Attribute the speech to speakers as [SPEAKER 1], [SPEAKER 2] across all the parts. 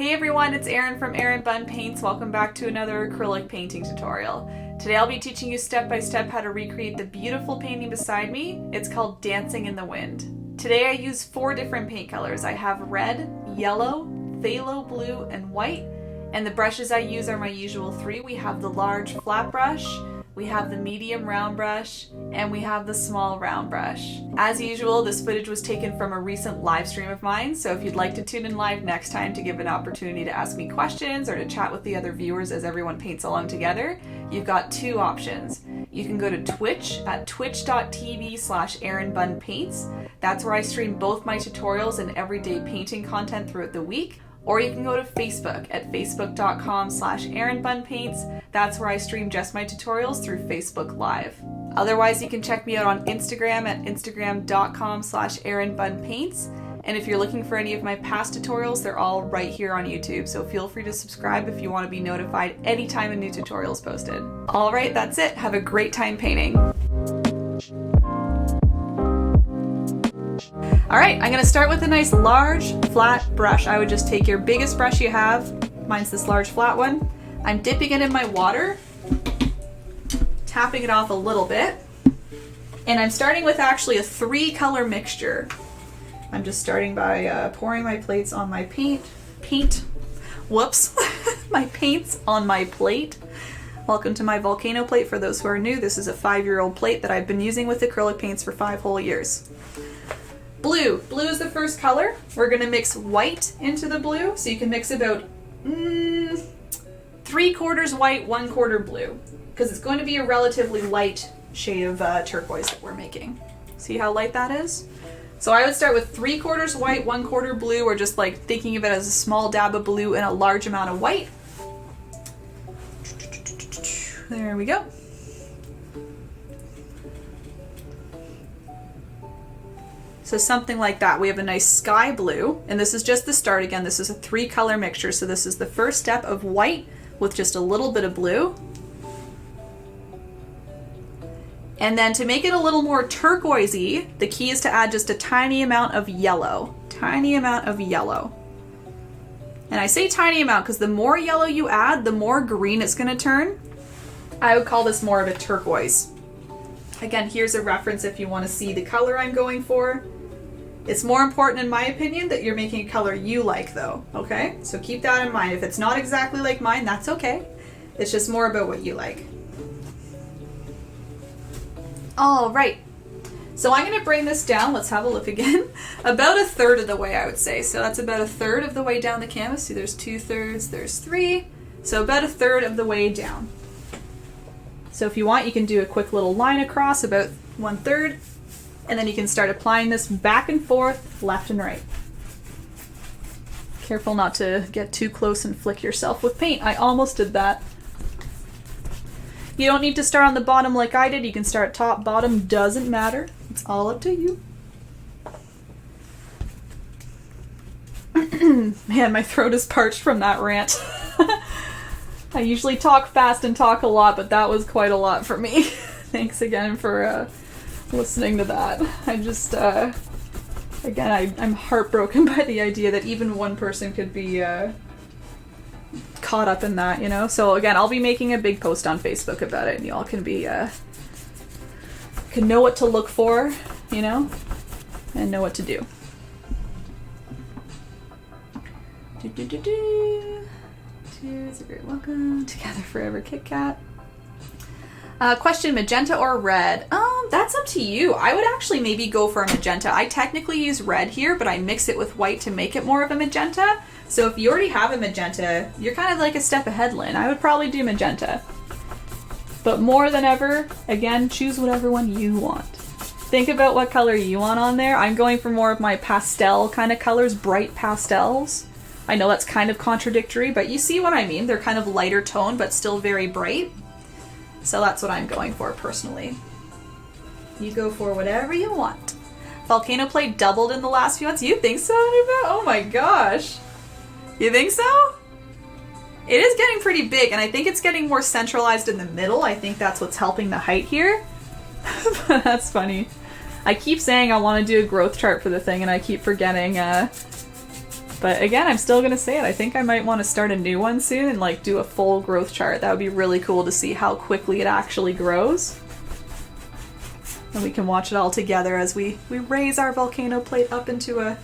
[SPEAKER 1] Hey everyone, it's Erin from erinbunpaints. Welcome back to another acrylic painting tutorial. Today I'll be teaching you step by step how to recreate the beautiful painting beside me. It's called Dancing in the Wind. Today I use 4 different paint colors. I have red, yellow, phthalo blue, and white. And the brushes I use are my usual 3. We have the large flat brush, we have the medium round brush, and we have the small round brush. As usual, this footage was taken from a recent live stream of mine, so if you'd like to tune in live next time to give an opportunity to ask me questions or to chat with the other viewers as everyone paints along together, you've got 2 options. You can go to Twitch at twitch.tv/erinbunpaints. That's where I stream both my tutorials and everyday painting content throughout the week. Or you can go to Facebook at facebook.com/erinbunpaints. That's where I stream just my tutorials through Facebook Live. Otherwise, you can check me out on Instagram at instagram.com/erinbunpaints. And if you're looking for any of my past tutorials, they're all right here on YouTube. So feel free to subscribe if you want to be notified anytime a new tutorial is posted. All right, that's it. Have a great time painting. Alright, I'm going to start with a nice large flat brush. I would just take your biggest brush you have. Mine's this large flat one. I'm dipping it in my water, tapping it off a little bit, and I'm starting with actually a 3-color mixture. I'm just starting by pouring my plates on my my paints on my plate. Welcome to my Volcano Plate. For those who are new, this is a 5-year-old plate that I've been using with acrylic paints for 5 whole years. Blue. Blue is the first color. We're going to mix white into the blue. So you can mix about 3/4 white, 1/4 blue. Because it's going to be a relatively light shade of turquoise that we're making. See how light that is? So I would start with 3/4 white, 1/4 blue, or just like thinking of it as a small dab of blue and a large amount of white. There we go. So something like that. We have a nice sky blue, and this is just the start. Again, this is a 3-color mixture, so this is the first step of white with just a little bit of blue. And then to make it a little more turquoisey, the key is to add just a tiny amount of yellow. Tiny amount of yellow. And I say tiny amount because the more yellow you add, the more green it's going to turn. I would call this more of a turquoise. Again, here's a reference if you want to see the color I'm going for. It's more important, in my opinion, that you're making a color you like, though, okay? So keep that in mind. If it's not exactly like mine, that's okay. It's just more about what you like. All right. So I'm going to bring this down. Let's have a look again. About 1/3 of the way, I would say. So that's about 1/3 of the way down the canvas. See, there's 2/3, there's 3. So about 1/3 of the way down. So if you want, you can do a quick little line across about 1/3, and then you can start applying this back and forth, left and right. Careful not to get too close and flick yourself with paint. I almost did that. You don't need to start on the bottom like I did. You can start top, bottom, doesn't matter. It's all up to you. Man, my throat is parched from that rant. I usually talk fast and talk a lot, but that was quite a lot for me. Thanks again for listening to that. I just, again, I'm heartbroken by the idea that even one person could be caught up in that, you know? So again, I'll be making a big post on Facebook about it, and y'all can be, can know what to look for, you know? And know what to do. Cheers, a great welcome. Together forever, Kit Kat. Question, magenta or red? That's up to you. I would actually maybe go for a magenta. I technically use red here, but I mix it with white to make it more of a magenta. So if you already have a magenta, you're kind of like a step ahead, Lynn. I would probably do magenta. But more than ever, again, choose whatever one you want. Think about what color you want on there. I'm going for more of my pastel kind of colors, bright pastels. I know that's kind of contradictory, but you see what I mean. They're kind of lighter tone, but still very bright. So that's what I'm going for personally. You go for whatever you want. Volcano Plate doubled in the last few months. You think so, Anuba? Oh my gosh. You think so? It is getting pretty big, and I think it's getting more centralized in the middle. I think that's what's helping the height here. That's funny. I keep saying I want to do a growth chart for the thing, and I keep forgetting But again, I'm still gonna say it. I think I might want to start a new one soon and like do a full growth chart. That would be really cool to see how quickly it actually grows. And we can watch it all together as we raise our volcano plate up into a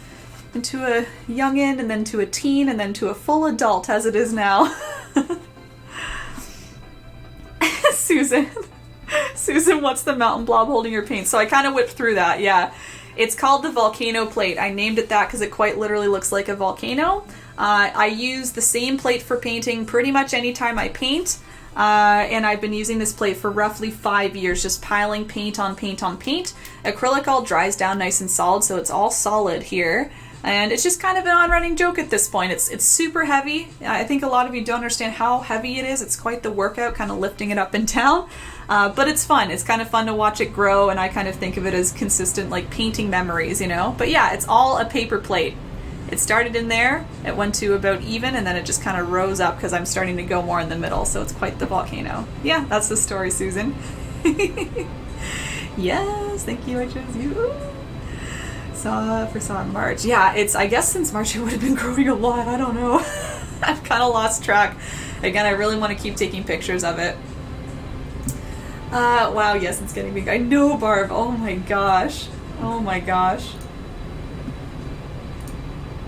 [SPEAKER 1] youngin, and then to a teen, and then to a full adult as it is now. Susan, what's the mountain blob holding your paint? So I kind of whipped through that, yeah. It's called the Volcano Plate. I named it that because it quite literally looks like a volcano. I use the same plate for painting pretty much anytime I paint. And I've been using this plate for roughly 5 years, just piling paint on paint on paint. Acrylic all dries down nice and solid, so it's all solid here. And it's just kind of an on-running joke at this point. It's super heavy. I think a lot of you don't understand how heavy it is. It's quite the workout, kind of lifting it up and down. But it's fun. It's kind of fun to watch it grow, and I kind of think of it as consistent, like painting memories, you know? But yeah, it's all a paper plate. It started in there, it went to about even, and then it just kind of rose up because I'm starting to go more in the middle, so it's quite the volcano. Yeah, that's the story, Susan. Yes, thank you, I chose you. Saw in March. Yeah, I guess since March it would have been growing a lot, I don't know. I've kind of lost track. Again, I really want to keep taking pictures of it. Wow, yes, it's getting big. I know, Barb. Oh my gosh. Oh my gosh.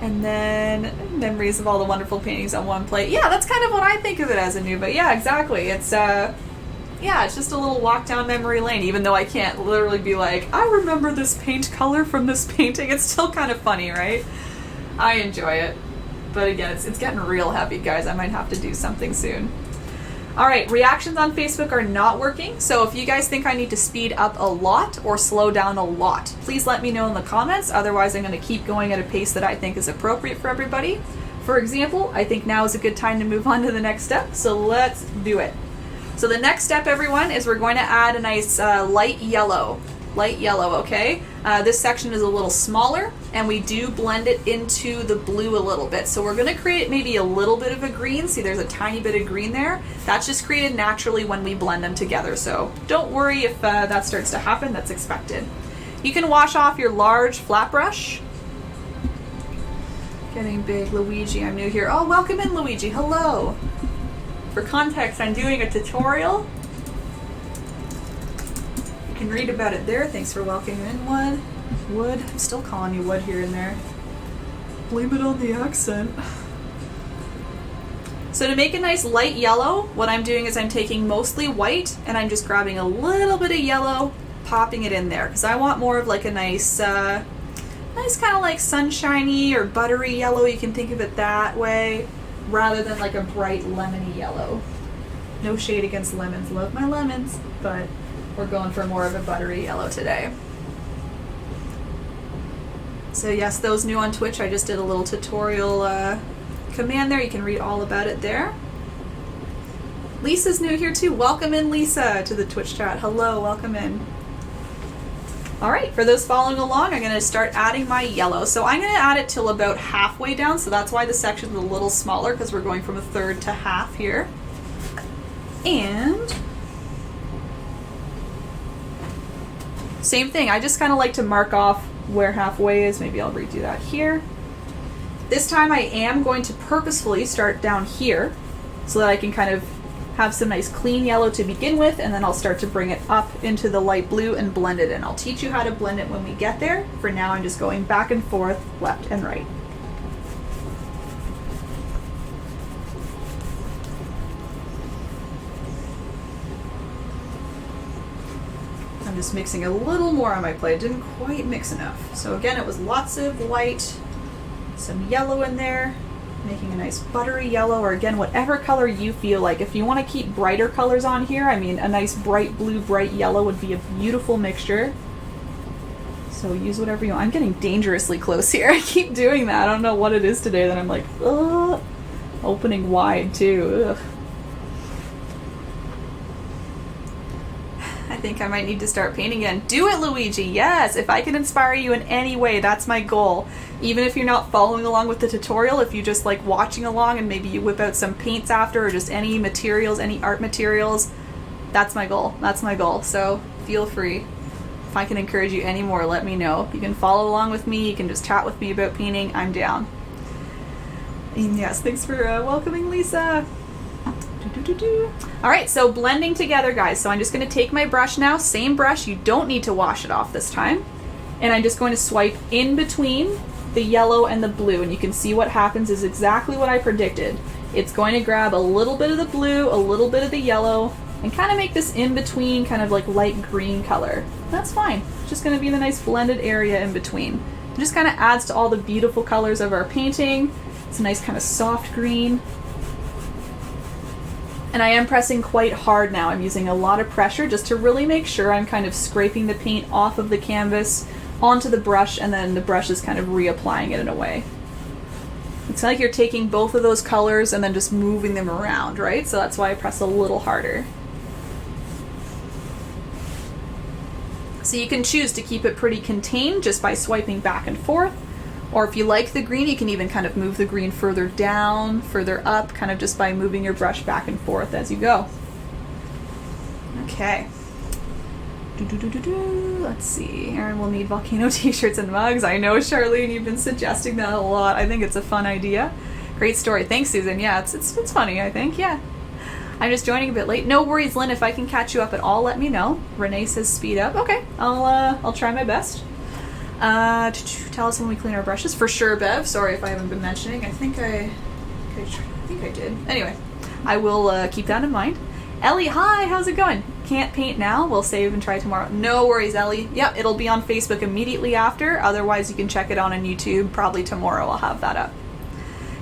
[SPEAKER 1] And then memories of all the wonderful paintings on one plate. Yeah, that's kind of what I think of it as, Anu. But yeah, exactly. It's it's just a little walk down memory lane. Even though I can't literally be like, I remember this paint color from this painting. It's still kind of funny, right? I enjoy it. But again, it's getting real heavy, guys. I might have to do something soon. All right, reactions on Facebook are not working, so if you guys think I need to speed up a lot or slow down a lot, please let me know in the comments. Otherwise, I'm going to keep going at a pace that I think is appropriate for everybody. For example, I think now is a good time to move on to the next step, so let's do it. So the next step, everyone, is we're going to add a nice light yellow, okay? This section is a little smaller, and we do blend it into the blue a little bit. So we're going to create maybe a little bit of a green. See, there's a tiny bit of green there. That's just created naturally when we blend them together. So don't worry if that starts to happen. That's expected. You can wash off your large flat brush. Getting big, Luigi. I'm new here. Oh, welcome in, Luigi. Hello. For context, I'm doing a tutorial. You can read about it there. Thanks for welcoming in, Wood. I'm still calling you Wood here and there. Blame it on the accent. So to make a nice light yellow, what I'm doing is I'm taking mostly white and I'm just grabbing a little bit of yellow, popping it in there because I want more of like a nice kind of like sunshiny or buttery yellow. You can think of it that way rather than like a bright lemony yellow. No shade against lemons. Love my lemons, but we're going for more of a buttery yellow today. So yes, those new on Twitch, I just did a little tutorial command there. You can read all about it there. Lisa's new here too. Welcome in, Lisa, to the Twitch chat. Hello, welcome in. All right, for those following along, I'm going to start adding my yellow. So I'm going to add it till about halfway down, so that's why the section's a little smaller, because we're going from a third to half here. And same thing, I just kind of like to mark off where halfway is. Maybe I'll redo that here. This time I am going to purposefully start down here so that I can kind of have some nice clean yellow to begin with, and then I'll start to bring it up into the light blue and blend it in. I'll teach you how to blend it when we get there. For now, I'm just going back and forth, left and right. I'm just mixing a little more on my plate. It didn't quite mix enough. So again, it was lots of white, some yellow in there, making a nice buttery yellow, or again, whatever color you feel like. If you want to keep brighter colors on here, I mean, a nice bright blue, bright yellow would be a beautiful mixture. So use whatever you want. I'm getting dangerously close here. I keep doing that. I don't know what it is today that I'm like, ugh. Opening wide too. Ugh. I think I might need to start painting again. Do it, Luigi. Yes, if I can inspire you in any way, that's my goal. Even if you're not following along with the tutorial, if you just like watching along and maybe you whip out some paints after or just any materials, any art materials, that's my goal. That's my goal. So feel free. If I can encourage you any more, let me know. You can follow along with me. You can just chat with me about painting. I'm down. And yes, thanks for welcoming Lisa. All right, so blending together, guys. So I'm just going to take my brush now, same brush. You don't need to wash it off this time. And I'm just going to swipe in between the yellow and the blue. And you can see what happens is exactly what I predicted. It's going to grab a little bit of the blue, a little bit of the yellow, and kind of make this in between kind of like light green color. That's fine. It's just going to be the nice blended area in between. It just kind of adds to all the beautiful colors of our painting. It's a nice kind of soft green. And I am pressing quite hard now. I'm using a lot of pressure just to really make sure I'm kind of scraping the paint off of the canvas onto the brush, and then the brush is kind of reapplying it in a way. It's like you're taking both of those colors and then just moving them around, right? So that's why I press a little harder. So you can choose to keep it pretty contained just by swiping back and forth. Or if you like the green, you can even kind of move the green further down, further up, kind of just by moving your brush back and forth as you go. Okay. Let's see. Erin will need volcano t-shirts and mugs. I know, Charlene, you've been suggesting that a lot. I think it's a fun idea. Great story. Thanks, Susan. Yeah, it's funny, I think. Yeah. I'm just joining a bit late. No worries, Lynn. If I can catch you up at all, let me know. Renee says speed up. Okay. I'll try my best. Tell us when we clean our brushes. For sure, Bev. Sorry if I haven't been mentioning. I think I did. Anyway, I will keep that in mind. Ellie, hi, how's it going? Can't paint now. We'll save and try tomorrow. No worries, Ellie. Yep, it'll be on Facebook immediately after. Otherwise, you can check it on YouTube. Probably tomorrow I'll have that up.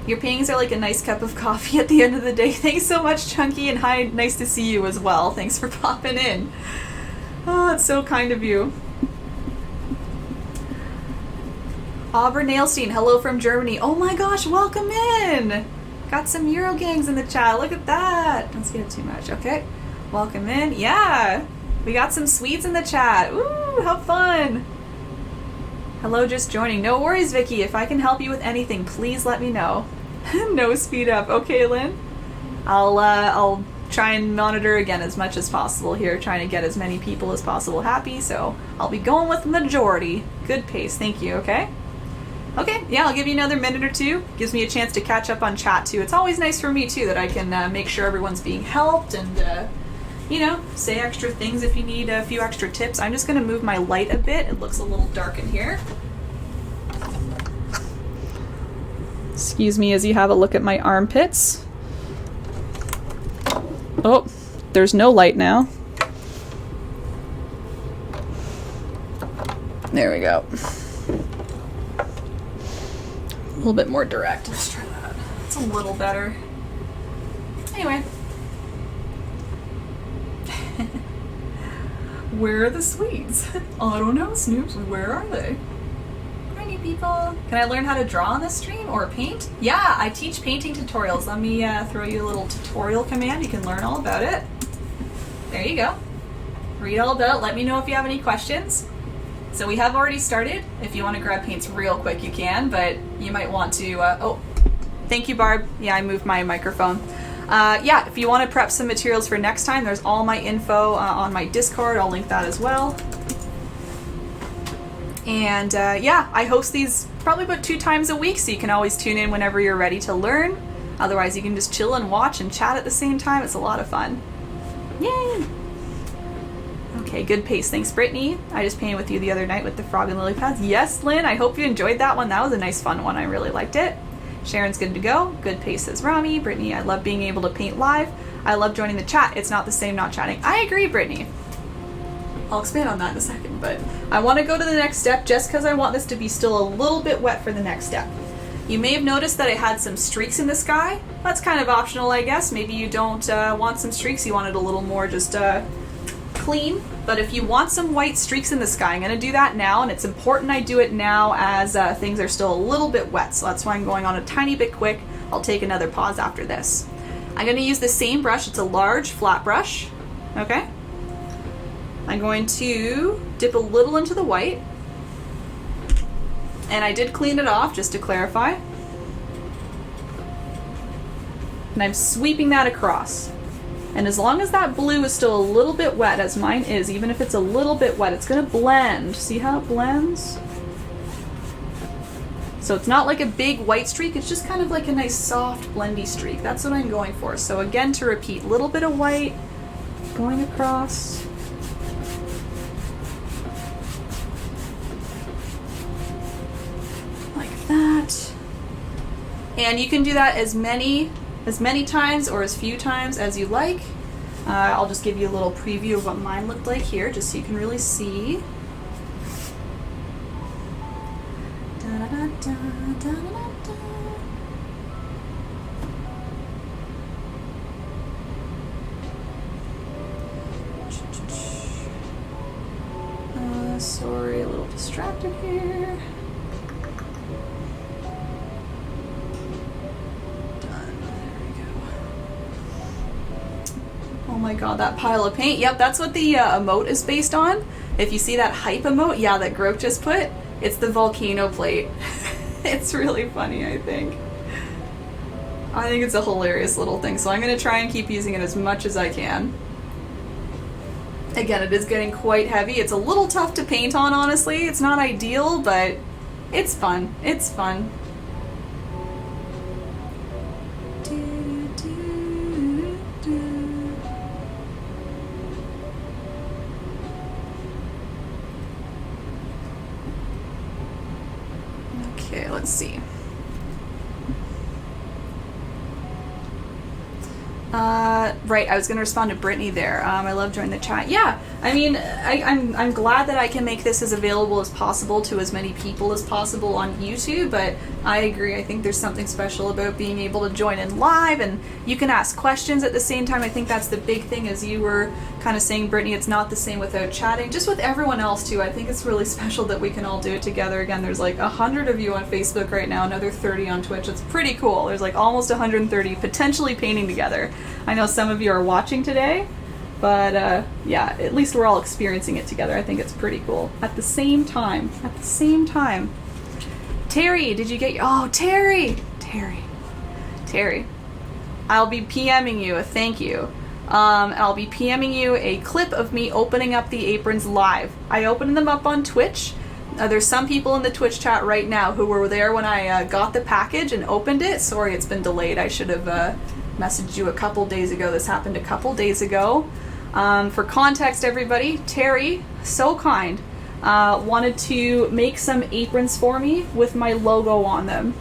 [SPEAKER 1] Your paintings are like a nice cup of coffee at the end of the day. Thanks so much, Chunky, and hi, nice to see you as well. Thanks for popping in. Oh, it's so kind of you. Auburn Nailstein, hello from Germany. Oh my gosh, welcome in. Got some Eurogangs in the chat. Look at that. Don't get too much. Okay. Welcome in. Yeah. We got some Swedes in the chat. Ooh, how fun. Hello, just joining. No worries, Vicky. If I can help you with anything, please let me know. No speed up. Okay, Lynn. I'll try and monitor again as much as possible here, trying to get as many people as possible happy. So I'll be going with the majority. Good pace. Thank you. Okay. Okay, yeah, I'll give you another minute or two. Gives me a chance to catch up on chat, too. It's always nice for me, too, that I can make sure everyone's being helped and, you know, say extra things if you need a few extra tips. I'm just going to move my light a bit. It looks a little dark in here. Excuse me as you have a look at my armpits. Oh, there's no light now. There we go. A little bit more direct. Let's try that. It's a little better. Anyway. Where are the Swedes? I don't know, Snoops. Where are they? Hi, new people. Can I learn how to draw on this stream or paint? Yeah, I teach painting tutorials. Let me throw you a little tutorial command. You can learn all about it. There you go. Read all about it. Let me know if you have any questions. So we have already started. If you want to grab paints real quick, you can, but you might want to, oh, thank you, Barb. Yeah, I moved my microphone. Yeah, if you want to prep some materials for next time, there's all my info on my Discord. I'll link that as well. And yeah, I host these probably about 2 times a week, so you can always tune in whenever you're ready to learn. Otherwise, you can just chill and watch and chat at the same time. It's a lot of fun. Yay! Okay, good pace. Thanks, Brittany. I just painted with you the other night with the frog and lily pads. Yes, Lynn, I hope you enjoyed that one. That was a nice, fun one. I really liked it. Sharon's good to go. Good pace, says Rami. Brittany, I love being able to paint live. I love joining the chat. It's not the same not chatting. I agree, Brittany. I'll expand on that in a second, but I want to go to the next step just because I want this to be still a little bit wet for the next step. You may have noticed that I had some streaks in the sky. That's kind of optional, I guess. Maybe you don't want some streaks. You want it a little more just clean. But if you want some white streaks in the sky, I'm going to do that now, and it's important I do it now as things are still a little bit wet, so that's why I'm going on a tiny bit quick. I'll take another pause after this. I'm going to use the same brush. It's a large flat brush, okay? I'm going to dip a little into the white, and I did clean it off just to clarify. And I'm sweeping that across. And as long as that blue is still a little bit wet, as mine is, even if it's a little bit wet, it's going to blend. See how it blends? So it's not like a big white streak, it's just kind of like a nice soft blendy streak. That's what I'm going for. So again, to repeat, a little bit of white going across. Like that. And you can do that as many times or as few times as you like. I'll just give you a little preview of what mine looked like here, just so you can really see. Sorry, a little distracted here. Done. There we go. Oh my god, that pile of paint. Yep, that's what the emote is based on. If you see that hype emote, yeah, that Groke just put, it's the Volcano Plate. It's really funny, I think. I think it's a hilarious little thing, so I'm going to try and keep using it as much as I can. Again, it is getting quite heavy. It's a little tough to paint on, honestly. It's not ideal, but it's fun. It's fun. Okay, let's see. Right, I was going to respond to Brittany there. I love joining the chat. Yeah, I mean, I'm glad that I can make this as available as possible to as many people as possible on YouTube, but I agree. I think there's something special about being able to join in live, and you can ask questions at the same time. I think that's the big thing, as you were kind of saying, Brittany, it's not the same without chatting. Just with everyone else, too. I think it's really special that we can all do it together. Again, there's like 100 of you on Facebook right now, another 30 on Twitch. It's pretty cool. There's like almost 130 potentially painting together. I know some of you are watching today, but yeah, at least we're all experiencing it together. I think it's pretty cool. At the same time. Terry, did you get your... Oh, Terry! I'll be PMing you a thank you. I'll be PMing you a clip of me opening up the aprons live. I opened them up on Twitch. There's some people in the Twitch chat right now who were there when I got the package and opened it. Sorry, it's been delayed. I should have messaged you a couple days ago. This happened a couple days ago. For context, everybody, Terry, so kind, wanted to make some aprons for me with my logo on them.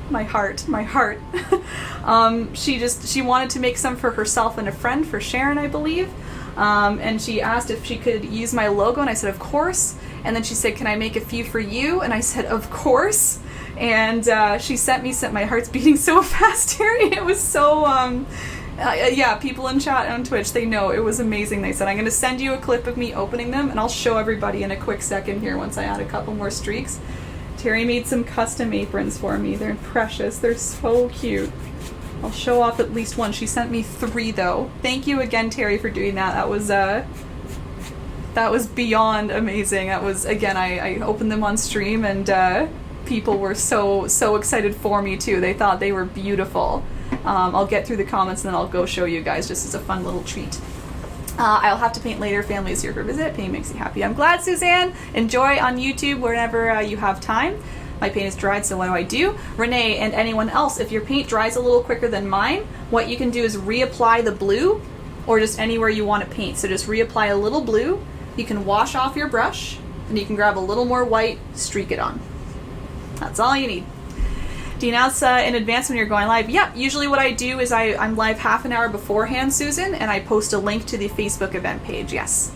[SPEAKER 1] My heart. She wanted to make some for herself and a friend, for Sharon, I believe. And she asked if she could use my logo, and I said, of course. And then she said, can I make a few for you? And I said, of course. And she sent me some, my heart's beating so fast, Terry. It was so, yeah, people in chat on Twitch, they know it was amazing. They said, I'm going to send you a clip of me opening them, and I'll show everybody in a quick second here once I add a couple more streaks. Terry made some custom aprons for me. They're precious. They're so cute. I'll show off at least one. She sent me 3, though. Thank you again, Terry, for doing that. That was beyond amazing. That was, again, I opened them on stream, and people were so excited for me, too. They thought they were beautiful. I'll get through the comments, and then I'll go show you guys just as a fun little treat. I'll have to paint later. Family is here for a visit. Paint makes you happy. I'm glad, Suzanne. Enjoy on YouTube whenever you have time. My paint is dried, so what do? Renee and anyone else, if your paint dries a little quicker than mine, what you can do is reapply the blue, or just anywhere you want to paint. So just reapply a little blue. You can wash off your brush, and you can grab a little more white, streak it on. That's all you need. Do you announce in advance when you're going live? Yep, usually what I do is I'm live half an hour beforehand, Susan, and I post a link to the Facebook event page, yes.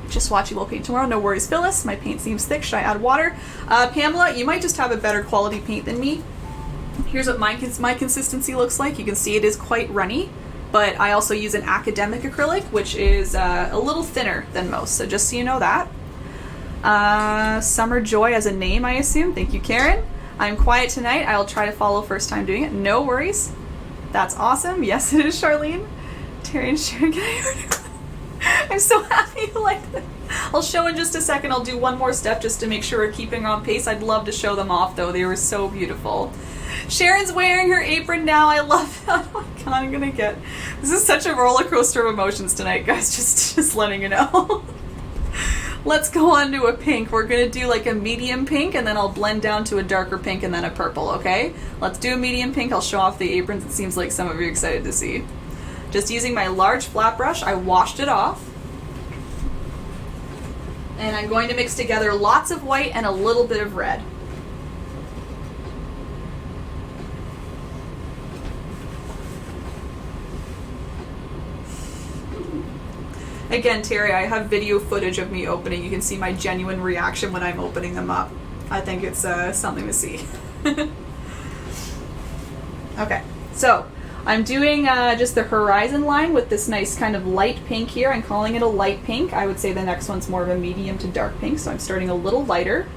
[SPEAKER 1] Just watching will paint tomorrow, no worries, Phyllis. My paint seems thick, should I add water? Pamela, you might just have a better quality paint than me. Here's what my consistency looks like. You can see it is quite runny, but I also use an academic acrylic, which is a little thinner than most, so just so you know that. Summer Joy as a name, I assume. Thank you, Karen. I'm quiet tonight. I'll try to follow first time doing it. No worries. That's awesome. Yes, it is, Charlene. Terry and Sharon, I'm so happy you like that. I'll show in just a second. I'll do one more step just to make sure we're keeping on pace. I'd love to show them off, though. They were so beautiful. Sharon's wearing her apron now. I love that. Oh my god, I'm gonna get... This is such a roller coaster of emotions tonight, guys. Just letting you know. Let's go on to a pink. We're gonna do like a medium pink and then I'll blend down to a darker pink and then a purple, okay? Let's do a medium pink. I'll show off the aprons. It seems like some of you are excited to see. Just using my large flat brush, I washed it off. And I'm going to mix together lots of white and a little bit of red. Again, Terry, I have video footage of me opening. You can see my genuine reaction when I'm opening them up. I think it's something to see. Okay, so I'm doing just the horizon line with this nice kind of light pink here. I'm calling it a light pink. I would say the next one's more of a medium to dark pink, so I'm starting a little lighter.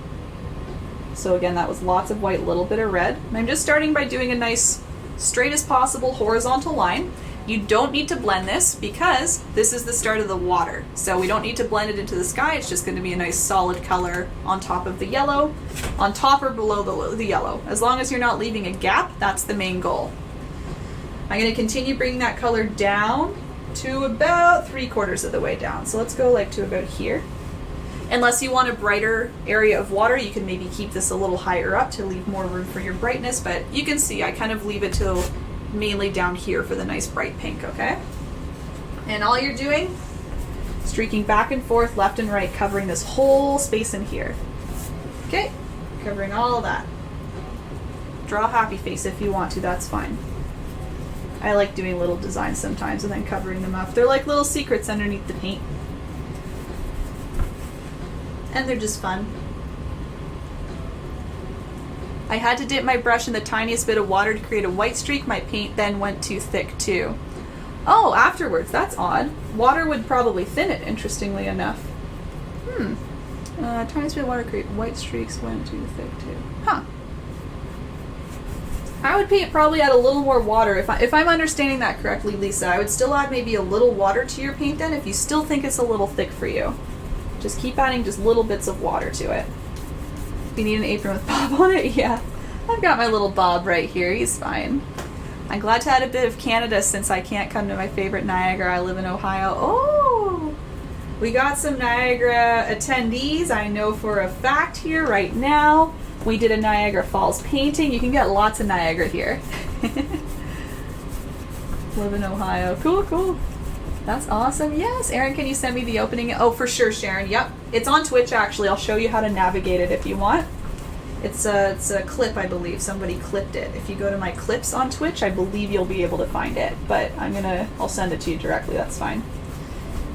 [SPEAKER 1] So again, that was lots of white, little bit of red. And I'm just starting by doing a nice, straight as possible horizontal line. You don't need to blend this because this is the start of the water. So we don't need to blend it into the sky. It's just going to be a nice solid color on top of the yellow, on top or below the yellow. As long as you're not leaving a gap, that's the main goal. I'm going to continue bringing that color down to about 3/4 of the way down. So let's go like to about here. Unless you want a brighter area of water, you can maybe keep this a little higher up to leave more room for your brightness, but you can see I kind of leave it till mainly down here for the nice bright pink, okay? And all you're doing, streaking back and forth, left and right, covering this whole space in here. Okay, covering all of that. Draw a happy face if you want to, that's fine. I like doing little designs sometimes and then covering them up. They're like little secrets underneath the paint. And they're just fun. I had to dip my brush in the tiniest bit of water to create a white streak. My paint then went too thick too. Oh, afterwards, that's odd. Water would probably thin it, interestingly enough. Tiniest bit of water to create white streaks went too thick too. Huh. I would paint probably add a little more water. If I'm understanding that correctly, Lisa, I would still add maybe a little water to your paint then if you still think it's a little thick for you. Just keep adding just little bits of water to it. You need an apron with Bob on it? Yeah. I've got my little Bob right here. He's fine. I'm glad to add a bit of Canada since I can't come to my favorite Niagara. I live in Ohio. Oh! We got some Niagara attendees. I know for a fact here right now. We did a Niagara Falls painting. You can get lots of Niagara here. Live in Ohio. Cool, cool. That's awesome. Yes, Erin, can you send me the opening? Oh, for sure, Sharon. Yep. It's on Twitch, actually. I'll show you how to navigate it if you want. It's a clip, I believe. Somebody clipped it. If you go to my clips on Twitch, I believe you'll be able to find it. But I'll send it to you directly. That's fine.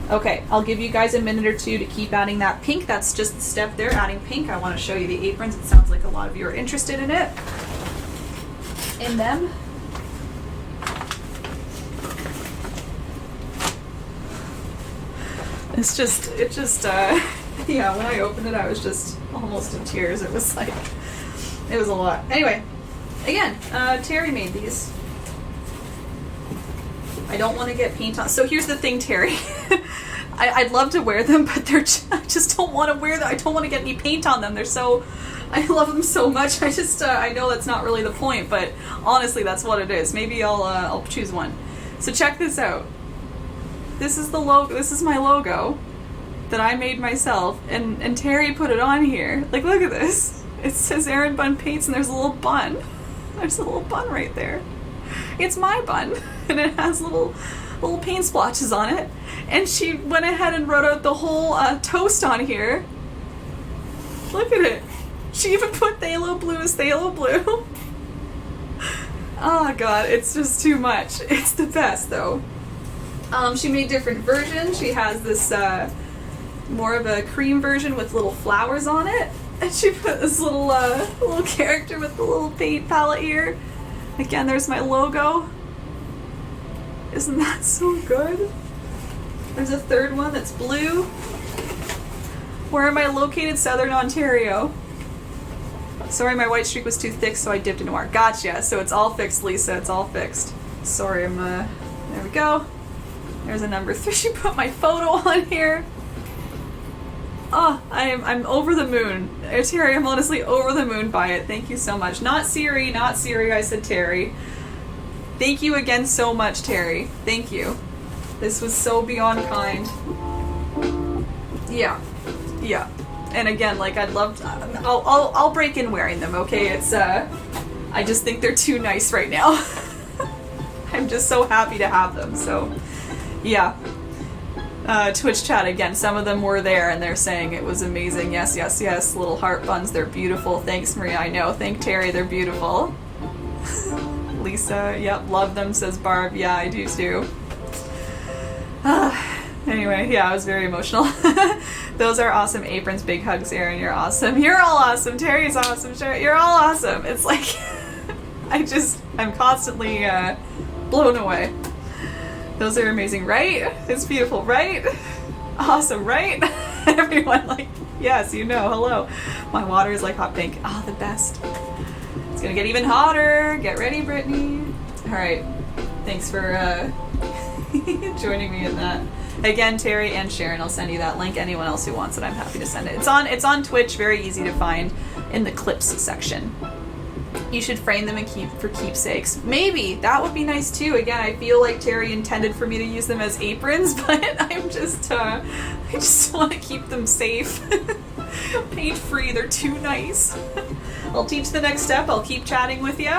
[SPEAKER 1] Okay, I'll give you guys a minute or two to keep adding that pink. That's just the step there, adding pink. I want to show you the aprons. It sounds like a lot of you are interested in it. In them. Yeah, when I opened it, I was just almost in tears. It was a lot. Anyway, again, Terry made these. I don't want to get paint on. So here's the thing, Terry. I'd love to wear them, but I just don't want to wear them. I don't want to get any paint on them. I love them so much. I know that's not really the point, but honestly, that's what it is. Maybe I'll choose one. So check this out. This is the logo. This is my logo that I made myself, and Terry put it on here. Like, look at this. It says erinbunpaints, and there's a little bun. There's a little bun right there. It's my bun, and it has little paint splotches on it. And she went ahead and wrote out the whole toast on here. Look at it. She even put phthalo blue as phthalo blue. Oh god, it's just too much. It's the best though. She made different versions. She has this more of a cream version with little flowers on it. And she put this little character with the little paint palette here. Again, there's my logo. Isn't that so good? There's a third one that's blue. Where am I located? Southern Ontario. Sorry, my white streak was too thick, so I dipped into noir. Gotcha. So it's all fixed, Lisa. It's all fixed. Sorry, there we go. There's a number 3. She put my photo on here. Oh, I'm over the moon. Terry, I'm honestly over the moon by it. Thank you so much. Not Siri, I said Terry. Thank you again so much, Terry. Thank you. This was so beyond kind. Yeah. Yeah. And again, like I'd love to, I'll break in wearing them, okay? It's I just think they're too nice right now. I'm just so happy to have them. So yeah. Twitch chat again, some of them were there and they're saying it was amazing. Yes, yes, yes. Little heart buns, they're beautiful. Thanks, Maria. I know. Thank Terry, they're beautiful. Lisa, yep, love them, says Barb. Yeah, I do too. Anyway, yeah, I was very emotional. Those are awesome aprons. Big hugs, Erin. You're awesome. You're all awesome. Terry's awesome. You're all awesome. It's like, I'm constantly blown away. Those are amazing, right? It's beautiful, right? Awesome, right? Everyone like, yes, you know, hello. My water is like hot pink. Oh, the best. It's gonna get even hotter. Get ready, Brittany. All right. Thanks for joining me in that. Again, Terry and Sharon, I'll send you that link. Anyone else who wants it, I'm happy to send it. It's on Twitch, very easy to find in the clips section. You should frame them and keep for keepsakes. Maybe that would be nice too. Again, I feel like Terry intended for me to use them as aprons, but I just want to keep them safe. Paint free, they're too nice. I'll teach the next step. I'll keep chatting with you.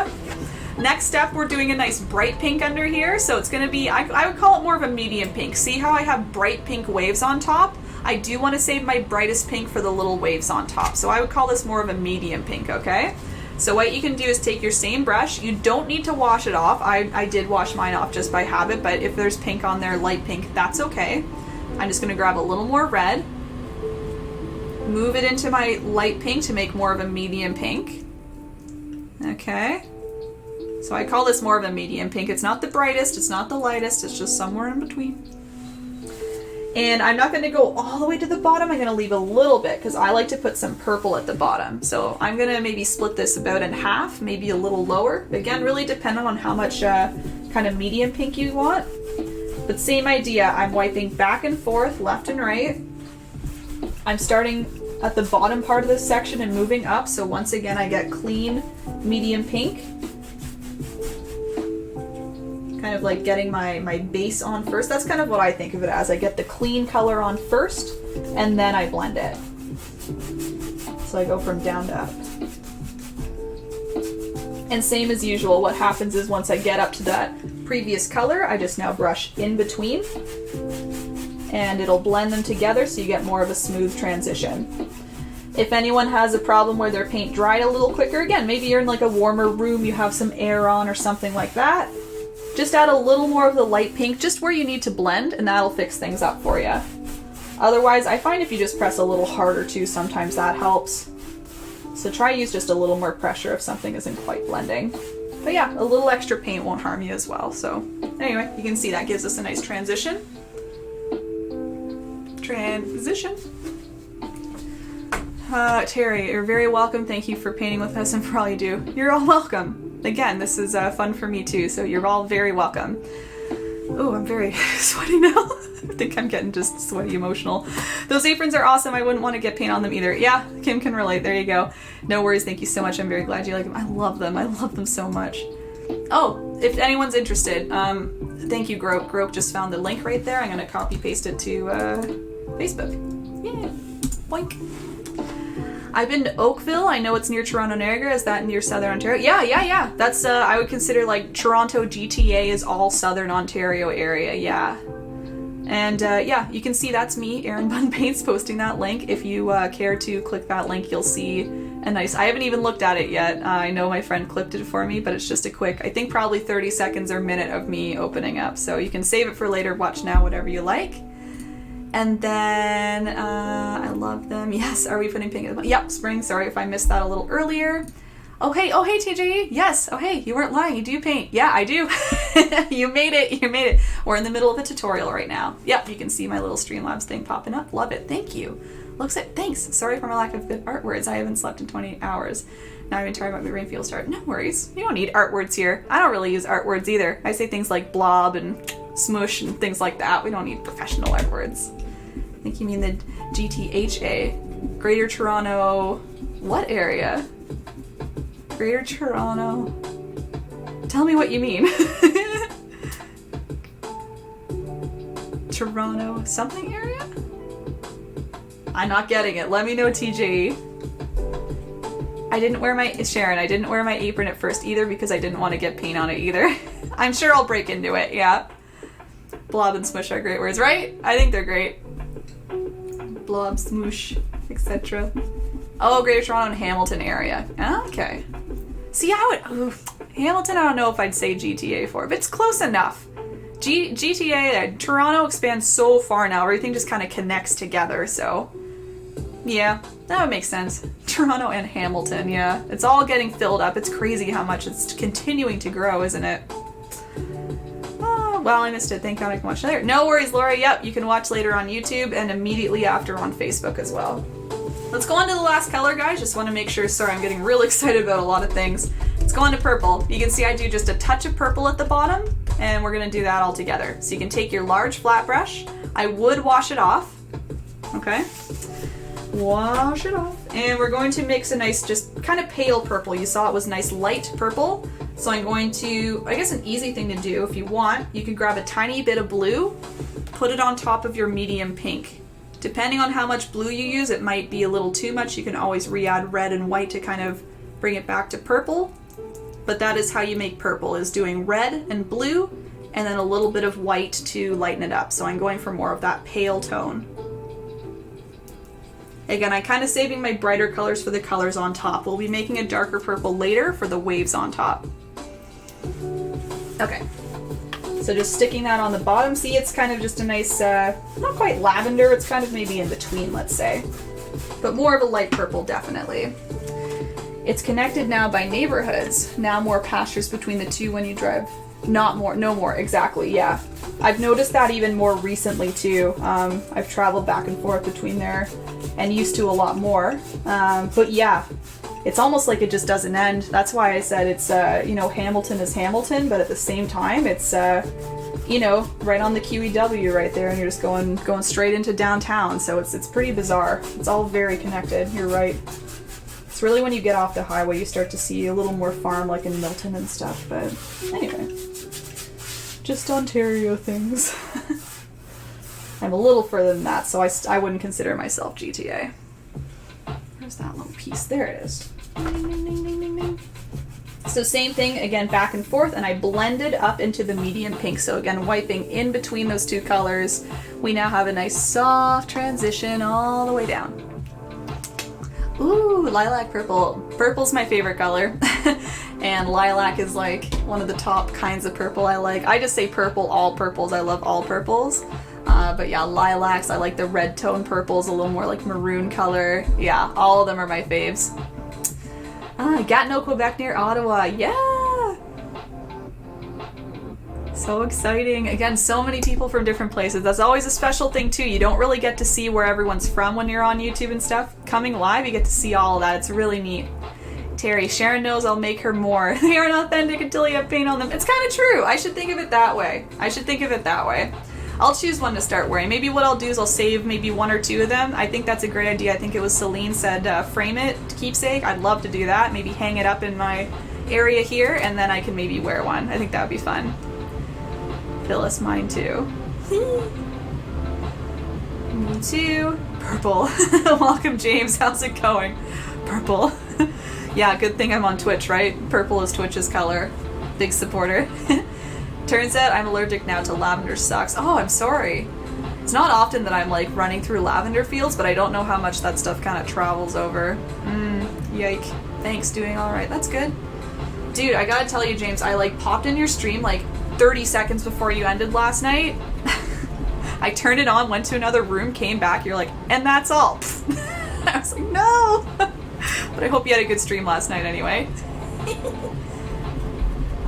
[SPEAKER 1] Next step, we're doing a nice bright pink under here. So it's going to be, I would call it more of a medium pink. See how I have bright pink waves on top? I do want to save my brightest pink for the little waves on top. So I would call this more of a medium pink, okay? So what you can do is take your same brush. You don't need to wash it off. I did wash mine off just by habit, but if there's pink on there, light pink, that's okay. I'm just going to grab a little more red, move it into my light pink to make more of a medium pink. Okay. So I call this more of a medium pink. It's not the brightest, it's not the lightest, it's just somewhere in between. And I'm not going to go all the way to the bottom. I'm going to leave a little bit because I like to put some purple at the bottom. So I'm going to maybe split this about in half, maybe a little lower. Again, really depending on how much kind of medium pink you want. But same idea. I'm wiping back and forth, left and right. I'm starting at the bottom part of this section and moving up. So once again, I get clean medium pink. Kind of like getting my base on first. That's kind of what I think of it as. I get the clean color on first, and then I blend it. So I go from down to up. And same as usual, what happens is once I get up to that previous color, I just now brush in between, and it'll blend them together so you get more of a smooth transition. If anyone has a problem where their paint dried a little quicker, again, maybe you're in like a warmer room, you have some air on or something like that, just add a little more of the light pink just where you need to blend, and that'll fix things up for you. Otherwise, I find if you just press a little harder too, sometimes that helps. So try use just a little more pressure if something isn't quite blending. But yeah, a little extra paint won't harm you as well. So anyway, you can see that gives us a nice transition. Terry, you're very welcome. Thank you for painting with us and for all you do. You're all welcome. Again, this is fun for me too, so you're all very welcome. Oh, I'm very sweaty now. I think I'm getting just sweaty emotional. Those aprons are awesome. I wouldn't want to get paint on them either. Yeah, Kim can relate. There you go. No worries. Thank you so much. I'm very glad you like them. I love them. I love them so much. Oh, if anyone's interested, thank you, Groke. Groke just found the link right there. I'm going to copy paste it to Facebook. Yeah. Boink. I've been to Oakville. I know it's near Toronto, Niagara. Is that near Southern Ontario? Yeah. That's, I would consider like Toronto GTA is all Southern Ontario area, yeah. And yeah, you can see that's me, erinbunpaints, posting that link. If you care to click that link, you'll see a nice, I haven't even looked at it yet. I know my friend clipped it for me, but it's just a quick, I think probably 30 seconds or minute of me opening up. So you can save it for later, watch now, whatever you like. And then, I love them. Yes, are we putting pink in the Yep, spring. Sorry if I missed that a little earlier. Oh, hey, TJ. Yes. Oh, hey, you weren't lying. You do paint. Yeah, I do. You made it. We're in the middle of a tutorial right now. Yep, you can see my little Streamlabs thing popping up. Love it. Thank you. Thanks. Sorry for my lack of good art words. I haven't slept in 28 hours. Now I'm tired about my rainfield start. No worries. You don't need art words here. I don't really use art words either. I say things like blob and smush and things like that. We don't need professional art words. I think you mean the GTHA. Greater Toronto... What area? Greater Toronto... Tell me what you mean. Toronto something area? I'm not getting it. Let me know, TJ. I didn't wear my apron at first either because I didn't want to get paint on it either. I'm sure I'll break into it, yeah. Blob and smoosh are great words, right? I think they're great. Blob, smoosh, etc. Oh, Greater Toronto and Hamilton area. Okay. See, Hamilton, I don't know if I'd say GTA for, but it's close enough. GTA, Toronto expands so far now, everything just kind of connects together, so yeah, that would make sense. Toronto and Hamilton, yeah. It's all getting filled up. It's crazy how much it's continuing to grow, isn't it? Oh, well, I missed it. Thank God I can watch later. No worries, Laura. Yep, you can watch later on YouTube and immediately after on Facebook as well. Let's go on to the last color, guys. Just want to make sure. Sorry, I'm getting real excited about a lot of things. Let's go on to purple. You can see I do just a touch of purple at the bottom, and we're going to do that all together. So you can take your large flat brush. I would wash it off. Okay. Wash it off. And we're going to mix a nice, just kind of pale purple. You saw it was nice light purple. So I'm going to, I guess an easy thing to do, if you want, you can grab a tiny bit of blue, put it on top of your medium pink. Depending on how much blue you use, it might be a little too much. You can always re-add red and white to kind of bring it back to purple. But that is how you make purple, is doing red and blue, and then a little bit of white to lighten it up. So I'm going for more of that pale tone. Again, I'm kind of saving my brighter colors for the colors on top. We'll be making a darker purple later for the waves on top. Okay, so just sticking that on the bottom. See, it's kind of just a nice, not quite lavender, it's kind of maybe in between, let's say. But more of a light purple, definitely. It's connected now by neighborhoods. Now more pastures between the two when you drive. No more, exactly, yeah. I've noticed that even more recently too. I've traveled back and forth between there and used to a lot more. But yeah, it's almost like it just doesn't end. That's why I said it's, Hamilton is Hamilton, but at the same time, it's, right on the QEW right there, and you're just going straight into downtown. So it's pretty bizarre. It's all very connected. You're right. It's really when you get off the highway, you start to see a little more farm, like in Milton and stuff. But anyway, just Ontario things. I'm a little further than that, so I wouldn't consider myself GTA. Where's that little piece? There it is. Ding, ding, ding, ding, ding, ding. So same thing, again, back and forth, and I blended up into the medium pink. So again, wiping in between those two colors, we now have a nice soft transition all the way down. Ooh, lilac purple. Purple's my favorite color. And lilac is like one of the top kinds of purple I like. I just say purple, all purples. I love all purples. But yeah, lilacs, I like the red tone purples, a little more like maroon color. Yeah, all of them are my faves. Gatineau, Quebec near Ottawa. Yeah! So exciting. Again, so many people from different places. That's always a special thing too. You don't really get to see where everyone's from when you're on YouTube and stuff. Coming live, you get to see all of that. It's really neat. Terry, Sharon knows I'll make her more. They aren't authentic until you have paint on them. It's kind of true. I should think of it that way. I'll choose one to start wearing. Maybe what I'll do is I'll save maybe one or two of them. I think that's a great idea. I think it was Celine said frame it, keepsake. I'd love to do that. Maybe hang it up in my area here, and then I can maybe wear one. I think that would be fun. Phyllis, mine too. Me too. Purple. Welcome, James. How's it going? Purple. Yeah, good thing I'm on Twitch, right? Purple is Twitch's color. Big supporter. Turns out I'm allergic now to lavender sucks. Oh, I'm sorry. It's not often that I'm like running through lavender fields, but I don't know how much that stuff kind of travels over. Yike. Thanks, doing alright. That's good. Dude, I gotta tell you, James, I like popped in your stream like 30 seconds before you ended last night. I turned it on, went to another room, came back, you're like, and that's all. I was like, no! But I hope you had a good stream last night anyway.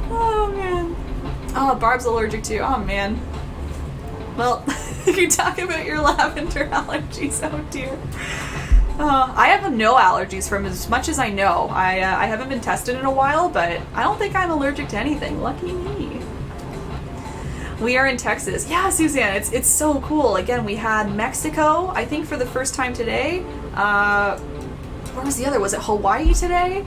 [SPEAKER 1] Oh, man. Oh, Barb's allergic too. Oh, man. Well, you talk about your lavender allergies. Oh, dear. I have no allergies from as much as I know. I haven't been tested in a while, but I don't think I'm allergic to anything. Lucky me. We are in Texas. Yeah, Suzanne, it's so cool. Again, we had Mexico, I think, for the first time today. Where was the other? Was it Hawaii today?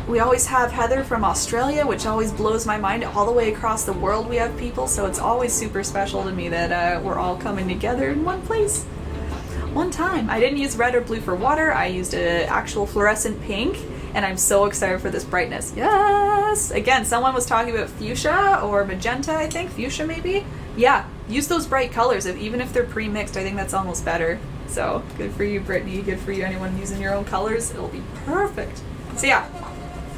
[SPEAKER 1] We always have Heather from Australia, which always blows my mind. All the way across the world we have people, so it's always super special to me that we're all coming together in one place. one time. I didn't use red or blue for water. I used an actual fluorescent pink, and I'm so excited for this brightness. Yes! Again, someone was talking about fuchsia or magenta, I think. Fuchsia, maybe? Yeah, use those bright colors. Even if they're pre-mixed, I think that's almost better. So, good for you, Brittany. Good for you, anyone using your own colors. It'll be perfect. So yeah,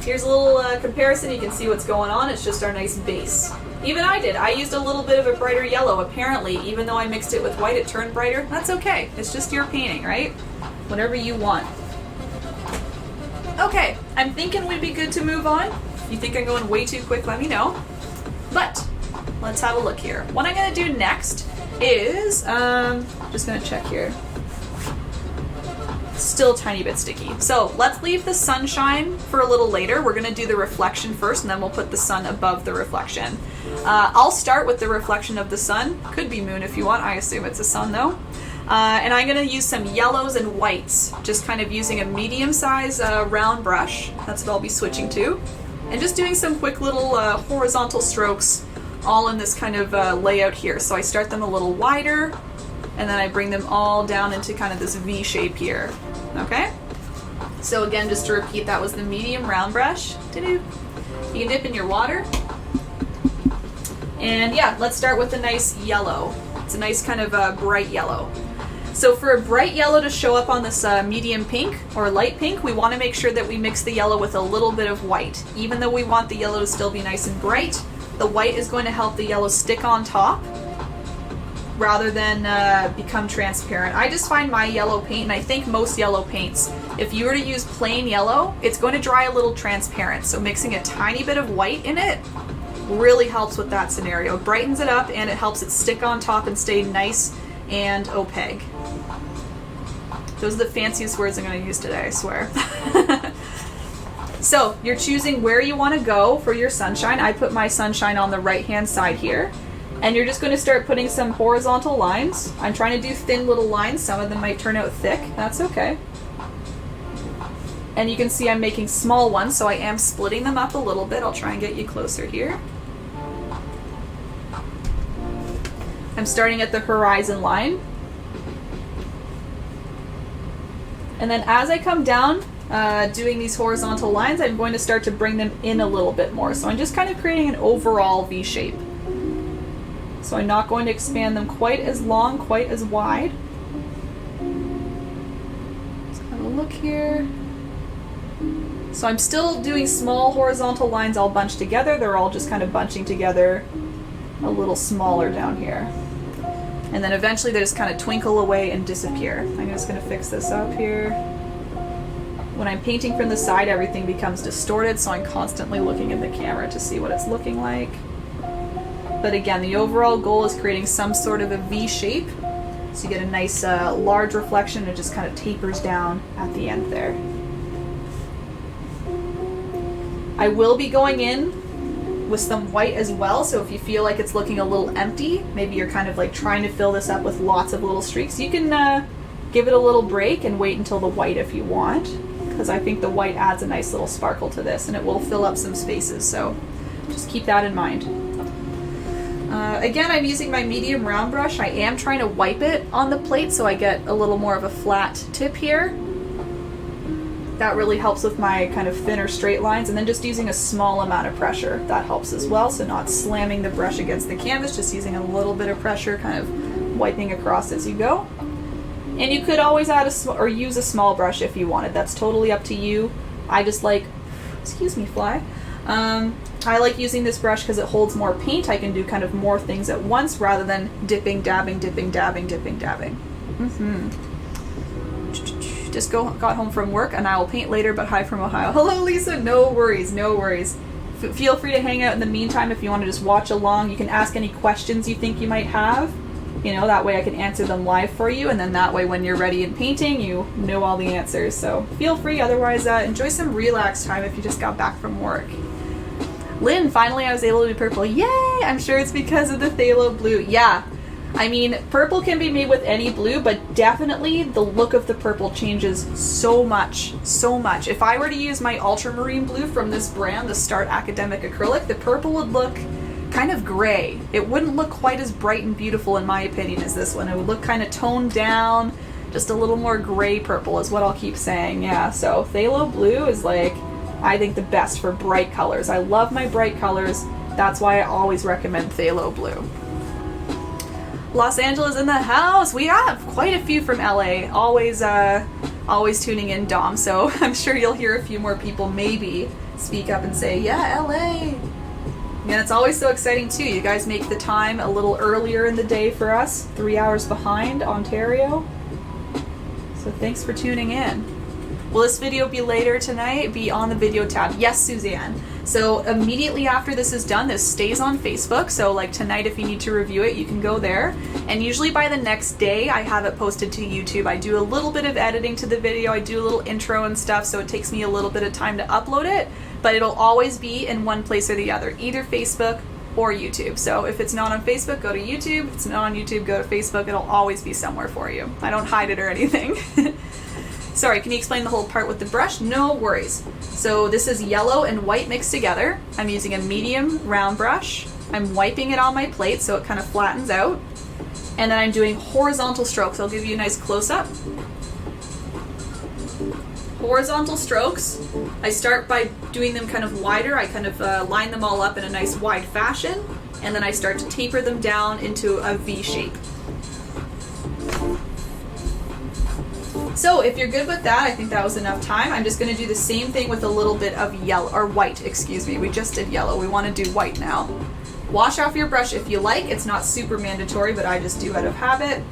[SPEAKER 1] here's a little comparison. You can see what's going on. It's just our nice base. Even I did. I used a little bit of a brighter yellow, apparently. Even though I mixed it with white, it turned brighter. That's okay. It's just your painting, right? Whatever you want. Okay, I'm thinking we'd be good to move on. If you think I'm going way too quick, let me know. But let's have a look here. What I'm going to do next is, just going to check here. Still a tiny bit sticky. So let's leave the sunshine for a little later. We're going to do the reflection first, and then we'll put the sun above the reflection. I'll start with the reflection of the sun. Could be moon if you want. I assume it's a sun though. And I'm going to use some yellows and whites, just kind of using a medium size round brush. That's what I'll be switching to. And just doing some quick little horizontal strokes all in this kind of layout here. So I start them a little wider, and then I bring them all down into kind of this V shape here. Okay? So again, just to repeat, that was the medium round brush. You can dip in your water. And yeah, let's start with a nice yellow. It's a nice kind of bright yellow. So for a bright yellow to show up on this medium pink or light pink, we want to make sure that we mix the yellow with a little bit of white. Even though we want the yellow to still be nice and bright, the white is going to help the yellow stick on top rather than become transparent. I just find my yellow paint, and I think most yellow paints, if you were to use plain yellow, it's going to dry a little transparent. So mixing a tiny bit of white in it really helps with that scenario. It brightens it up, and it helps it stick on top and stay nice and opaque. Those are the fanciest words I'm going to use today, I swear. So you're choosing where you want to go for your sunshine. I put my sunshine on the right-hand side here. And you're just going to start putting some horizontal lines. I'm trying to do thin little lines. Some of them might turn out thick. That's okay. And you can see I'm making small ones, so I am splitting them up a little bit. I'll try and get you closer here. I'm starting at the horizon line. And then as I come down, doing these horizontal lines, I'm going to start to bring them in a little bit more. So I'm just kind of creating an overall V shape. So I'm not going to expand them quite as long, quite as wide. Let's have a look here. So I'm still doing small horizontal lines all bunched together. They're all just kind of bunching together a little smaller down here. And then eventually they just kind of twinkle away and disappear. I'm just going to fix this up here. When I'm painting from the side, everything becomes distorted, so I'm constantly looking at the camera to see what it's looking like. But again, the overall goal is creating some sort of a V shape, so you get a nice large reflection, and it just kind of tapers down at the end there. I will be going in with some white as well, so if you feel like it's looking a little empty, maybe you're kind of like trying to fill this up with lots of little streaks, you can give it a little break and wait until the white if you want, because I think the white adds a nice little sparkle to this, and it will fill up some spaces, so just keep that in mind. Again, I'm using my medium round brush. I am trying to wipe it on the plate so I get a little more of a flat tip here. That really helps with my kind of thinner straight lines, and then just using a small amount of pressure. That helps as well, so not slamming the brush against the canvas, just using a little bit of pressure, kind of wiping across as you go. And you could always add or use a small brush if you wanted. That's totally up to you. I just like, excuse me, fly. I like using this brush because it holds more paint. I can do kind of more things at once rather than dipping, dabbing, dipping, dabbing, dipping, dabbing. Just got home from work and I will paint later, but hi from Ohio. Hello, Lisa. No worries, no worries. Feel free to hang out in the meantime if you want to just watch along. You can ask any questions you think you might have. You know, that way I can answer them live for you, and then that way when you're ready in painting, you know all the answers. So feel free. Otherwise, enjoy some relax time if you just got back from work. Lynn, finally I was able to do purple. Yay! I'm sure it's because of the phthalo blue. Yeah. I mean, purple can be made with any blue, but definitely the look of the purple changes so much, so much. If I were to use my ultramarine blue from this brand, the Start Academic Acrylic, the purple would look kind of gray. It wouldn't look quite as bright and beautiful, in my opinion, as this one. It would look kind of toned down, Just a little more gray purple is what I'll keep saying. Yeah, so phthalo blue is like, I think the best for bright colors. I love my bright colors. That's why I always recommend phthalo blue. Los Angeles in the house. We have quite a few from LA. Always tuning in, Dom. So I'm sure you'll hear a few more people maybe speak up and say, yeah, LA. And it's always so exciting too. You guys make the time a little earlier in the day for us, 3 hours behind Ontario. So thanks for tuning in. Will this video be later tonight? Be on the video tab. Yes, Suzanne. So immediately after this is done, this stays on Facebook. So like tonight, if you need to review it, you can go there. And usually by the next day, I have it posted to YouTube. I do a little bit of editing to the video. I do a little intro and stuff. So it takes me a little bit of time to upload it, but it'll always be in one place or the other, either Facebook or YouTube. So if it's not on Facebook, go to YouTube. If it's not on YouTube, go to Facebook. It'll always be somewhere for you. I don't hide it or anything. Sorry, can you explain the whole part with the brush? No worries. So this is yellow and white mixed together. I'm using a medium round brush. I'm wiping it on my plate so it kind of flattens out. And then I'm doing horizontal strokes. I'll give you a nice close-up. Horizontal strokes. I start by doing them kind of wider. I kind of line them all up in a nice wide fashion. And then I start to taper them down into a V shape. So if you're good with that, I think that was enough time. I'm just going to do the same thing with a little bit of yellow, or white, excuse me. We just did yellow. We want to do white now. Wash off your brush if you like. It's not super mandatory, but I just do out of habit.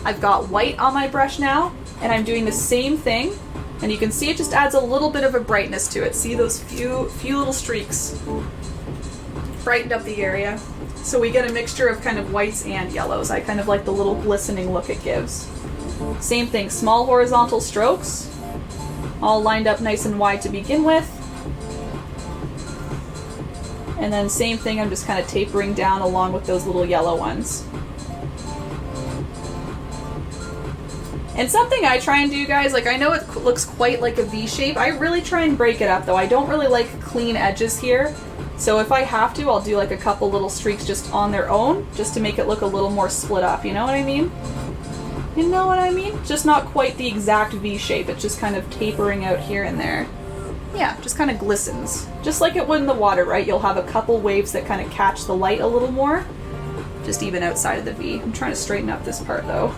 [SPEAKER 1] I've got white on my brush now, and I'm doing the same thing. And you can see it just adds a little bit of a brightness to it. See those few little streaks? Brightened up the area. So we get a mixture of kind of whites and yellows. I kind of like the little glistening look it gives. Same thing, small horizontal strokes, all lined up nice and wide to begin with. And then same thing, I'm just kind of tapering down along with those little yellow ones. And something I try and do, guys, like I know it looks quite like a V shape. I really try and break it up though. I don't really like clean edges here. So if I have to, I'll do like a couple little streaks just on their own, just to make it look a little more split up, you know what I mean? You know what I mean? Just not quite the exact V shape. It's just kind of tapering out here and there. Yeah, just kind of glistens. Just like it would in the water, right? You'll have a couple waves that kind of catch the light a little more. Just even outside of the V. I'm trying to straighten up this part though.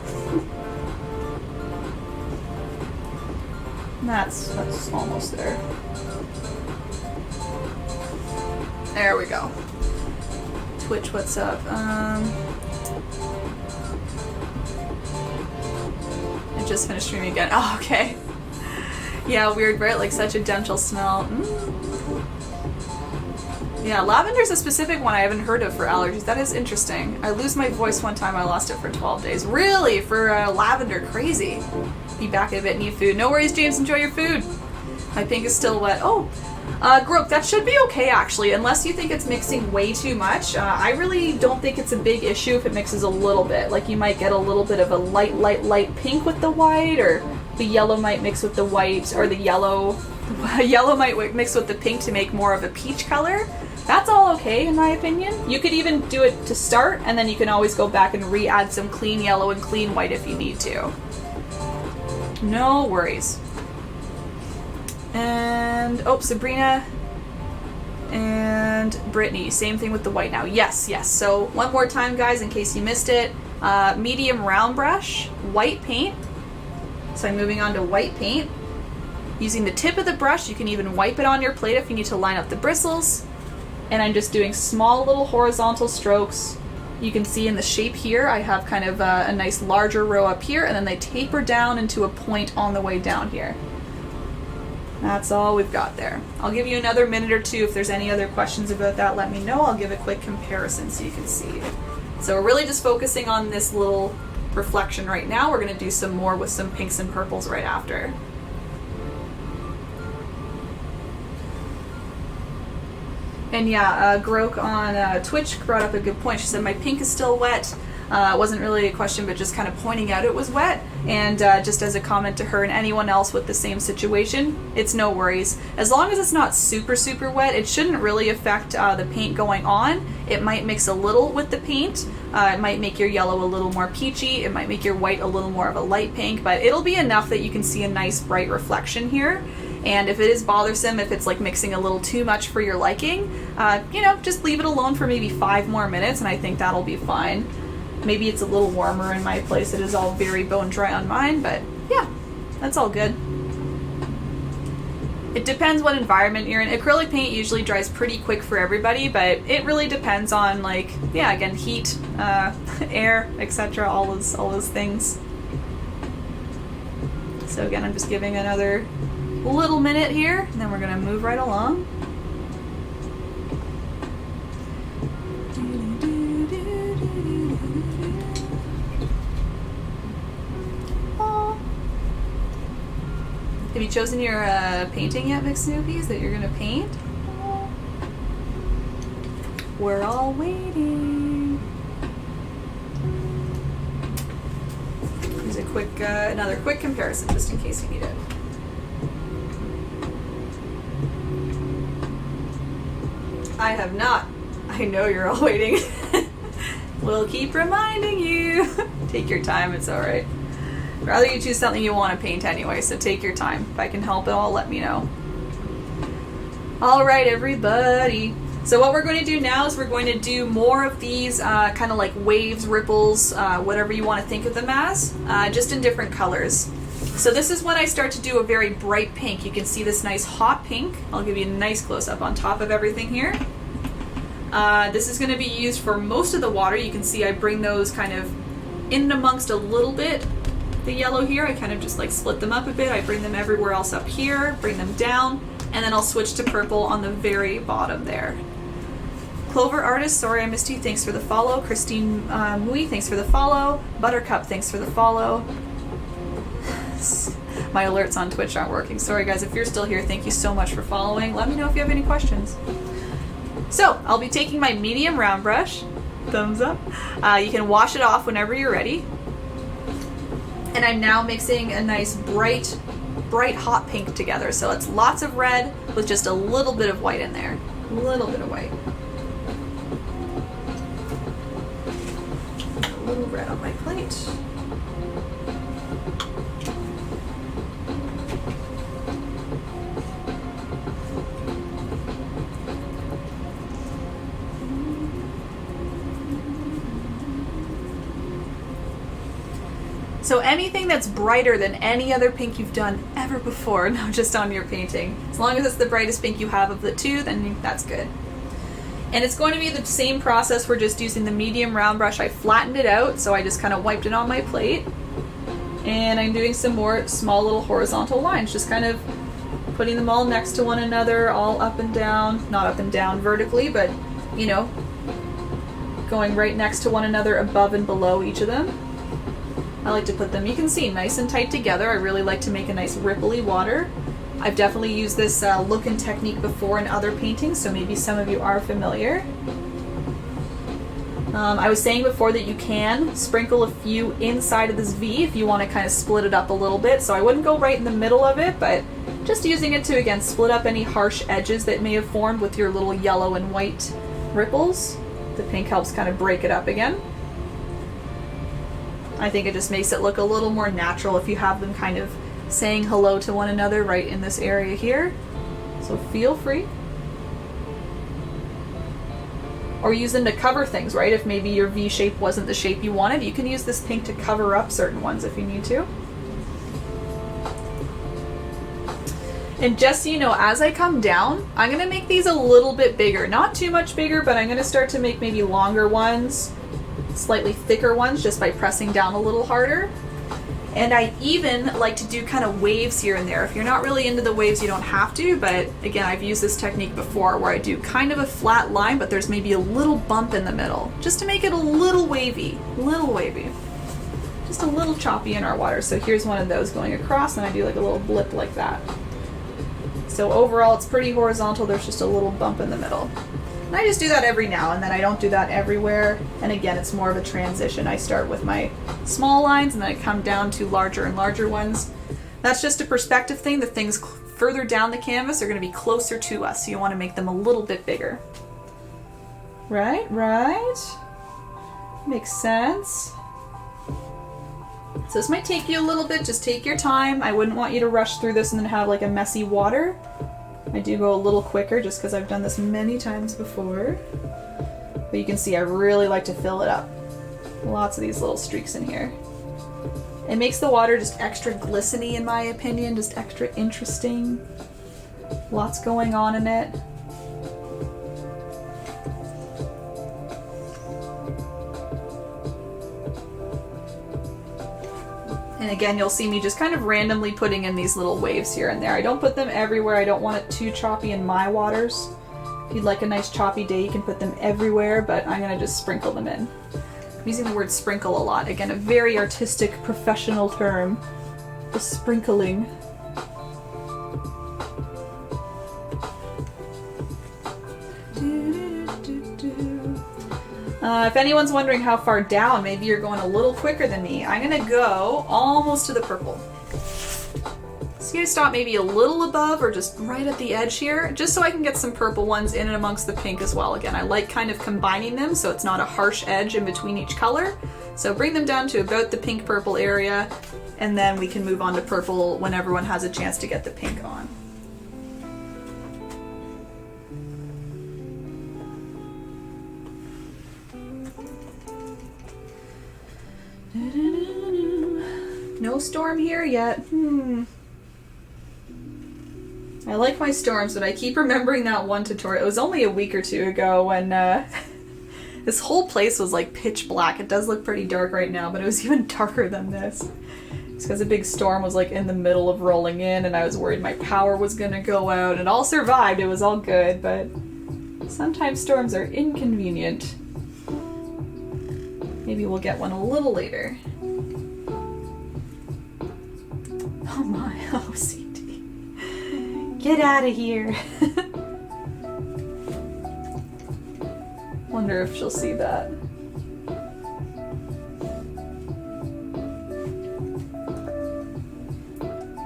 [SPEAKER 1] That's almost there. There we go. Twitch, what's up? I just finished streaming again. Oh, okay. Yeah, weird, right? Like such a dental smell. Yeah, lavender's a specific one I haven't heard of for allergies. That is interesting. I lose my voice one time. I lost it for 12 days. Really? For lavender? Crazy. Be back in a bit. Need food. No worries, James. Enjoy your food. My pink is still wet. Oh, Groke, that should be okay actually, unless you think it's mixing way too much. I really don't think it's a big issue if it mixes a little bit. Like you might get a little bit of a light pink with the white, or the yellow might mix with the white, or the yellow might mix with the pink to make more of a peach color. That's all okay in my opinion. You could even do it to start, and then you can always go back and re-add some clean yellow and clean white if you need to. No worries. And, oh, Sabrina and Brittany, same thing with the white now. Yes. So one more time, guys, in case you missed it. Medium round brush, white paint. So I'm moving on to white paint. Using the tip of the brush, you can even wipe it on your plate if you need to line up the bristles. And I'm just doing small little horizontal strokes. You can see in the shape here, I have kind of a nice larger row up here, and then they taper down into a point on the way down here. That's all we've got there. I'll give you another minute or two. If there's any other questions about that, let me know. I'll give a quick comparison so you can see. So we're really just focusing on this little reflection right now. We're going to do some more with some pinks and purples right after. And yeah, Grok on Twitch brought up a good point. She said, my pink is still wet. It wasn't really a question, but just kind of pointing out it was wet. And just as a comment to her and anyone else with the same situation, it's no worries. As long as it's not super, super wet, it shouldn't really affect the paint going on. It might mix a little with the paint. It might make your yellow a little more peachy. It might make your white a little more of a light pink, but it'll be enough that you can see a nice bright reflection here. And if it is bothersome, if it's like mixing a little too much for your liking, you know, just leave it alone for maybe 5 more minutes and I think that'll be fine. Maybe it's a little warmer in my place. It is all very bone dry on mine, but yeah, that's all good. It depends what environment you're in. Acrylic paint usually dries pretty quick for everybody, but it really depends on, like, yeah, again, heat, air, etc., all those things. So again, I'm just giving another little minute here, and then we're gonna move right along. Have you chosen your painting yet, McSnoopies, that you're gonna paint? We're all waiting. Here's a quick, another quick comparison, just in case you need it. I have not. I know you're all waiting. We'll keep reminding you. Take your time, it's alright. Rather you choose something you want to paint anyway, so take your time. If I can help at all, let me know. Alright, everybody. So what we're going to do now is we're going to do more of these kind of like waves, ripples, whatever you want to think of them as, just in different colors. So this is when I start to do a very bright pink. You can see this nice hot pink. I'll give you a nice close-up on top of everything here. This is going to be used for most of the water. You can see I bring those kind of in amongst a little bit. The yellow here, I kind of just like split them up a bit. I bring them everywhere else up here, bring them down, and then I'll switch to purple on the very bottom there. Clover Artist, sorry I missed you, thanks for the follow. Christine Mui, thanks for the follow. Buttercup, thanks for the follow. My alerts on Twitch aren't working. Sorry guys, if you're still here, thank you so much for following. Let me know if you have any questions. So, I'll be taking my medium round brush, thumbs up. You can wash it off whenever you're ready. And I'm now mixing a nice bright hot pink together. So it's lots of red with just a little bit of white in there. A little bit of white. A little red on my plate. So anything that's brighter than any other pink you've done ever before, not just on your painting. As long as it's the brightest pink you have of the two, then that's good. And it's going to be the same process. We're just using the medium round brush. I flattened it out, so I just kind of wiped it on my plate. And I'm doing some more small little horizontal lines, just kind of putting them all next to one another, all up and down, not up and down vertically, but, you know, going right next to one another above and below each of them. I like to put them, you can see, nice and tight together. I really like to make a nice ripply water. I've definitely used this look and technique before in other paintings, so maybe some of you are familiar. I was saying before that you can sprinkle a few inside of this V if you want to kind of split it up a little bit, so I wouldn't go right in the middle of it, but just using it to, again, split up any harsh edges that may have formed with your little yellow and white ripples. The pink helps kind of break it up again. I think it just makes it look a little more natural if you have them kind of saying hello to one another right in this area here. So feel free. Or use them to cover things, right? If maybe your V shape wasn't the shape you wanted, you can use this pink to cover up certain ones if you need to. And just so you know, as I come down, I'm going to make these a little bit bigger. Not too much bigger, but I'm going to start to make maybe longer ones, slightly thicker ones, just by pressing down a little harder. And I even like to do kind of waves here and there. If you're not really into the waves, you don't have to, but again, I've used this technique before where I do kind of a flat line, but there's maybe a little bump in the middle, just to make it a little wavy, just a little choppy in our water. So here's one of those going across, and I do like a little blip like that. So overall, it's pretty horizontal, there's just a little bump in the middle. And I just do that every now and then. I don't do that everywhere. And again, it's more of a transition. I start with my small lines and then I come down to larger and larger ones. That's just a perspective thing. The things further down the canvas are going to be closer to us, so you want to make them a little bit bigger. Right, right. Makes sense. So this might take you a little bit. Just take your time. I wouldn't want you to rush through this and then have like a messy water. I do go a little quicker just because I've done this many times before. But you can see I really like to fill it up. Lots of these little streaks in here. It makes the water just extra glistening in my opinion, just extra interesting. Lots going on in it. And again, you'll see me just kind of randomly putting in these little waves here and there. I don't put them everywhere. I don't want it too choppy in my waters. If you'd like a nice choppy day, you can put them everywhere, but I'm going to just sprinkle them in. I'm using the word sprinkle a lot. Again, a very artistic, professional term. The sprinkling. If anyone's wondering how far down, maybe you're going a little quicker than me, I'm going to go almost to the purple. So you stop maybe a little above or just right at the edge here, just so I can get some purple ones in and amongst the pink as well. Again, I like kind of combining them so it's not a harsh edge in between each color. So bring them down to about the pink-purple area, and then we can move on to purple when everyone has a chance to get the pink on. No storm here yet. I like my storms, but I keep remembering that one tutorial. It was only a week or two ago when this whole place was like pitch black. It does look pretty dark right now, but it was even darker than this. It's because a big storm was like in the middle of rolling in and I was worried my power was gonna go out. It all survived, it was all good, but sometimes storms are inconvenient. Maybe we'll get one a little later. Oh my, oh CD. Get out of here. Wonder if she'll see that.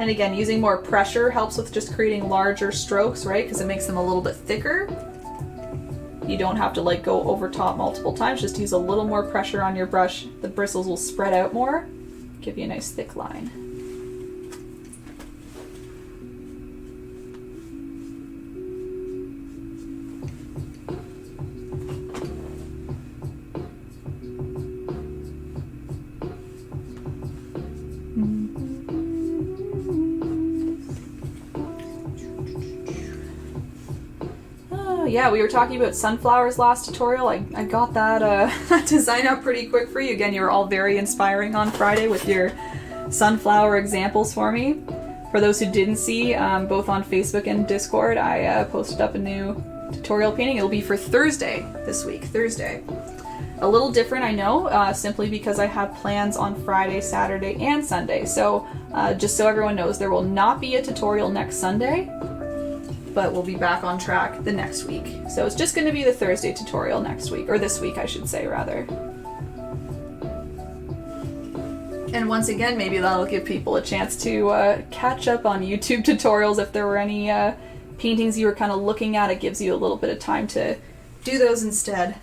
[SPEAKER 1] And again, using more pressure helps with just creating larger strokes, right? Because it makes them a little bit thicker. You don't have to like go over top multiple times, just use a little more pressure on your brush. The bristles will spread out more, give you a nice thick line. Yeah, we were talking about sunflowers last tutorial. I got that design up pretty quick for you. Again, you were all very inspiring on Friday with your sunflower examples for me. For those who didn't see, both on Facebook and Discord, I posted up a new tutorial painting. It'll be for Thursday this week, Thursday. A little different, I know, simply because I have plans on Friday, Saturday, and Sunday. So just so everyone knows, there will not be a tutorial next Sunday, but we'll be back on track the next week. So it's just going to be the Thursday tutorial next week, or this week I should say rather. And once again, maybe that'll give people a chance to catch up on YouTube tutorials if there were any paintings you were kind of looking at. It gives you a little bit of time to do those instead.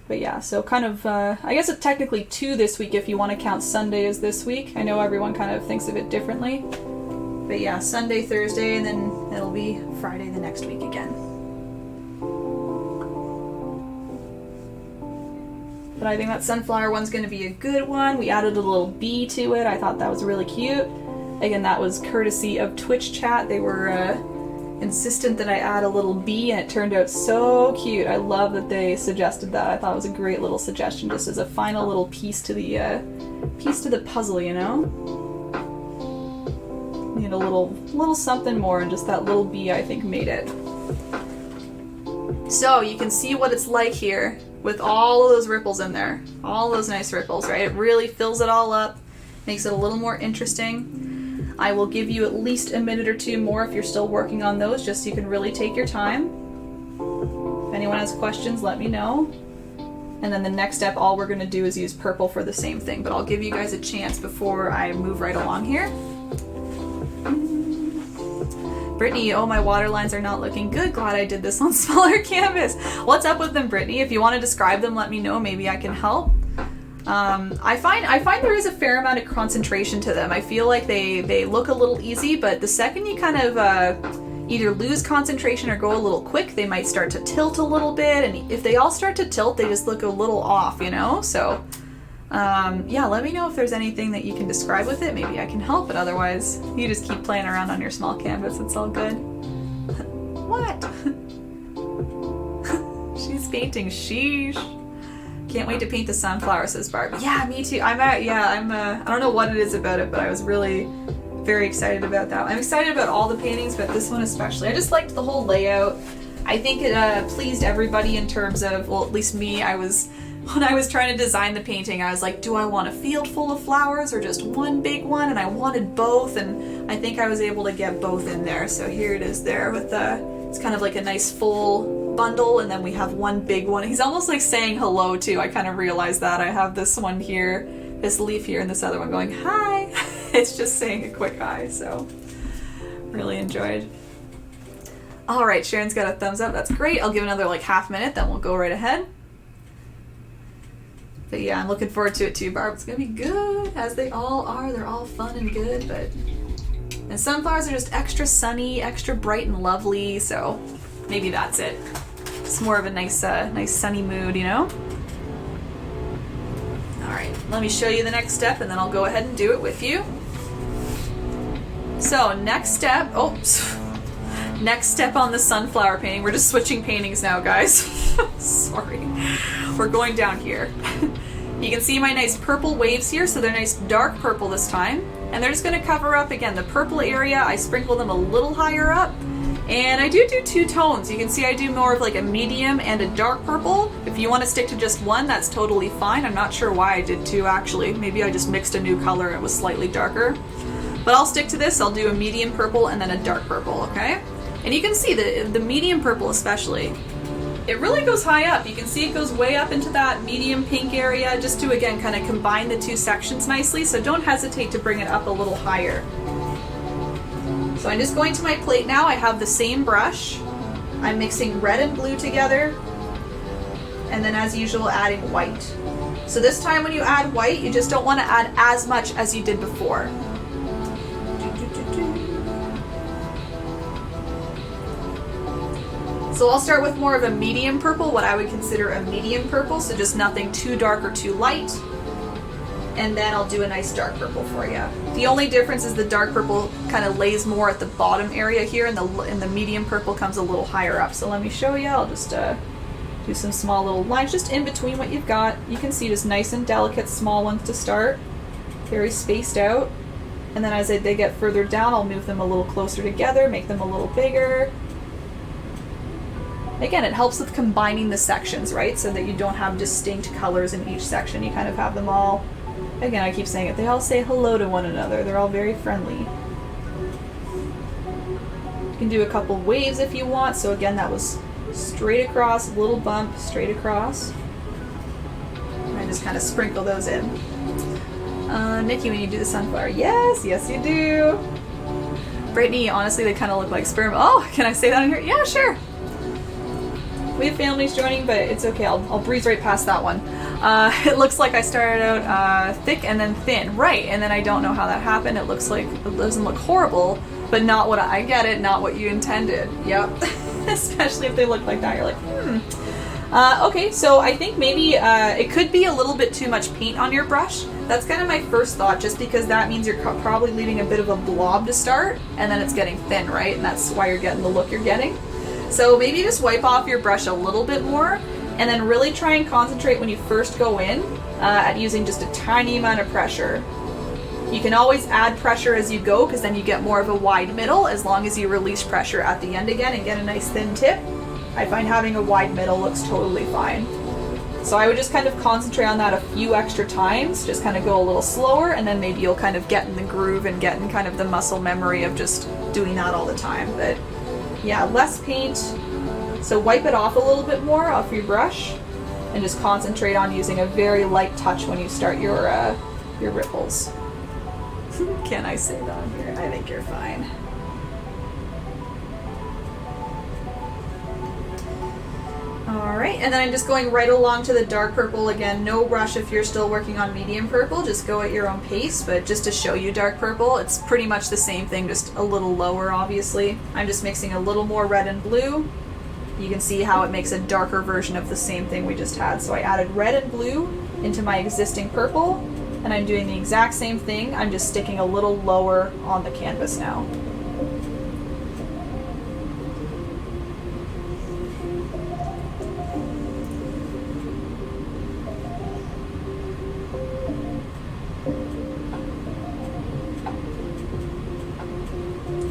[SPEAKER 1] But yeah, so kind of, I guess it's technically 2 this week if you want to count Sunday as this week. I know everyone kind of thinks of it differently. But yeah, Sunday, Thursday, and then it'll be Friday the next week again. But I think that sunflower one's going to be a good one. We added a little bee to it. I thought that was really cute. Again, that was courtesy of Twitch chat. They were insistent that I add a little bee, and it turned out so cute. I love that they suggested that. I thought it was a great little suggestion, just as a final little piece to the puzzle, you know? Need a little something more, and just that little bee I think made it. So you can see what it's like here with all of those ripples in there. All those nice ripples, right? It really fills it all up, makes it a little more interesting. I will give you at least a minute or two more if you're still working on those, just so you can really take your time. If anyone has questions, let me know. And then the next step, all we're going to do is use purple for the same thing, but I'll give you guys a chance before I move right along here. Brittany, oh, my water lines are not looking good. Glad I did this on smaller canvas. What's up with them, Brittany? If you want to describe them, let me know. Maybe I can help. I find there is a fair amount of concentration to them. I feel like they look a little easy, but the second you kind of either lose concentration or go a little quick, they might start to tilt a little bit. And if they all start to tilt, they just look a little off, you know? So, yeah, let me know if there's anything that you can describe with it. Maybe I can help, but otherwise, you just keep playing around on your small canvas. It's all good. What? She's painting. Sheesh. Can't wait to paint the sunflower, says Barb. Yeah, me too. I don't know what it is about it, but I was really very excited about that. I'm excited about all the paintings, but this one especially. I just liked the whole layout. I think it pleased everybody in terms of, well, at least me. When I was trying to design the painting, I was like, do I want a field full of flowers or just one big one? And I wanted both, and I think I was able to get both in there. So here it is there with it's kind of like a nice full bundle, and then we have one big one. He's almost like saying hello too. I kind of realized that. I have this one here, this leaf here, and this other one going, hi. It's just saying a quick hi, so really enjoyed. All right, Sharon's got a thumbs up. That's great. I'll give another like half minute, then we'll go right ahead. But yeah, I'm looking forward to it too, Barb. It's gonna be good, as they all are. They're all fun and good, and sunflowers are just extra sunny, extra bright and lovely, so maybe that's it. It's more of a nice sunny mood, you know? All right, let me show you the next step, and then I'll go ahead and do it with you. So next step, next step on the sunflower painting. We're just switching paintings now, guys. Sorry. We're going down here. You can see my nice purple waves here, so they're nice dark purple this time. And they're just gonna cover up, again, the purple area. I sprinkle them a little higher up. And I do two tones. You can see I do more of like a medium and a dark purple. If you want to stick to just one, that's totally fine. I'm not sure why I did two, actually. Maybe I just mixed a new color and it was slightly darker. But I'll stick to this. I'll do a medium purple and then a dark purple, okay? And you can see the medium purple especially, it really goes high up. You can see it goes way up into that medium pink area just to, again, kind of combine the two sections nicely. So don't hesitate to bring it up a little higher. So I'm just going to my plate now. I have the same brush. I'm mixing red and blue together. And then as usual, adding white. So this time when you add white, you just don't want to add as much as you did before. So I'll start with more of a medium purple, what I would consider a medium purple, so just nothing too dark or too light. And then I'll do a nice dark purple for you. The only difference is the dark purple kind of lays more at the bottom area here, and the medium purple comes a little higher up. So let me show you. I'll just do some small little lines just in between what you've got. You can see just nice and delicate small ones to start, very spaced out. And then as they get further down, I'll move them a little closer together, make them a little bigger. Again, it helps with combining the sections, right? So that you don't have distinct colors in each section. You kind of have them all, again, I keep saying it, they all say hello to one another. They're all very friendly. You can do a couple waves if you want. So again, that was straight across, little bump, straight across. And I just kind of sprinkle those in. Nikki, when you do the sunflower, yes, yes you do. Brittany, honestly, they kind of look like sperm. Oh, can I say that on here? Yeah, sure. We have families joining, but it's okay. I'll breeze right past that one. It looks like I started out thick and then thin. Right, and then I don't know how that happened. It looks like it doesn't look horrible, but not what I get it, not what you intended. Yep. Especially if they look like that. You're like, okay, so I think maybe it could be a little bit too much paint on your brush. That's kind of my first thought, just because that means you're probably leaving a bit of a blob to start, and then it's getting thin, right? And that's why you're getting the look you're getting. So maybe just wipe off your brush a little bit more, and then really try and concentrate when you first go in at using just a tiny amount of pressure. You can always add pressure as you go, because then you get more of a wide middle, as long as you release pressure at the end again and get a nice thin tip. I find having a wide middle looks totally fine. So I would just kind of concentrate on that a few extra times, just kind of go a little slower, and then maybe you'll kind of get in the groove and get in kind of the muscle memory of just doing that all the time. But yeah, less paint, So wipe it off a little bit more off your brush and just concentrate on using a very light touch when you start your ripples. Can I say that on here? I think you're fine. Alright, and then I'm just going right along to the dark purple again. No rush if you're still working on medium purple, just go at your own pace, but just to show you dark purple, it's pretty much the same thing, just a little lower obviously. I'm just mixing a little more red and blue. You can see how it makes a darker version of the same thing we just had. So I added red and blue into my existing purple, and I'm doing the exact same thing, I'm just sticking a little lower on the canvas now.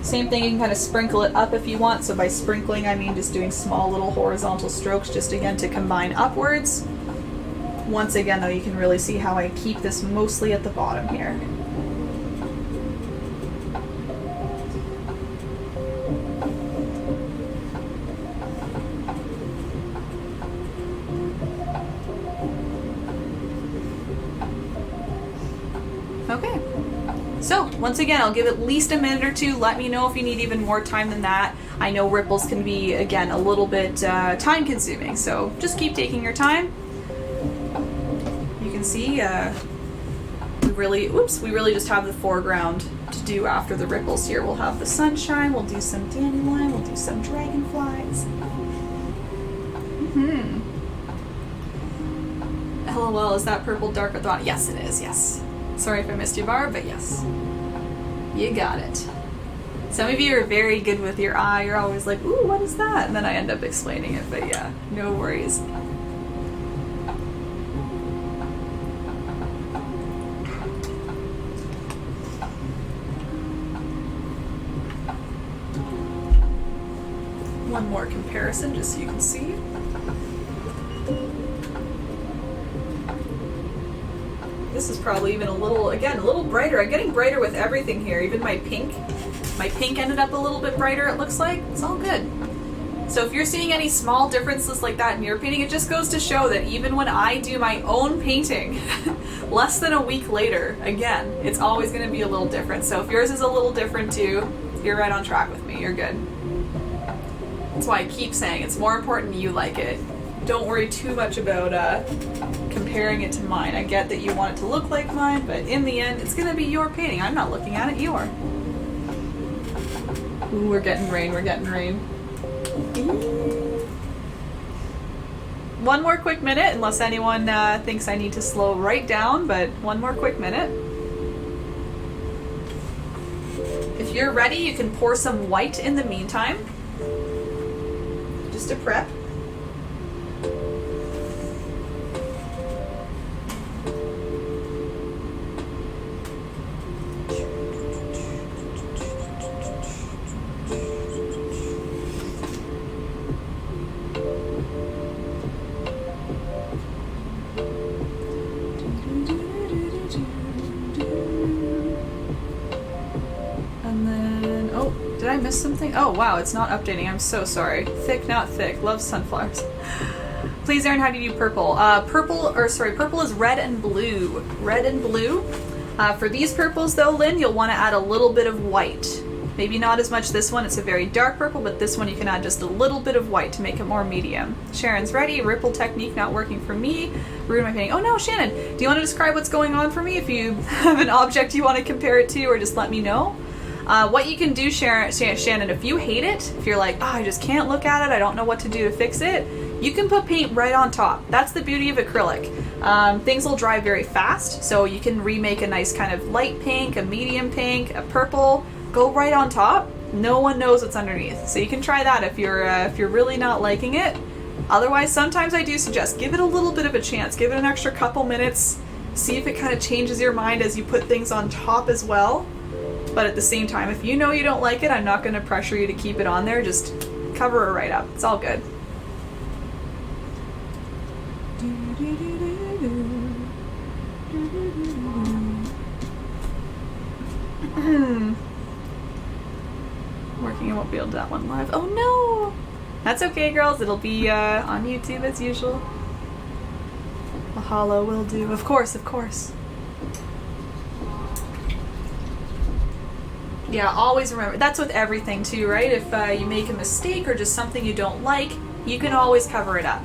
[SPEAKER 1] Same thing, you can kind of sprinkle it up if you want. So by sprinkling, I mean just doing small little horizontal strokes just again to combine upwards. Once again though, you can really see how I keep this mostly at the bottom here. Okay. So, once again, I'll give at least a minute or two. Let me know if you need even more time than that. I know ripples can be, again, a little bit time consuming, so just keep taking your time. You can see we really just have the foreground to do after the ripples here. We'll have the sunshine, we'll do some dandelion, we'll do some dragonflies. LOL, is that purple dark at the bottom? Yes, it is, yes. Sorry if I missed you, Barb, but yes. You got it. Some of you are very good with your eye. You're always like, ooh, what is that? And then I end up explaining it, but yeah, no worries. One more comparison just so you can see. This is probably even a little brighter. I'm getting brighter with everything here. Even my pink ended up a little bit brighter, it looks like. It's all good. So if you're seeing any small differences like that in your painting, it just goes to show that even when I do my own painting, less than a week later, again, it's always going to be a little different. So if yours is a little different too, you're right on track with me. You're good. That's why I keep saying it's more important you like it. Don't worry too much about comparing it to mine. I get that you want it to look like mine, but in the end, it's going to be your painting. I'm not looking at it, you are. Ooh, we're getting rain, we're getting rain. One more quick minute, unless anyone thinks I need to slow right down, but one more quick minute. If you're ready, you can pour some white in the meantime. Just to prep. Did I miss something? Oh wow, it's not updating. I'm so sorry. Thick, not thick. Love sunflowers. Please, Erin, how do you do purple? Purple is red and blue. Red and blue. For these purples though, Lynn, you'll want to add a little bit of white. Maybe not as much this one. It's a very dark purple, but this one you can add just a little bit of white to make it more medium. Sharon's ready. Ripple technique not working for me. Ruin my painting. Oh no, Shannon, do you want to describe what's going on for me? If you have an object you want to compare it to, or just let me know. What you can do, Shannon, if you hate it, if you're like, oh, I just can't look at it, I don't know what to do to fix it, you can put paint right on top. That's the beauty of acrylic. Things will dry very fast, so you can remake a nice kind of light pink, a medium pink, a purple, go right on top. No one knows what's underneath. So you can try that if you're really not liking it. Otherwise, sometimes I do suggest give it a little bit of a chance. Give it an extra couple minutes. See if it kind of changes your mind as you put things on top as well. But at the same time, if you know you don't like it, I'm not going to pressure you to keep it on there. Just cover it right up. It's all good. Working, I won't be able to do that one live. Oh no! That's okay, girls. It'll be on YouTube as usual. Mahalo will do. Of course, of course. Yeah, always remember. That's with everything too, right? If you make a mistake or just something you don't like, you can always cover it up.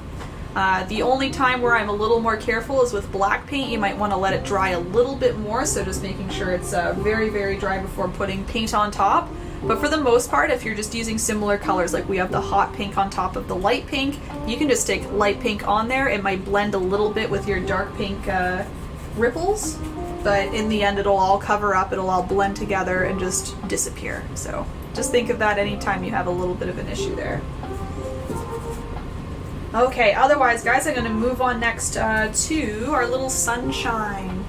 [SPEAKER 1] The only time where I'm a little more careful is with black paint. You might want to let it dry a little bit more, so just making sure it's very, very dry before putting paint on top. But for the most part, if you're just using similar colors, like we have the hot pink on top of the light pink, you can just take light pink on there. It might blend a little bit with your dark pink ripples, but in the end it'll all cover up, it'll all blend together and just disappear. So just think of that anytime you have a little bit of an issue there. Okay, otherwise guys, I'm going to move on next to our little sunshine.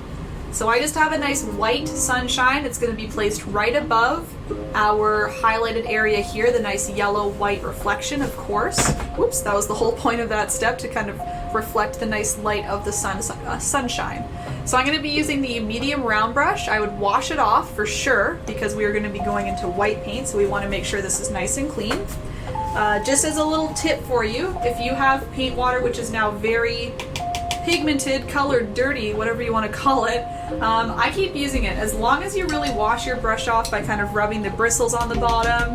[SPEAKER 1] So I just have a nice white sunshine. It's going to be placed right above our highlighted area here, the nice yellow-white reflection, of course. Whoops, that was the whole point of that step, to kind of reflect the nice light of the sunshine. So I'm going to be using the medium round brush. I would wash it off for sure, because we are going to be going into white paint, so we want to make sure this is nice and clean. Just as a little tip for you, if you have paint water which is now very pigmented, colored, dirty, whatever you want to call it, I keep using it. As long as you really wash your brush off by kind of rubbing the bristles on the bottom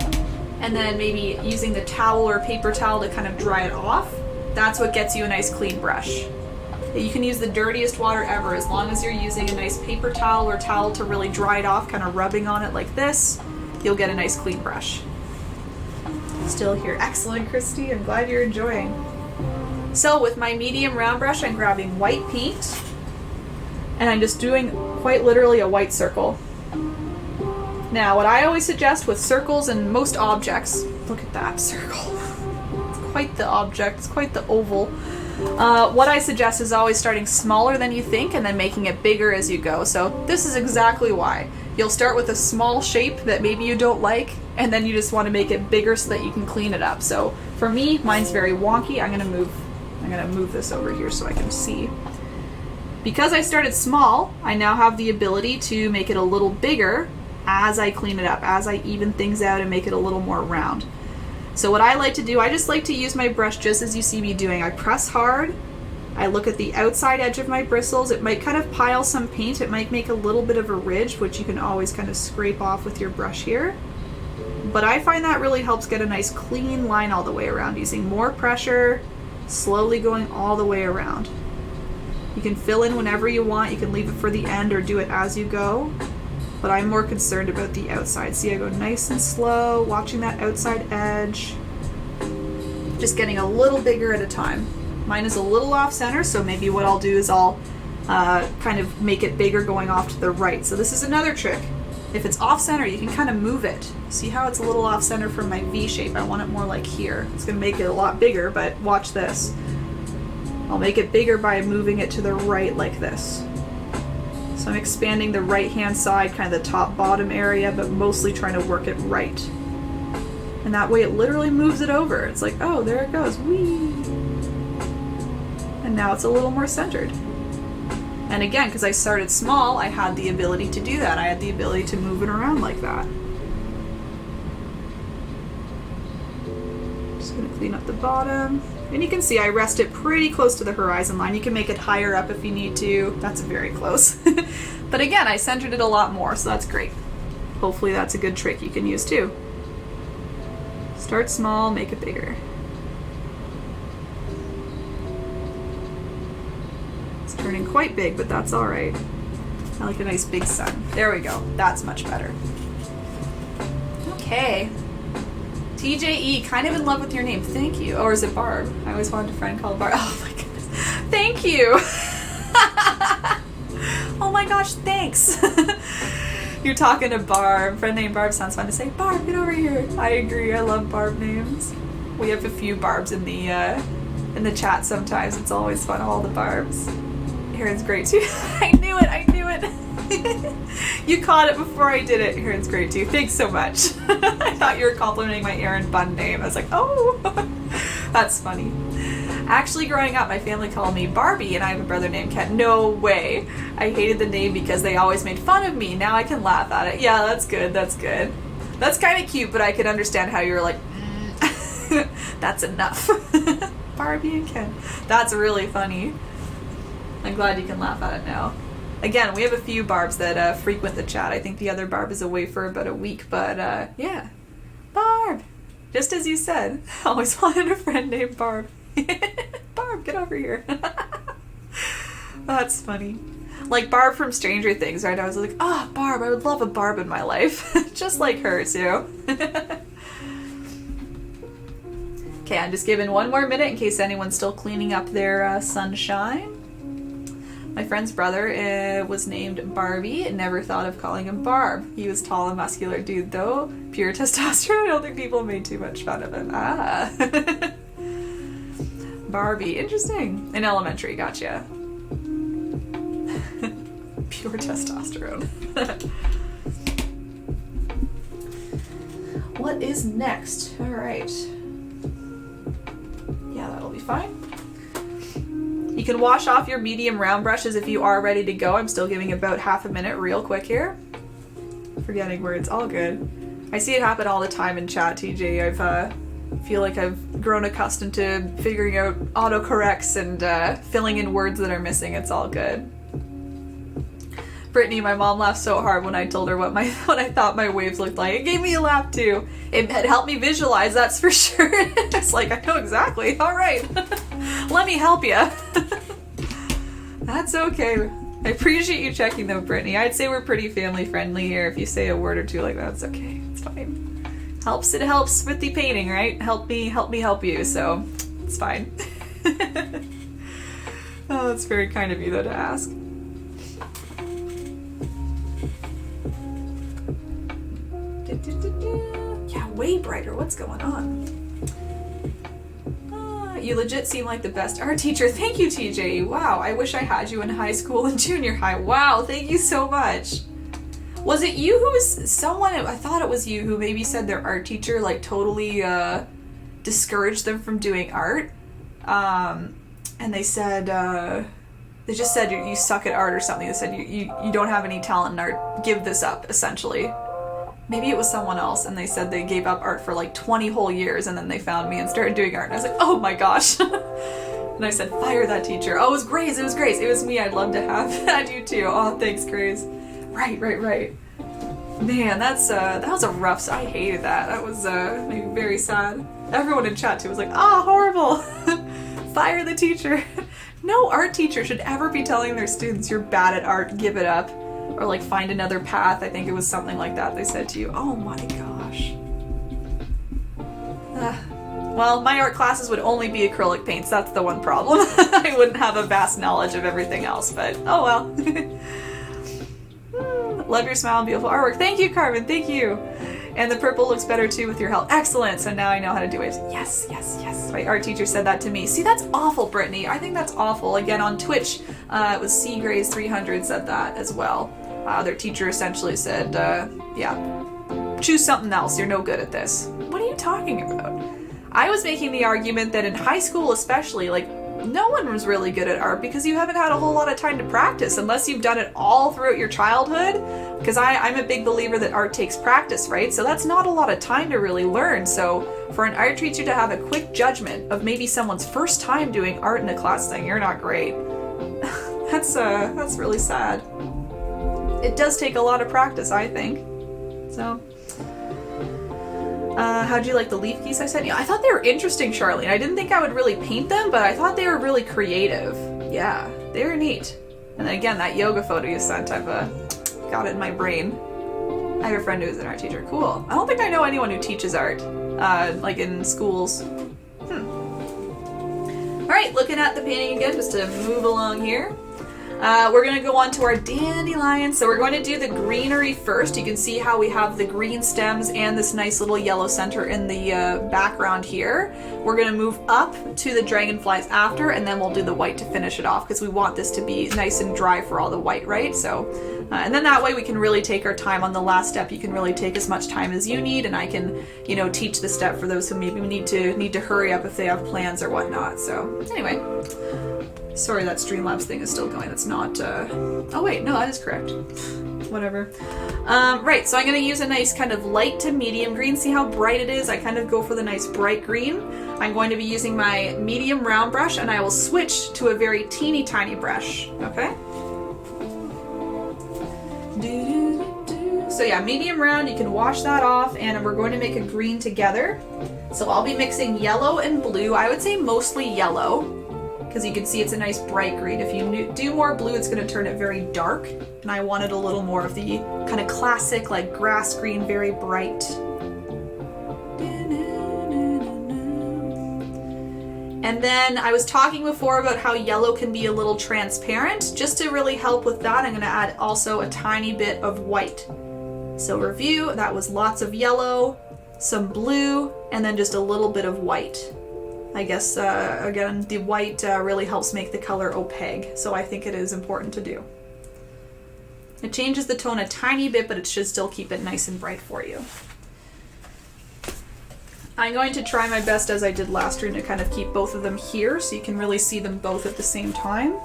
[SPEAKER 1] and then maybe using the towel or paper towel to kind of dry it off, that's what gets you a nice clean brush. You can use the dirtiest water ever. As long as you're using a nice paper towel or towel to really dry it off, kind of rubbing on it like this, you'll get a nice clean brush. Still here. Excellent, Christy. I'm glad you're enjoying. So with my medium round brush, I'm grabbing white paint and I'm just doing quite literally a white circle. Now, what I always suggest with circles and most objects, look at that circle. It's quite the object, it's quite the oval. What I suggest is always starting smaller than you think and then making it bigger as you go. So this is exactly why. You'll start with a small shape that maybe you don't like, and then you just want to make it bigger so that you can clean it up. So for me, mine's very wonky. I'm gonna move this over here so I can see. Because I started small, I now have the ability to make it a little bigger as I clean it up, as I even things out and make it a little more round. So what I like to do, I just like to use my brush just as you see me doing. I press hard, I look at the outside edge of my bristles. It might kind of pile some paint, it might make a little bit of a ridge, which you can always kind of scrape off with your brush here. But I find that really helps get a nice clean line all the way around, using more pressure, slowly going all the way around. You can fill in whenever you want, you can leave it for the end or do it as you go, but I'm more concerned about the outside. See, I go nice and slow, watching that outside edge, just getting a little bigger at a time. Mine is a little off center, so maybe what I'll do is I'll kind of make it bigger going off to the right. So this is another trick. If it's off center, you can kind of move it. See how it's a little off center from my V shape? I want it more like here. It's gonna make it a lot bigger, but watch this. I'll make it bigger by moving it to the right like this. So I'm expanding the right hand side, kind of the top bottom area, but mostly trying to work it right. And that way it literally moves it over. It's like, oh, there it goes, whee! And now it's a little more centered. And again, because I started small, I had the ability to do that. I had the ability to move it around like that. Just gonna clean up the bottom. And you can see I rest it pretty close to the horizon line. You can make it higher up if you need to. That's very close. But again, I centered it a lot more, so that's great. Hopefully that's a good trick you can use too. Start small, make it bigger. It's turning quite big, but that's all right. I like a nice big sun. There we go. That's much better. Okay. TJE, kind of in love with your name. Thank you. Or is it Barb? I always wanted a friend called Barb. Oh my goodness. Thank you. Oh my gosh, thanks. You're talking to Barb. Friend named Barb sounds fun to say. Barb, get over here. I agree. I love Barb names. We have a few Barbs in the chat sometimes. It's always fun, all the Barbs. Erin's great too. I knew it. I knew it. You caught it before I did it. Erin's great too. Thanks so much. I thought you were complimenting my Erin Bun name. I was like, oh, that's funny. Actually, growing up, my family called me Barbie, and I have a brother named Ken. No way. I hated the name because they always made fun of me. Now I can laugh at it. Yeah, that's good. That's good. That's kind of cute, but I can understand how you're like, That's enough. Barbie and Ken. That's really funny. I'm glad you can laugh at it now. Again, we have a few Barbs that frequent the chat. I think the other Barb is away for about a week, but yeah. Barb! Just as you said, I always wanted a friend named Barb. Barb, get over here. That's funny. Like Barb from Stranger Things, right? I was like, ah, Barb, I would love a Barb in my life. Just like her, too. Okay, I'm just giving one more minute in case anyone's still cleaning up their sunshine. My friend's brother was named Barbie. Never thought of calling him Barb. He was tall and muscular dude, though. Pure testosterone. I don't think people made too much fun of him. Ah. Barbie. Interesting. In elementary, gotcha. Pure testosterone. What is next? All right. Yeah, that'll be fine. You can wash off your medium round brushes if you are ready to go. I'm still giving about half a minute real quick here. Forgetting words, all good. I see it happen all the time in chat, TJ. I feel like I've grown accustomed to figuring out autocorrects and filling in words that are missing. It's all good. Brittany, my mom laughed so hard when I told her what I thought my waves looked like. It gave me a laugh too. It had helped me visualize, that's for sure. It's like, I know exactly. All right. Let me help you. That's okay. I appreciate you checking though, Brittany. I'd say we're pretty family friendly here. If you say a word or two like that, it's okay. It's fine. It helps with the painting, right? Help me help you, so it's fine. Oh, it's very kind of you though to ask. Yeah, way brighter. What's going on? You legit seem like the best art teacher. Thank you, TJ. Wow, I wish I had you in high school and junior high. Wow, thank you so much. Was it you who was someone? I thought it was you who maybe said their art teacher like totally discouraged them from doing art. And they said they just said you suck at art or something. They said you don't have any talent in art. Give this up, essentially. Maybe it was someone else, and they said they gave up art for like 20 whole years, and then they found me and started doing art. And I was like, oh my gosh. And I said, fire that teacher. Oh, it was Grace. It was Grace. It was me. I'd love to have had you too. Oh, thanks, Grace. Right. Man, that was a rough. I hated that. That was made me very sad. Everyone in chat too was like, horrible. Fire the teacher. No art teacher should ever be telling their students you're bad at art. Give it up. Or like find another path. I think it was something like that they said to you. Oh my gosh. Well, my art classes would only be acrylic paints. That's the one problem. I wouldn't have a vast knowledge of everything else, but oh well. Love your smile and beautiful artwork. Thank you, Carmen. Thank you. And the purple looks better too with your help. Excellent. So now I know how to do it. Yes. My art teacher said that to me. See, that's awful, Brittany. I think that's awful. Again, on Twitch, it was C Grays 300 said that as well. Their teacher essentially said, yeah, choose something else. You're no good at this. What are you talking about? I was making the argument that in high school especially, like, no one was really good at art because you haven't had a whole lot of time to practice unless you've done it all throughout your childhood. Because I'm a big believer that art takes practice, right? So that's not a lot of time to really learn. So for an art teacher to have a quick judgment of maybe someone's first time doing art in a class saying you're not great, that's really sad. It does take a lot of practice, I think. So, how'd you like the leaf keys I sent you? I thought they were interesting, Charlene. I didn't think I would really paint them, but I thought they were really creative. Yeah, they were neat. And then again, that yoga photo you sent, I've got it in my brain. I have a friend who's an art teacher. Cool. I don't think I know anyone who teaches art, like in schools. All right, looking at the painting again, just to move along here. We're going to go on to our dandelions. So we're going to do the greenery first. You can see how we have the green stems and this nice little yellow center in the background here. We're going to move up to the dragonflies after, and then we'll do the white to finish it off because we want this to be nice and dry for all the white, right? So, and then that way we can really take our time on the last step. You can really take as much time as you need, and I can, teach the step for those who maybe need to hurry up if they have plans or whatnot. So anyway. Sorry, that Streamlabs thing is still going. That's not, oh wait, no, that is correct. Whatever. Right, so I'm going to use a nice kind of light to medium green. See how bright it is? I kind of go for the nice bright green. I'm going to be using my medium round brush, and I will switch to a very teeny tiny brush, okay? So yeah, medium round, you can wash that off, and we're going to make a green together. So I'll be mixing yellow and blue. I would say mostly yellow, because you can see it's a nice bright green. If you do more blue, it's going to turn it very dark, and I wanted a little more of the kind of classic, like grass green, very bright. And then I was talking before about how yellow can be a little transparent. Just to really help with that, I'm going to add also a tiny bit of white. So review, that was lots of yellow, some blue, and then just a little bit of white. I guess, again, the white really helps make the color opaque, so I think it is important to do. It changes the tone a tiny bit, but it should still keep it nice and bright for you. I'm going to try my best, as I did last year, to kind of keep both of them here so you can really see them both at the same time.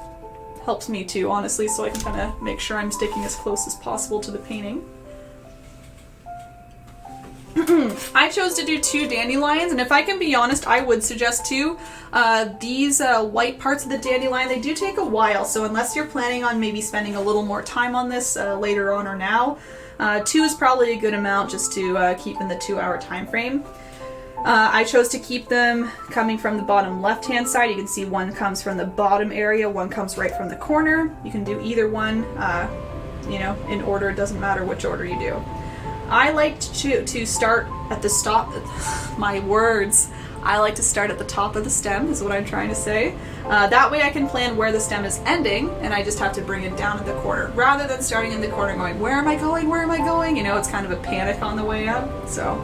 [SPEAKER 1] Helps me too, honestly, so I can kind of make sure I'm sticking as close as possible to the painting. I chose to do 2 dandelions, and if I can be honest, I would suggest 2. These white parts of the dandelion, they do take a while, so unless you're planning on maybe spending a little more time on this later on or now, 2 is probably a good amount just to keep in the 2-hour time frame. I chose to keep them coming from the bottom left-hand side. You can see one comes from the bottom area, one comes right from the corner. You can do either one, you know, in order. It doesn't matter which order you do. I like to start at the stop. My words. I like to start at the top of the stem, is what I'm trying to say. That way I can plan where the stem is ending, and I just have to bring it down at the corner, rather than starting in the corner and going, where am I going, where am I going? You know, it's kind of a panic on the way up. So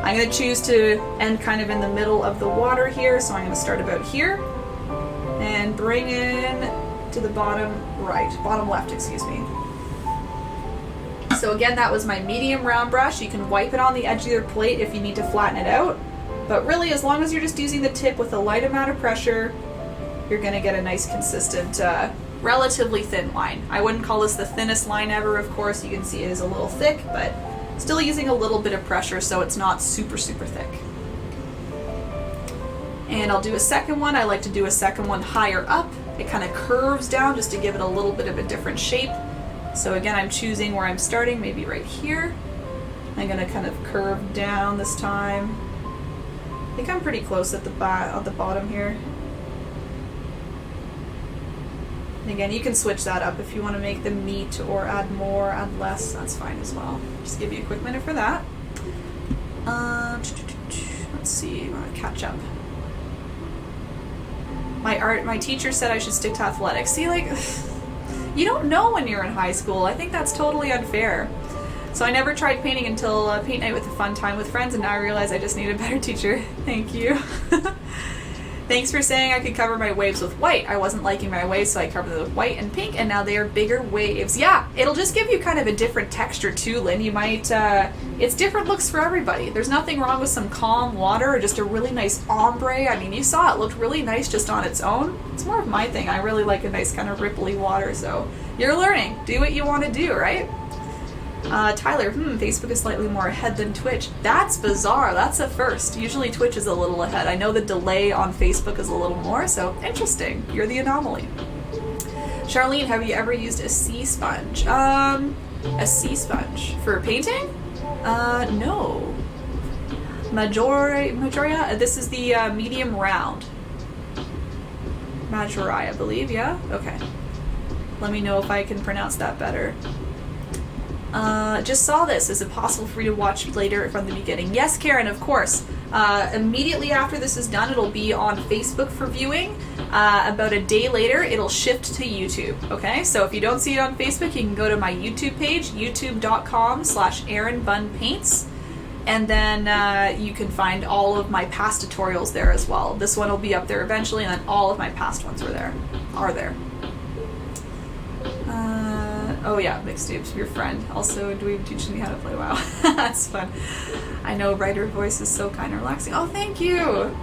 [SPEAKER 1] I'm going to choose to end kind of in the middle of the water here, so I'm going to start about here, and bring in to the bottom right, bottom left, excuse me. So again, that was my medium round brush. You can wipe it on the edge of your plate if you need to flatten it out. But really, as long as you're just using the tip with a light amount of pressure, you're going to get a nice, consistent, relatively thin line. I wouldn't call this the thinnest line ever, of course. You can see it is a little thick, but still using a little bit of pressure so it's not super, super thick. And I'll do a second one. I like to do a second one higher up. It kind of curves down just to give it a little bit of a different shape. So again, I'm choosing where I'm starting, maybe right here. I'm going to kind of curve down this time. I think I'm pretty close at the bottom here. And again, you can switch that up if you want to make them meet or add more, add less, that's fine as well. Just give you a quick minute for that. Let's see, I want to catch up. My teacher said I should stick to athletics. See, like, you don't know when you're in high school. I think that's totally unfair. So I never tried painting until paint night with a fun time with friends, and now I realize I just need a better teacher. Thank you. Thanks for saying I could cover my waves with white. I wasn't liking my waves, so I covered them with white and pink, and now they are bigger waves. Yeah, it'll just give you kind of a different texture too, Lynn. You might, it's different looks for everybody. There's nothing wrong with some calm water or just a really nice ombre. I mean, you saw it looked really nice just on its own. It's more of my thing. I really like a nice kind of ripply water, so you're learning. Do what you want to do, right? Tyler, Facebook is slightly more ahead than Twitch. That's bizarre. That's a first. Usually Twitch is a little ahead. I know the delay on Facebook is a little more, so interesting. You're the anomaly. Charlene, have you ever used a sea sponge? A sea sponge for painting? No. Majoria, this is the medium round. Majoria, I believe, yeah? Okay. Let me know if I can pronounce that better. Just saw this. Is it possible for you to watch later from the beginning? Yes, Karen, of course. Immediately after this is done, it'll be on Facebook for viewing. About a day later, it'll shift to YouTube, okay? So if you don't see it on Facebook, you can go to my YouTube page, youtube.com/erinbunpaints, and then you can find all of my past tutorials there as well. This one will be up there eventually, and then all of my past ones are there. Oh yeah, Mixtapes, your friend. Also, Dweeb teaching me how to play WoW. That's fun. I know writer voice is so kind and relaxing. Oh, thank you!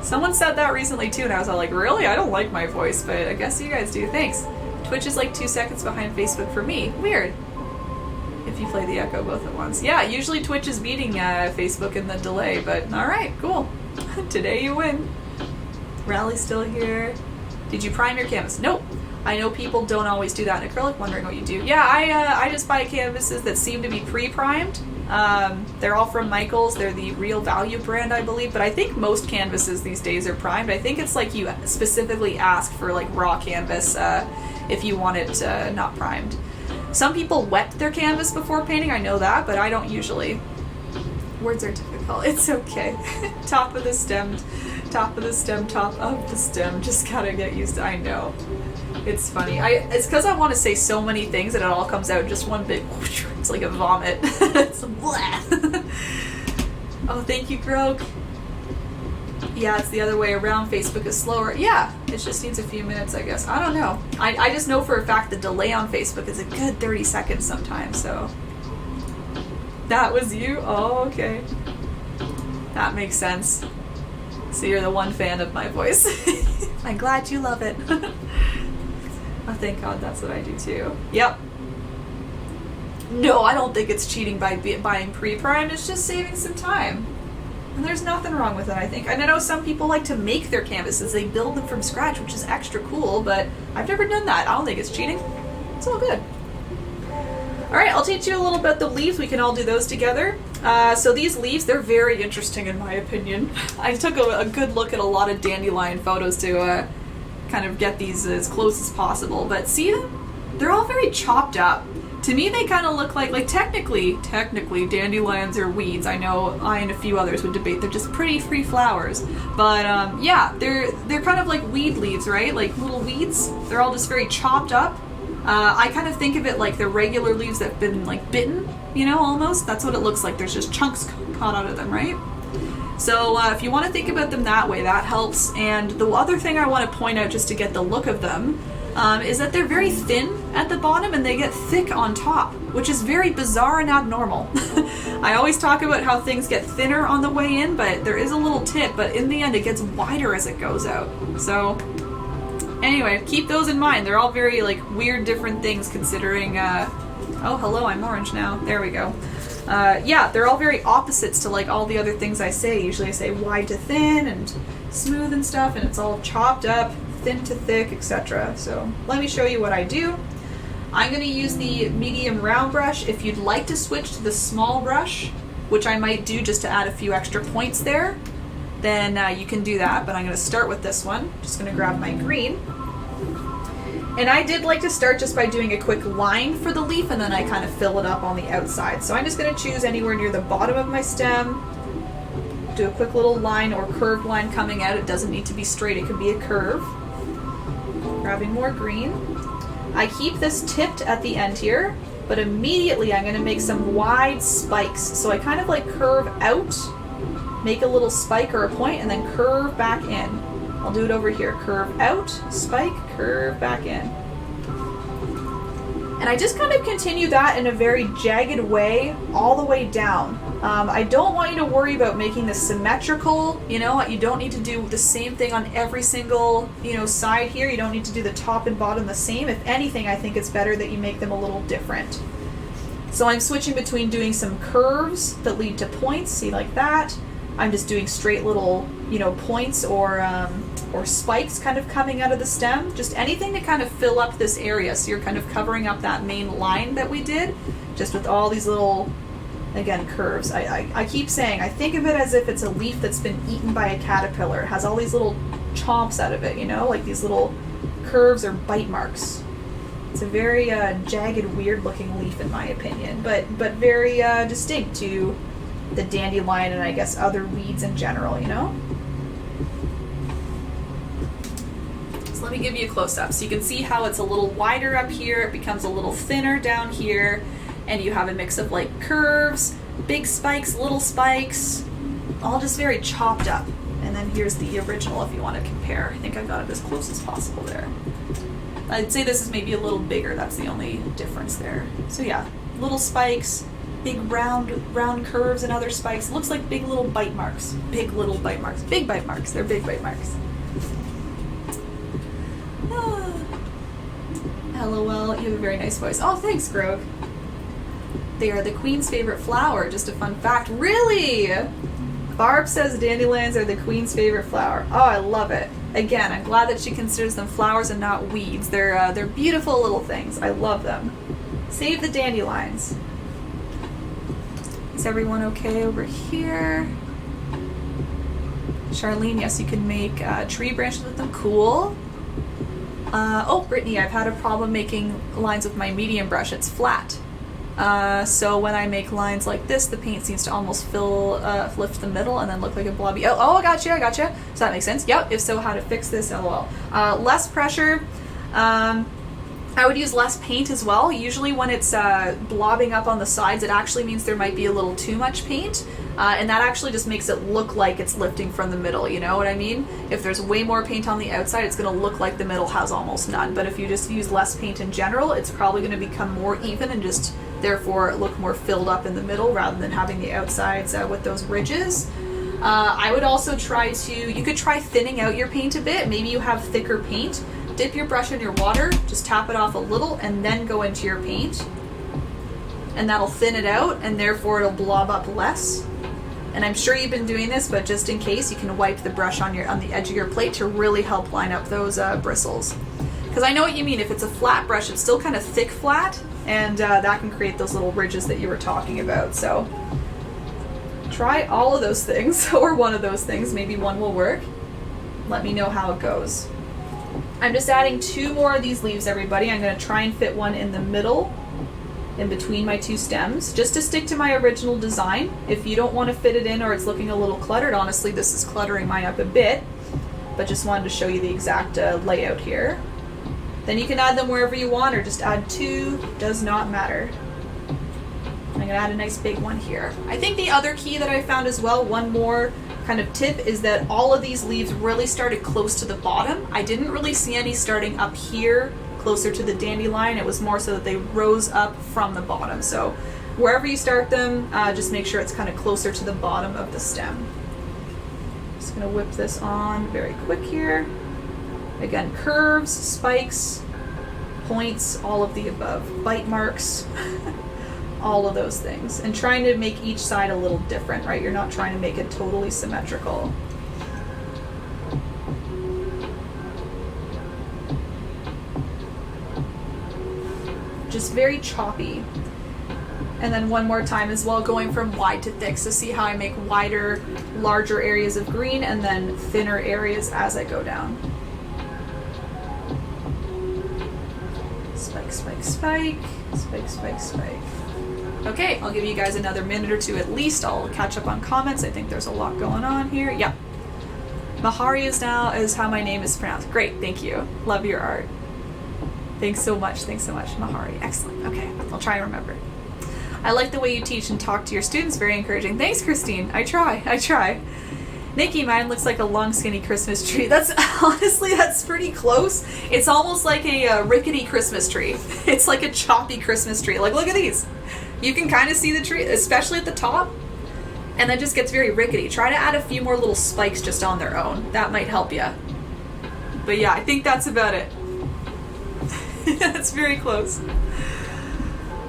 [SPEAKER 1] Someone said that recently too, and I was all like, really? I don't like my voice, but I guess you guys do. Thanks. Twitch is like 2 seconds behind Facebook for me. Weird. If you play the echo both at once. Yeah, usually Twitch is beating Facebook in the delay, but alright, cool. Today you win. Rally's still here. Did you prime your canvas? Nope. I know people don't always do that in acrylic, wondering what you do. Yeah, I just buy canvases that seem to be pre-primed. They're all from Michaels. They're the Real Value brand, I believe, but I think most canvases these days are primed. I think it's like you specifically ask for like raw canvas if you want it not primed. Some people wet their canvas before painting, I know that, but I don't usually. Words are difficult. It's okay. Top of the stem, top of the stem, top of the stem. Just gotta get used to. I know. It's funny. It's because I want to say so many things that it all comes out just one big. It's like a vomit. It's blah. Oh, thank you, Grog. Yeah, it's the other way around. Facebook is slower. Yeah, it just needs a few minutes, I guess. I don't know. I just know for a fact the delay on Facebook is a good 30 seconds sometimes, so. That was you? Oh, okay. That makes sense. So you're the one fan of my voice. I'm glad you love it. Oh, thank God, that's what I do too. Yep. No, I don't think it's cheating by buying pre-primed. It's just saving some time. And there's nothing wrong with it, I think. And I know some people like to make their canvases. They build them from scratch, which is extra cool, but I've never done that. I don't think it's cheating. It's all good. Alright, I'll teach you a little about the leaves. We can all do those together. So these leaves, they're very interesting in my opinion. I took a good look at a lot of dandelion photos to kind of get these as close as possible. But see them? They're all very chopped up. To me, they kind of look like technically dandelions are weeds. I know I and a few others would debate they're just pretty free flowers. But yeah, they're kind of like weed leaves, right? Like little weeds. They're all just very chopped up. I kind of think of it like the regular leaves that have been like bitten, you know, almost. That's what it looks like. There's just chunks caught out of them, right? So if you want to think about them that way, that helps. And the other thing I want to point out just to get the look of them is that they're very thin at the bottom and they get thick on top, which is very bizarre and abnormal. I always talk about how things get thinner on the way in, but there is a little tip, but in the end it gets wider as it goes out. So anyway, keep those in mind. They're all very like weird different things considering, oh hello, I'm orange now. There we go. Yeah, they're all very opposites to like all the other things I say. Usually I say wide to thin and smooth and stuff, and it's all chopped up, thin to thick, etc. So let me show you what I do. I'm going to use the medium round brush. If you'd like to switch to the small brush, which I might do just to add a few extra points there, then you can do that, but I'm going to start with this one. Just going to grab my green. And I did like to start just by doing a quick line for the leaf, and then I kind of fill it up on the outside. So I'm just going to choose anywhere near the bottom of my stem, do a quick little line or curved line coming out. It doesn't need to be straight, it could be a curve. Grabbing more green. I keep this tipped at the end here, but immediately I'm going to make some wide spikes. So I kind of like curve out, make a little spike or a point, and then curve back in. I'll do it over here. Curve out, spike, curve back in. And I just kind of continue that in a very jagged way all the way down. I don't want you to worry about making this symmetrical, you know, you don't need to do the same thing on every single, you know, side here. You don't need to do the top and bottom the same. If anything, I think it's better that you make them a little different. So I'm switching between doing some curves that lead to points, see like that. I'm just doing straight little, you know, points or spikes kind of coming out of the stem. Just anything to kind of fill up this area. So you're kind of covering up that main line that we did, just with all these little, again, curves. I keep saying, I think of it as if it's a leaf that's been eaten by a caterpillar. It has all these little chomps out of it, you know, like these little curves or bite marks. It's a very jagged, weird looking leaf in my opinion, but very distinct to the dandelion and I guess other weeds in general, you know? So let me give you a close-up. So you can see how it's a little wider up here, it becomes a little thinner down here, and you have a mix of like curves, big spikes, little spikes, all just very chopped up. And then here's the original if you want to compare. I think I got it as close as possible there. I'd say this is maybe a little bigger, that's the only difference there. So yeah, little spikes, big round curves and other spikes. It looks like big little bite marks. Big little bite marks. Big bite marks. They're big bite marks. Ah. LOL, you have a very nice voice. Oh, thanks, Grog. They are the queen's favorite flower. Just a fun fact. Really? Barb says dandelions are the queen's favorite flower. Oh, I love it. Again, I'm glad that she considers them flowers and not weeds. They're beautiful little things. I love them. Save the dandelions. Is everyone okay over here? Charlene, yes, you can make tree branches with them. Cool. Oh, Brittany, I've had a problem making lines with my medium brush. It's flat. So when I make lines like this, the paint seems to almost lift the middle and then look like a blobby. Oh, I gotcha. So that makes sense. Yep. If so, how to fix this? LOL. Less pressure. I would use less paint as well. Usually when it's blobbing up on the sides, it actually means there might be a little too much paint. And that actually just makes it look like it's lifting from the middle, you know what I mean? If there's way more paint on the outside, it's going to look like the middle has almost none. But if you just use less paint in general, it's probably going to become more even and just therefore look more filled up in the middle rather than having the outsides with those ridges. I would also you could try thinning out your paint a bit. Maybe you have thicker paint. Dip your brush in your water, just tap it off a little, and then go into your paint. And that'll thin it out, and therefore it'll blob up less. And I'm sure you've been doing this, but just in case, you can wipe the brush on the edge of your plate to really help line up those bristles. Because I know what you mean. If it's a flat brush, it's still kind of thick flat, and that can create those little ridges that you were talking about. So try all of those things, or one of those things. Maybe one will work. Let me know how it goes. I'm just adding 2 more of these leaves, everybody. I'm going to try and fit one in the middle, in between my 2 stems, just to stick to my original design. If you don't want to fit it in or it's looking a little cluttered, honestly, this is cluttering mine up a bit, but just wanted to show you the exact layout here. Then you can add them wherever you want, or just add 2, does not matter. I'm going to add a nice big one here. I think the other key that I found as well, one more kind of tip, is that all of these leaves really started close to the bottom. I didn't really see any starting up here closer to the dandelion. It was more so that they rose up from the bottom. So wherever you start them, just make sure it's kind of closer to the bottom of the stem. Just going to whip this on very quick here. Again, curves, spikes, points, all of the above. Bite marks. All of those things, and trying to make each side a little different, right? You're not trying to make it totally symmetrical. Just very choppy. And then one more time as well, going from wide to thick. So see how I make wider, larger areas of green and then thinner areas as I go down. Spike, spike, spike, spike, spike, spike. Okay, I'll give you guys another minute or 2 at least. I'll catch up on comments. I think there's a lot going on here. Yeah. Mahari is how my name is pronounced. Great, thank you. Love your art. Thanks so much, Mahari. Excellent. Okay, I'll try and remember. I like the way you teach and talk to your students. Very encouraging. Thanks, Christine. I try. Nikki, mine looks like a long, skinny Christmas tree. Honestly, that's pretty close. It's almost like a rickety Christmas tree. It's like a choppy Christmas tree. Like, look at these. You can kind of see the tree, especially at the top, and then just gets very rickety. Try to add a few more little spikes just on their own. That might help you. But yeah, I think that's about it. That's very close.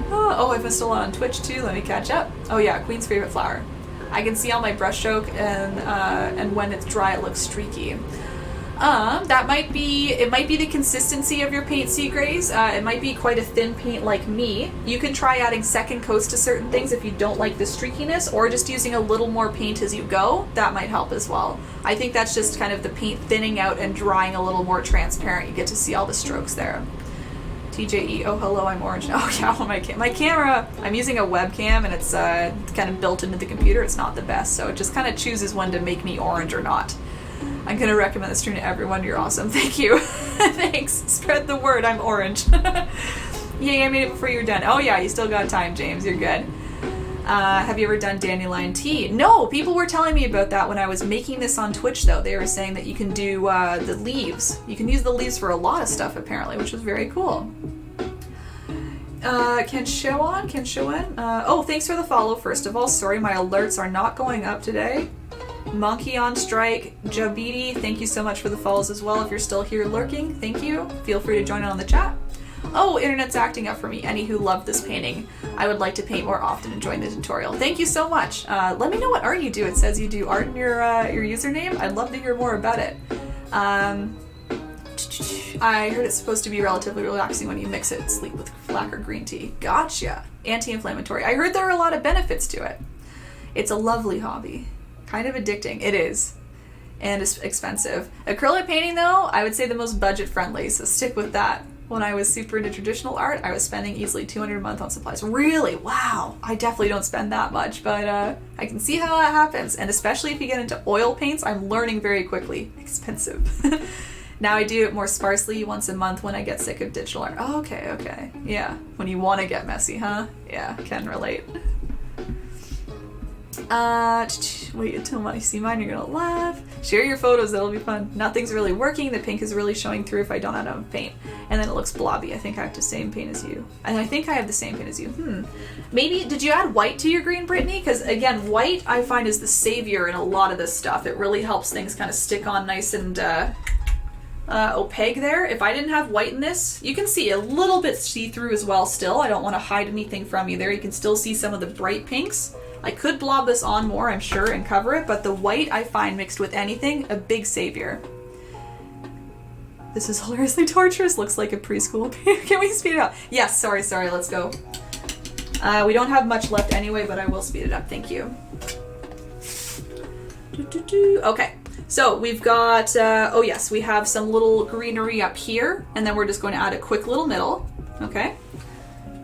[SPEAKER 1] Oh, I missed a lot on Twitch too. Let me catch up. Oh yeah, Queen's favorite flower. I can see on my brush stroke, and when it's dry, it looks streaky. It might be the consistency of your paint, sea grays. It might be quite a thin paint like me. You can try adding second coats to certain things if you don't like the streakiness, or just using a little more paint as you go. That might help as well. I think that's just kind of the paint thinning out and drying a little more transparent. You get to see all the strokes there. TJE, oh hello, I'm orange. Oh yeah, my camera, I'm using a webcam and it's kind of built into the computer. It's not the best, so it just kind of chooses when to make me orange or not. I'm going to recommend this stream to everyone. You're awesome. Thank you. Thanks. Spread the word. I'm orange. Yay, I made it before you're done. Oh yeah, you still got time, James. You're good. Have you ever done dandelion tea? No, people were telling me about that when I was making this on Twitch, though. They were saying that you can do the leaves. You can use the leaves for a lot of stuff, apparently, which was very cool. Can show in. Oh, thanks for the follow, first of all. Sorry, my alerts are not going up today. Monkey on Strike, Jabidi, thank you so much for the follows as well. If you're still here lurking, thank you. Feel free to join in on the chat. Oh, internet's acting up for me. Any who love this painting. I would like to paint more often and join the tutorial. Thank you so much. Let me know what art you do. It says you do art in your username. I'd love to hear more about it. I heard it's supposed to be relatively relaxing when you mix it sleep with black or green tea. Gotcha. Anti-inflammatory. I heard there are a lot of benefits to it. It's a lovely hobby. Kind of addicting. It is. And it's expensive. Acrylic painting, though, I would say the most budget-friendly, so stick with that. When I was super into traditional art, I was spending easily $200 a month on supplies. Really? Wow. I definitely don't spend that much, but I can see how that happens. And especially if you get into oil paints, I'm learning very quickly. Expensive. Now I do it more sparsely once a month when I get sick of digital art. Oh, okay. Yeah. When you want to get messy, huh? Yeah, can relate. Wait until you see mine, you're gonna laugh. Share your photos, that'll be fun. Nothing's really working, the pink is really showing through if I don't have enough paint. And then it looks blobby. I think I have the same paint as you. And I think I have the same paint as you. Maybe, did you add white to your green, Brittany? Because again, white I find is the savior in a lot of this stuff. It really helps things kind of stick on nice and opaque there. If I didn't have white in this, you can see a little bit see-through as well still. I don't want to hide anything from you there. You can still see some of the bright pinks. I could blob this on more, I'm sure, and cover it, but the white I find mixed with anything, a big savior. This is hilariously torturous. Looks like a preschool. Can we speed it up? Yes, sorry, let's go. We don't have much left anyway, but I will speed it up, thank you. Okay, so we've got, oh yes, we have some little greenery up here, and then we're just going to add a quick little middle, okay?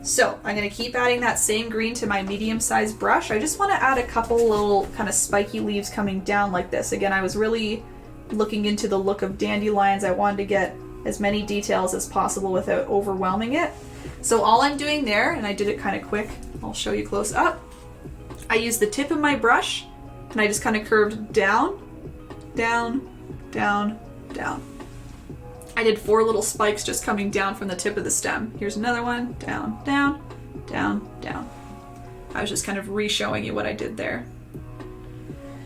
[SPEAKER 1] So I'm going to keep adding that same green to my medium-sized brush. I just want to add a couple little kind of spiky leaves coming down like this. Again, I was really looking into the look of dandelions. I wanted to get as many details as possible without overwhelming it. So all I'm doing there, and I did it kind of quick, I'll show you close up. I used the tip of my brush, and I just kind of curved down, down, down, down. I did 4 little spikes just coming down from the tip of the stem. Here's another one. Down, down, down, down. I was just kind of re-showing you what I did there.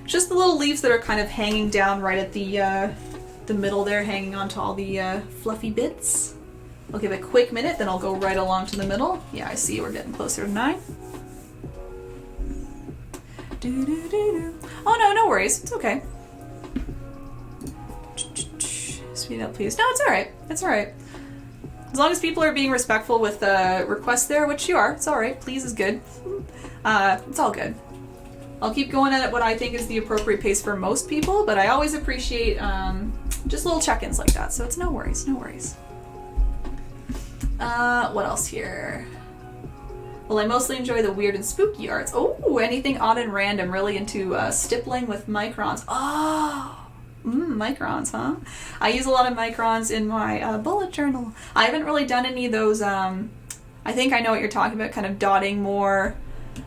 [SPEAKER 1] Just the little leaves that are kind of hanging down right at the middle there, hanging onto all the fluffy bits. I'll give it a quick minute, then I'll go right along to the middle. Yeah, I see we're getting closer to 9. Oh no worries. It's okay. Speed up, please. No, it's alright. It's alright. As long as people are being respectful with requests there, which you are, it's alright. Please is good. It's all good. I'll keep going at what I think is the appropriate pace for most people, but I always appreciate just little check-ins like that, so it's no worries, no worries. What else here? Well, I mostly enjoy the weird and spooky arts. Oh, anything odd and random. Really into stippling with microns. Oh! Microns, huh? I use a lot of microns in my bullet journal. I haven't really done any of those, I think I know what you're talking about, kind of dotting more,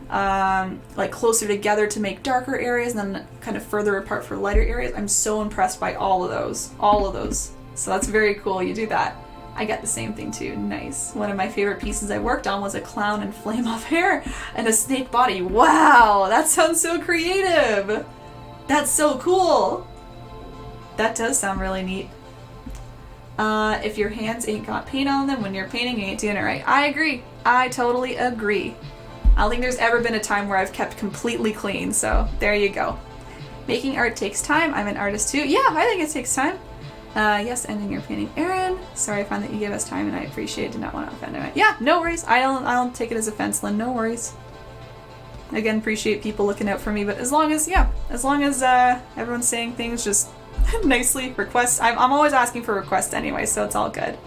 [SPEAKER 1] like closer together to make darker areas and then kind of further apart for lighter areas. I'm so impressed by all of those. So that's very cool, you do that. I get the same thing too, nice. One of my favorite pieces I worked on was a clown and flame off hair and a snake body. Wow, that sounds so creative. That's so cool. That does sound really neat. If your hands ain't got paint on them when you're painting, you ain't doing it right. I agree. I totally agree. I don't think there's ever been a time where I've kept completely clean, so there you go. Making art takes time. I'm an artist too. Yeah, I think it takes time. Yes, ending your painting, Erin. Sorry, I find that you give us time and I appreciate it. Did not want to offend him. Yeah, no worries. I don't take it as offense, Lynn. No worries. Again, appreciate people looking out for me, but as long as everyone's saying things just nicely, requests. I'm always asking for requests anyway, so it's all good.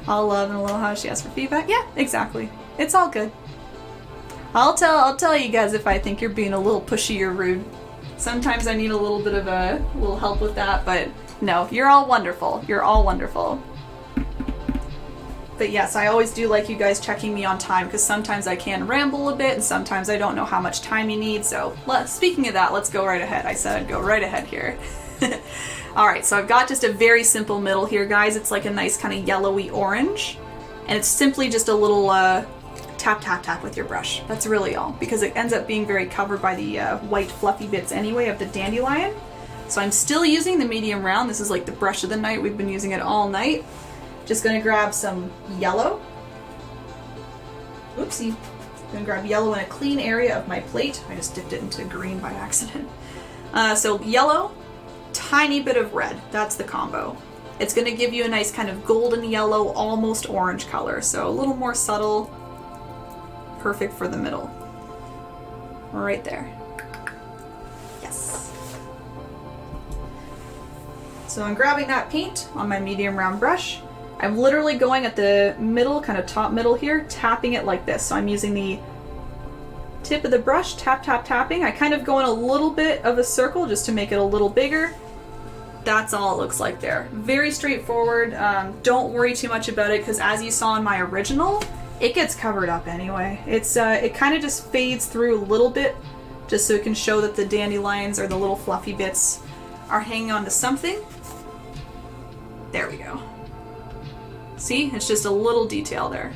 [SPEAKER 1] All love and aloha. She asks for feedback. Yeah, exactly. It's all good. I'll tell you guys if I think you're being a little pushy or rude. Sometimes I need a little bit of a little help with that, but no, you're all wonderful. You're all wonderful. But yes, I always do like you guys checking me on time, because sometimes I can ramble a bit and sometimes I don't know how much time you need. So speaking of that, let's go right ahead. I said I'd go right ahead here. Alright, so I've got just a very simple middle here, guys. It's like a nice kind of yellowy orange. And it's simply just a little tap, tap, tap with your brush. That's really all, because it ends up being very covered by the white fluffy bits anyway of the dandelion. So I'm still using the medium round. This is like the brush of the night. We've been using it all night. Just gonna grab some yellow. Oopsie. Gonna grab yellow in a clean area of my plate. I just dipped it into green by accident. So yellow, tiny bit of red. That's the combo. It's gonna give you a nice kind of golden yellow, almost orange color. So a little more subtle. Perfect for the middle. Right there. Yes. So I'm grabbing that paint on my medium round brush. I'm literally going at the middle, kind of top middle here, tapping it like this. So I'm using the tip of the brush, tap, tap, tapping. I kind of go in a little bit of a circle just to make it a little bigger. That's all it looks like there. Very straightforward. Don't worry too much about it, because as you saw in my original, it gets covered up anyway. It kind of just fades through a little bit, just so it can show that the dandelions or the little fluffy bits are hanging on to something. There we go. See, it's just a little detail there.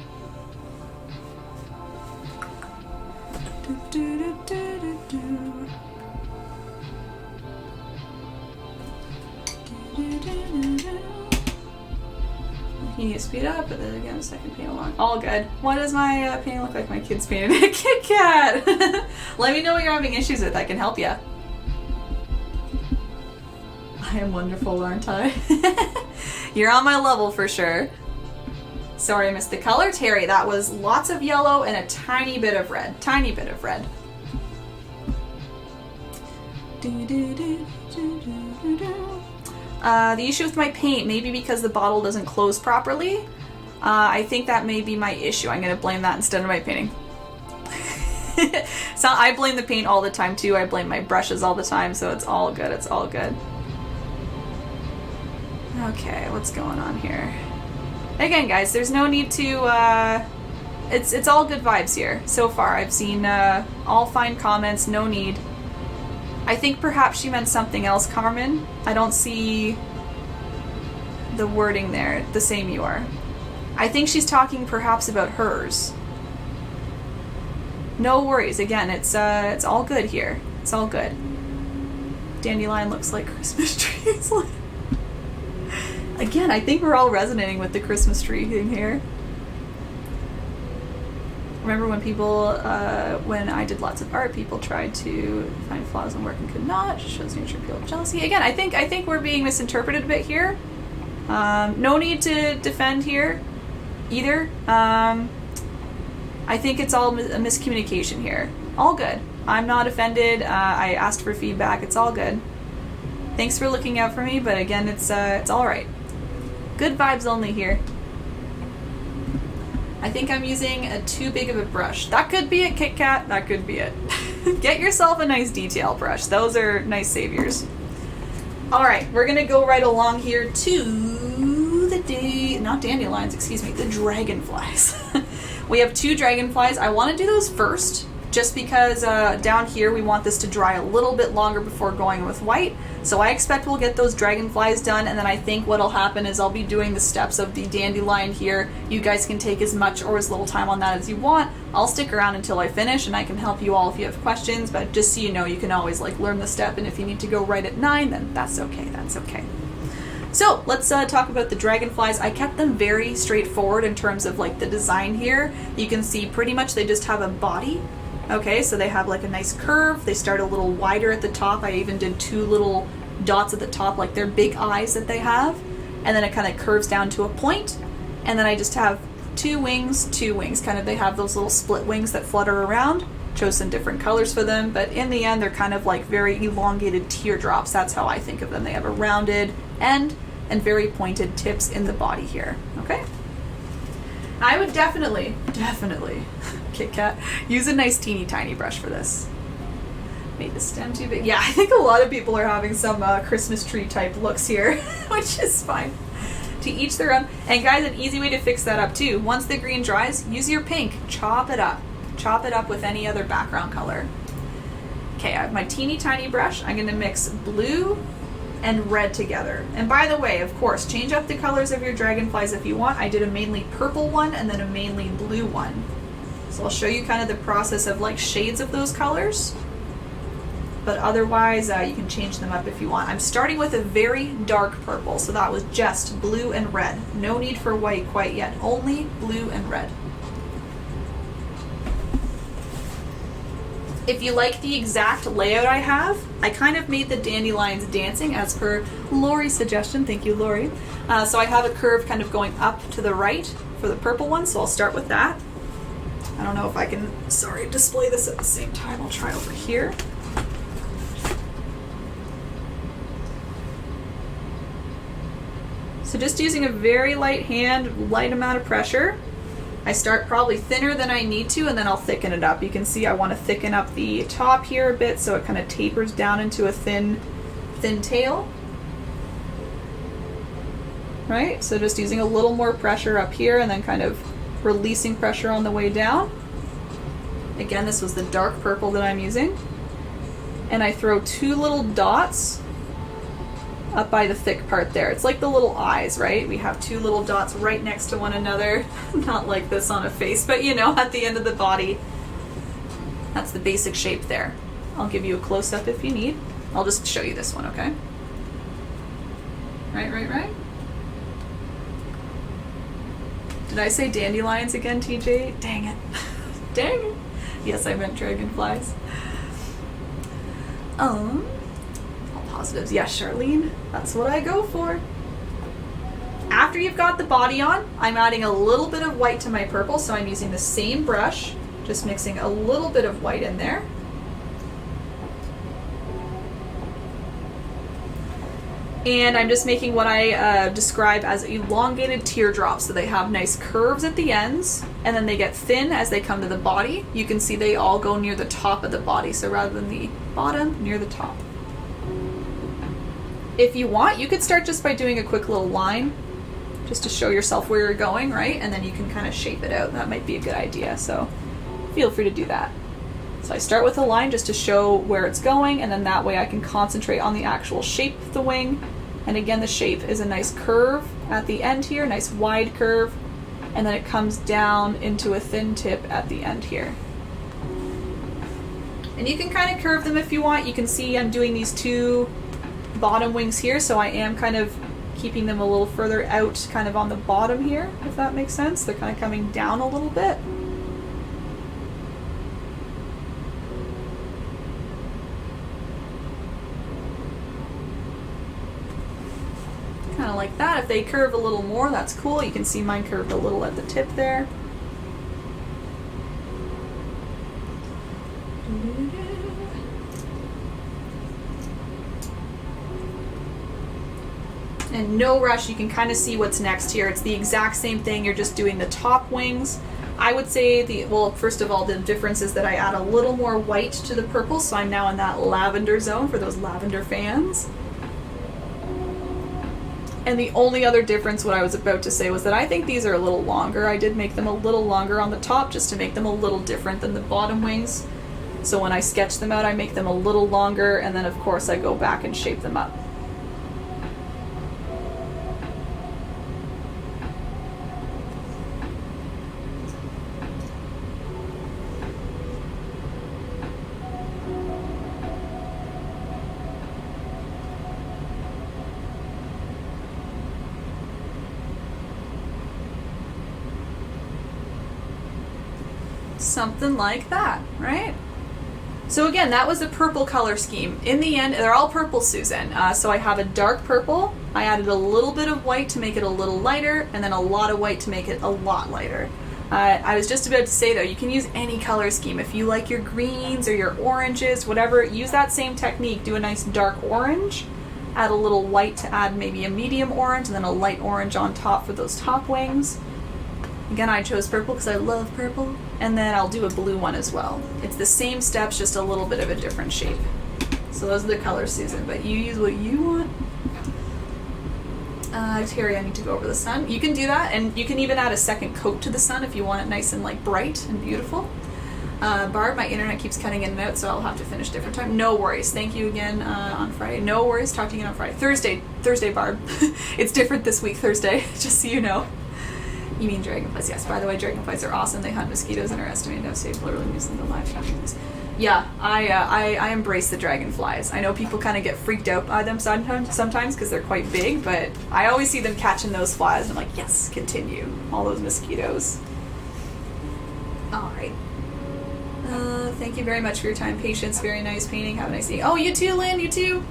[SPEAKER 1] You need to speed up, but then again, a second paint along. All good. Why does my painting look like my kids painted a Kit Kat? Let me know what you're having issues with. I can help you. I am wonderful, aren't I? You're on my level for sure. Sorry I missed the color. Terry, that was lots of yellow and a tiny bit of red. Tiny bit of red. The issue with my paint, maybe because the bottle doesn't close properly. I think that may be my issue. I'm going to blame that instead of my painting. So I blame the paint all the time too. I blame my brushes all the time, so it's all good. It's all good. Okay, what's going on here? Again, guys, there's no need to, it's all good vibes here. So far, I've seen all fine comments, no need. I think perhaps she meant something else, Carmen. I don't see the wording there the same you are. I think she's talking perhaps about hers. No worries, again, it's all good here. It's all good. Dandelion looks like Christmas trees. Again, I think we're all resonating with the Christmas tree thing here. Remember when people, when I did lots of art, people tried to find flaws in work and could not. It shows nature appeal of jealousy. Again, I think we're being misinterpreted a bit here. No need to defend here, either. I think it's all a miscommunication here. All good. I'm not offended. I asked for feedback. It's all good. Thanks for looking out for me, but again, it's all right. Good vibes only here. I think I'm using a too big of a brush. That could be it, Kit Kat. That could be it. Get yourself a nice detail brush. Those are nice saviors. All right, we're gonna go right along here to the not dandelions, excuse me, the dragonflies. We have 2 dragonflies. I want to do those first, just because down here we want this to dry a little bit longer before going with white. So I expect we'll get those dragonflies done, and then I think what'll happen is I'll be doing the steps of the dandelion here. You guys can take as much or as little time on that as you want. I'll stick around until I finish, and I can help you all if you have questions, but just so you know, you can always learn the step, and if you need to go right at 9, then that's okay, that's okay. So let's talk about the dragonflies. I kept them very straightforward in terms of the design here. You can see pretty much they just have a body. Okay, so they have a nice curve. They start a little wider at the top. I even did 2 little dots at the top, like their big eyes that they have. And then it kind of curves down to a point. And then I just have 2 wings, kind of, they have those little split wings that flutter around. Chose some different colors for them, but in the end, they're kind of very elongated teardrops. That's how I think of them. They have a rounded end and very pointed tips in the body here, okay? I would definitely, Kit Kat, use a nice teeny tiny brush for this. Made the stem too big. Yeah, I think a lot of people are having some Christmas tree type looks here, which is fine. To each their own. And guys, an easy way to fix that up too. Once the green dries, use your pink. Chop it up. Chop it up with any other background color. Okay, I have my teeny tiny brush. I'm going to mix blue and red together. And by the way, of course, change up the colors of your dragonflies if you want. I did a mainly purple one and then a mainly blue one. So I'll show you kind of the process of like shades of those colors. But otherwise, you can change them up if you want. I'm starting with a very dark purple, so that was just blue and red. No need for white quite yet, only blue and red. If you like the exact layout I have, I kind of made the dandelions dancing as per Lori's suggestion. Thank you, Lori. So I have a curve kind of going up to the right for the purple one, so I'll start with that. I don't know if I can, display this at the same time. I'll try over here. So just using a very light hand, light amount of pressure. I start probably thinner than I need to, and then I'll thicken it up. You can see I want to thicken up the top here a bit so it kind of tapers down into a thin tail. Right? So just using a little more pressure up here and then kind of releasing pressure on the way down. Again, this was the dark purple that I'm using. And I throw 2 little dots up by the thick part there. It's like the little eyes, right? We have 2 little dots right next to one another. Not like this on a face, but you know, at the end of the body. That's the basic shape there. I'll give you a close-up if you need. I'll just show you this one, okay? Right. Did I say dandelions again, TJ? Dang it. Dang it. Yes, I meant dragonflies. Positives. Yes, Charlene, that's what I go for. After you've got the body on, I'm adding a little bit of white to my purple, so I'm using the same brush, just mixing a little bit of white in there. And I'm just making what I describe as elongated teardrops, so they have nice curves at the ends, and then they get thin as they come to the body. You can see they all go near the top of the body, so rather than the bottom, near the top. If you want, you could start just by doing a quick little line, just to show yourself where you're going, right? And then you can kind of shape it out. That might be a good idea, so feel free to do that. So I start with a line just to show where it's going, and then that way I can concentrate on the actual shape of the wing. And again, the shape is a nice curve at the end here, nice wide curve, and then it comes down into a thin tip at the end here. And you can kind of curve them if you want. You can see I'm doing these 2 bottom wings here, so I am kind of keeping them a little further out kind of on the bottom here, if that makes sense. They're kind of coming down a little bit. Kind of like that. If they curve a little more, that's cool. You can see mine curved a little at the tip there. And no rush, you can kind of see what's next here. It's the exact same thing, you're just doing the top wings. I would say first of all, the difference is that I add a little more white to the purple, so I'm now in that lavender zone for those lavender fans. And the only other difference, what I was about to say, was that I think these are a little longer. I did make them a little longer on the top just to make them a little different than the bottom wings. So when I sketch them out, I make them a little longer, and then of course I go back and shape them up. Something like that, right? So again, that was the purple color scheme. In the end, they're all purple, Susan. So I have a dark purple. I added a little bit of white to make it a little lighter, and then a lot of white to make it a lot lighter. I was just about to say though, you can use any color scheme. If you like your greens or your oranges, whatever, use that same technique. Do a nice dark orange, add a little white to add maybe a medium orange, and then a light orange on top for those top wings. Again, I chose purple because I love purple. And then I'll do a blue one as well. It's the same steps, just a little bit of a different shape. So those are the colors, Susan, but you use what you want. Terry, I need to go over the sun. You can do that, and you can even add a second coat to the sun if you want it nice and like bright and beautiful. Barb, my internet keeps cutting in and out, so I'll have to finish different time. No worries. Thank you again on Friday. No worries. Talk to you again on Friday. Thursday, Barb. It's different this week, Thursday, just so you know. You mean dragonflies? Yes. By the way, dragonflies are awesome. They hunt mosquitoes and are estimated to have saved literally millions of lives. Yeah, I embrace the dragonflies. I know people kind of get freaked out by them sometimes because they're quite big, but I always see them catching those flies. And I'm like, yes, continue. All those mosquitoes. All right. Thank you very much for your time, patience. Very nice painting. Have a nice day. Oh, you too, Lynn. You too.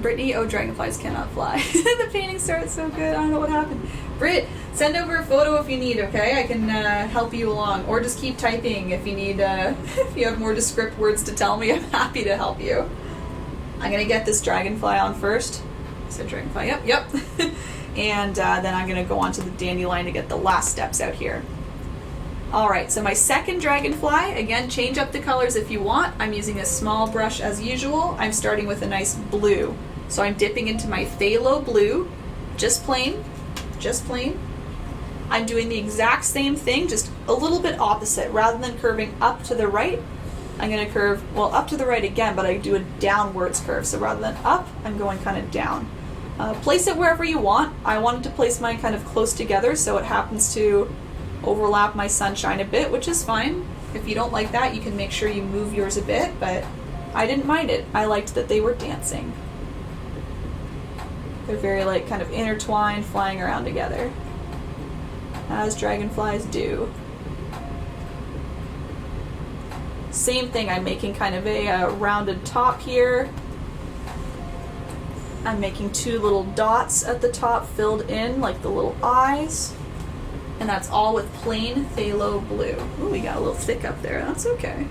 [SPEAKER 1] Brittany. Oh, dragonflies cannot fly. The painting starts so good. I don't know what happened. Britt, send over a photo if you need. Okay, I can help you along, or just keep typing if you need. If you have more descript words to tell me, I'm happy to help you. I'm gonna get this dragonfly on first. I said dragonfly. Yep. And then I'm gonna go on to the dandelion to get the last steps out here. Alright, so my second dragonfly, again, change up the colors if you want. I'm using a small brush as usual. I'm starting with a nice blue. So I'm dipping into my phthalo blue, just plain. I'm doing the exact same thing, just a little bit opposite. Rather than curving up to the right, I'm going to curve, well, up to the right again, but I do a downwards curve. So rather than up, I'm going kind of down. Place it wherever you want. I wanted to place mine kind of close together so it happens to overlap my sunshine a bit, which is fine. If you don't like that, you can make sure you move yours a bit, but I didn't mind it. I liked that they were dancing. They're very like kind of intertwined, flying around together, as dragonflies do. Same thing, I'm making kind of a rounded top here. I'm making two little dots at the top filled in like the little eyes. And that's all with plain phthalo blue. Ooh, we got a little thick up there. That's okay.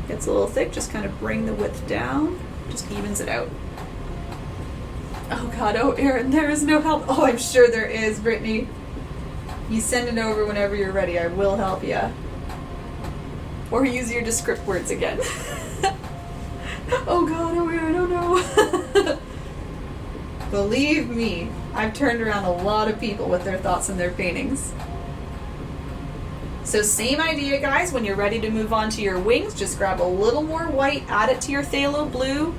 [SPEAKER 1] Gets a little thick, just kind of bring the width down. Just evens it out. Oh god, oh Erin, there is no help. Oh, I'm sure there is, Brittany. You send it over whenever you're ready. I will help you. Or use your descript words again. Oh god, oh Erin, oh no. Believe me, I've turned around a lot of people with their thoughts and their paintings. So same idea, guys. When you're ready to move on to your wings, just grab a little more white, add it to your phthalo blue.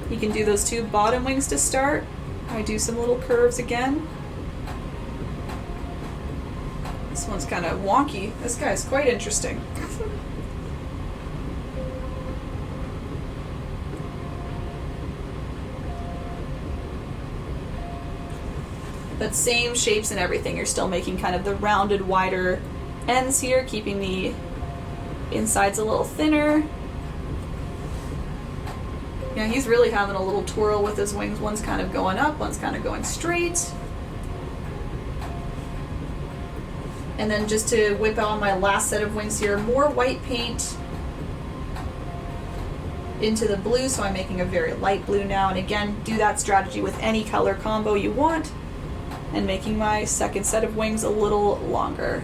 [SPEAKER 1] You can do those two bottom wings to start. I do some little curves again. This one's kind of wonky. This guy's quite interesting. But same shapes and everything. You're still making kind of the rounded, wider ends here, keeping the insides a little thinner. Yeah, he's really having a little twirl with his wings. One's kind of going up, one's kind of going straight. And then just to whip on my last set of wings here, more white paint into the blue, so I'm making a very light blue now. And again, do that strategy with any color combo you want. And making my second set of wings a little longer.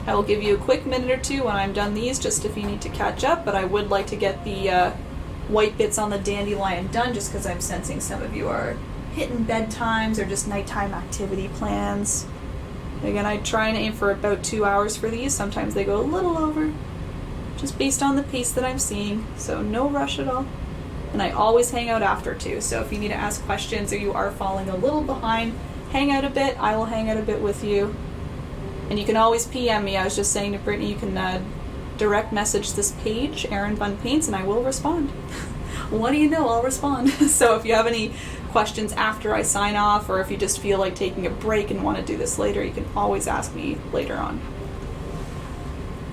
[SPEAKER 1] I will give you a quick minute or two when I'm done these, just if you need to catch up, but I would like to get the white bits on the dandelion done, just because I'm sensing some of you are hitting bedtimes or just nighttime activity plans. Again, I try and aim for about 2 hours for these. Sometimes they go a little over, just based on the pace that I'm seeing, so no rush at all. And I always hang out after too, so if you need to ask questions or you are falling a little behind, hang out a bit. I will hang out a bit with you. And you can always PM me. I was just saying to Brittany, you can direct message this page, erinbunpaints, and I will respond. What do you know? I'll respond. So if you have any questions after I sign off, or if you just feel like taking a break and want to do this later, you can always ask me later on.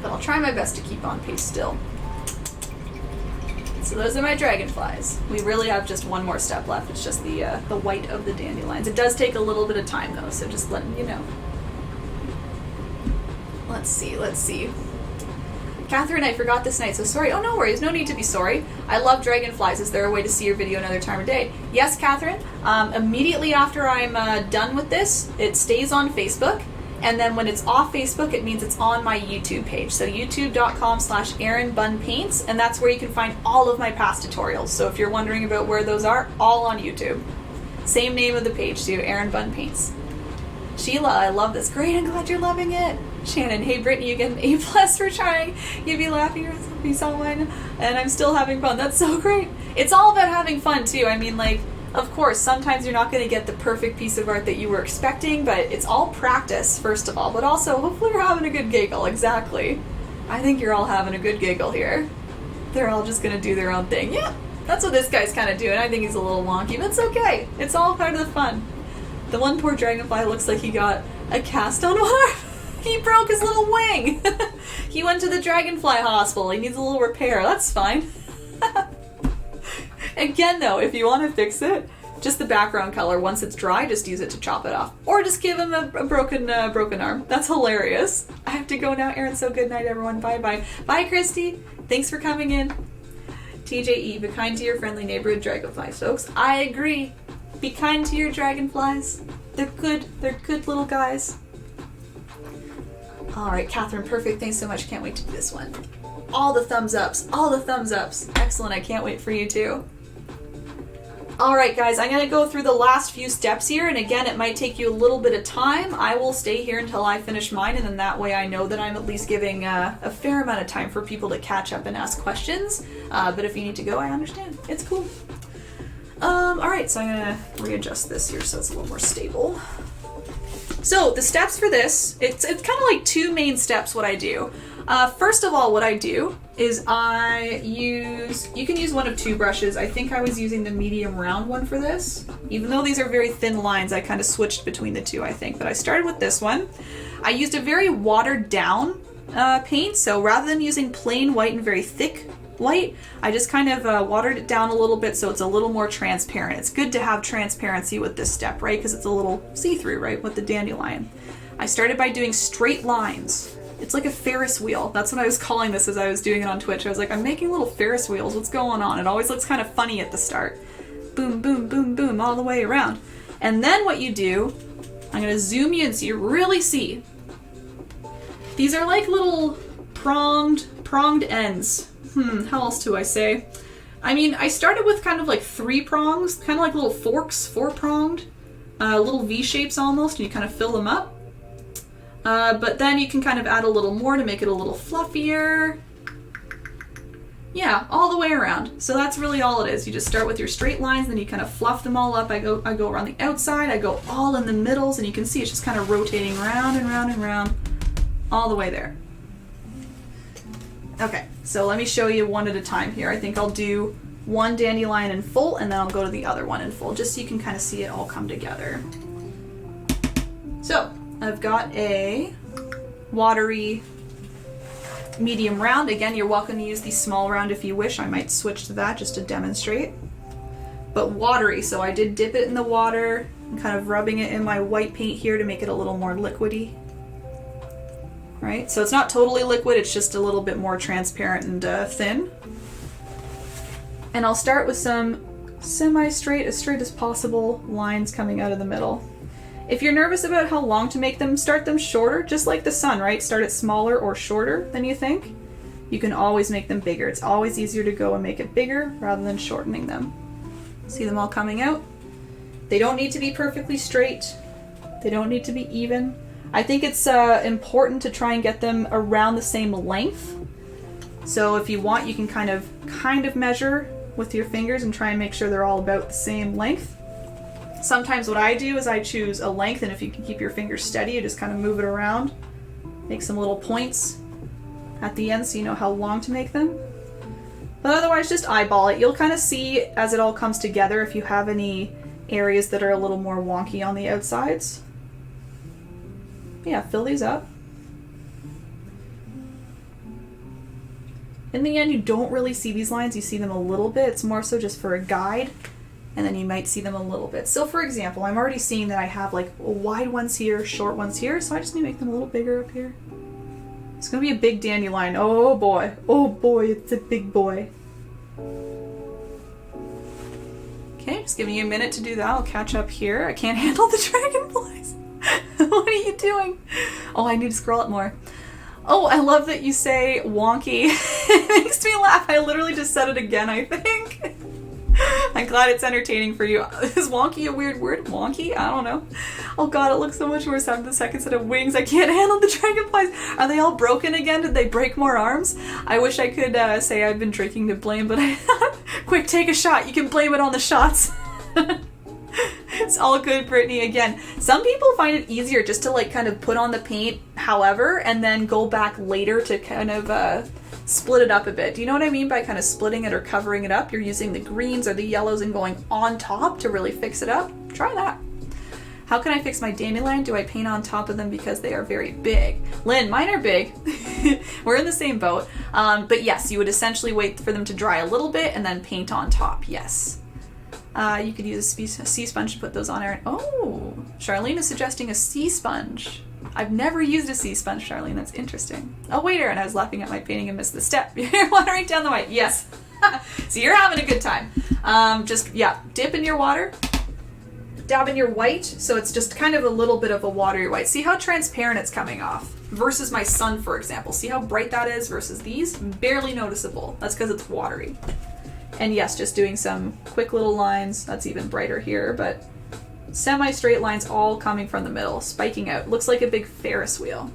[SPEAKER 1] But I'll try my best to keep on pace still. So those are my dragonflies. We really have just one more step left. It's just the white of the dandelions. It does take a little bit of time though, so just letting you know. Let's see. Catherine, I forgot this night, so sorry. Oh, no worries. No need to be sorry. I love dragonflies. Is there a way to see your video another time of day? Yes, Catherine. Immediately after I'm done with this, it stays on Facebook. And then when it's off Facebook, it means it's on my YouTube page. So youtube.com/erinbunpaints, and that's where you can find all of my past tutorials. So if you're wondering about where those are, all on YouTube. Same name of the page too, erinbunpaints. Sheila, I love this. Great, I'm glad you're loving it. Shannon, hey Brittany, you get an A+ for trying. You'd be laughing if you saw mine, and I'm still having fun. That's so great. It's all about having fun too. I mean, like, of course, sometimes you're not going to get the perfect piece of art that you were expecting, but it's all practice, first of all, but also hopefully you're having a good giggle. Exactly. I think you're all having a good giggle here. They're all just going to do their own thing. Yeah, that's what this guy's kind of doing. I think he's a little wonky, but it's okay. It's all part of the fun. The one poor dragonfly looks like he got a cast on one arm. He broke his little wing. He went to the dragonfly hospital. He needs a little repair. That's fine. Again, though, if you want to fix it, just the background color. Once it's dry, just use it to chop it off. Or just give him a broken arm. That's hilarious. I have to go now, Erin. So good night, everyone. Bye-bye. Bye, Christy. Thanks for coming in. TJE, be kind to your friendly neighborhood dragonfly folks. I agree. Be kind to your dragonflies. They're good. They're good little guys. All right, Catherine, perfect. Thanks so much. Can't wait to do this one. All the thumbs ups. All the thumbs ups. Excellent. I can't wait for you too. All right, guys, I'm going to go through the last few steps here, and again, it might take you a little bit of time. I will stay here until I finish mine, and then that way I know that I'm at least giving a fair amount of time for people to catch up and ask questions. But if you need to go, I understand. It's cool. All right, so I'm going to readjust this here so it's a little more stable. So the steps for this, it's kind of like two main steps what I do. First of all, what I do is you can use one of two brushes. I think I was using the medium round one for this. Even though these are very thin lines, I kind of switched between the two, I think. But I started with this one. I used a very watered down paint. So rather than using plain white and very thick white, I just kind of watered it down a little bit so it's a little more transparent. It's good to have transparency with this step, right? Because it's a little see-through, right, with the dandelion. I started by doing straight lines. It's like a Ferris wheel. That's what I was calling this as I was doing it on Twitch. I was like, I'm making little Ferris wheels. What's going on? It always looks kind of funny at the start. Boom, boom, boom, boom, all the way around. And then what you do, I'm going to zoom you in so you really see. These are like little pronged ends. How else do I say? I mean, I started with kind of like 3 prongs, kind of like little forks, 4-pronged, little V-shapes almost, and you kind of fill them up. But then you can kind of add a little more to make it a little fluffier. Yeah, all the way around. So that's really all it is. You just start with your straight lines, then you kind of fluff them all up. I go around the outside, I go all in the middles, and you can see it's just kind of rotating round and round and round all the way there. Okay, so let me show you one at a time here. I think I'll do one dandelion in full, and then I'll go to the other one in full, just so you can kind of see it all come together. So I've got a watery medium round. Again, you're welcome to use the small round if you wish. I might switch to that just to demonstrate. But watery, so I did dip it in the water and kind of rubbing it in my white paint here to make it a little more liquidy. Right, so it's not totally liquid, it's just a little bit more transparent and thin. And I'll start with some semi-straight, as straight as possible, lines coming out of the middle. If you're nervous about how long to make them, start them shorter, just like the sun, right? Start it smaller or shorter than you think. You can always make them bigger. It's always easier to go and make it bigger rather than shortening them. See them all coming out? They don't need to be perfectly straight. They don't need to be even. I think it's important to try and get them around the same length. So if you want, you can kind of measure with your fingers and try and make sure they're all about the same length. Sometimes what I do is I choose a length, and if you can keep your fingers steady, you just kind of move it around. Make some little points at the end so you know how long to make them. But otherwise, just eyeball it. You'll kind of see as it all comes together if you have any areas that are a little more wonky on the outsides. Yeah, fill these up. In the end, you don't really see these lines. You see them a little bit. It's more so just for a guide. And then you might see them a little bit. So for example, I'm already seeing that I have like wide ones here, short ones here. So I just need to make them a little bigger up here. It's going to be a big dandelion. Oh boy. Oh boy, it's a big boy. Okay, just giving you a minute to do that. I'll catch up here. I can't handle the dragonflies. What are you doing? Oh, I need to scroll up more. Oh, I love that you say wonky. It makes me laugh. I literally just said it again, I think. I'm glad it's entertaining for you. Is wonky a weird word? Wonky? I don't know. Oh god, it looks so much worse having the second set of wings. I can't handle the dragonflies. Are they all broken again? Did they break more arms? I wish I could say I've been drinking to blame, but quick, take a shot. You can blame it on the shots. It's all good, Brittany. Again, some people find it easier just to like kind of put on the paint, however, and then go back later to kind of split it up a bit. Do you know what I mean by kind of splitting it or covering it up? You're using the greens or the yellows and going on top to really fix it up. Try that. How can I fix my dandelion? Do I paint on top of them because they are very big? Lynn, mine are big. We're in the same boat. But yes, you would essentially wait for them to dry a little bit and then paint on top. Yes. You could use a sea sponge to put those on, Erin. Oh, Charlene is suggesting a sea sponge. I've never used a sea sponge, Charlene. That's interesting. Oh, wait, Erin, I was laughing at my painting and missed the step. You're watering down the white. Yes. So you're having a good time. Just, yeah, dip in your water. Dab in your white, so it's just kind of a little bit of a watery white. See how transparent it's coming off versus my sun, for example. See how bright that is versus these? Barely noticeable. That's because it's watery. And yes, just doing some quick little lines. That's even brighter here, but semi-straight lines all coming from the middle, spiking out. Looks like a big Ferris wheel.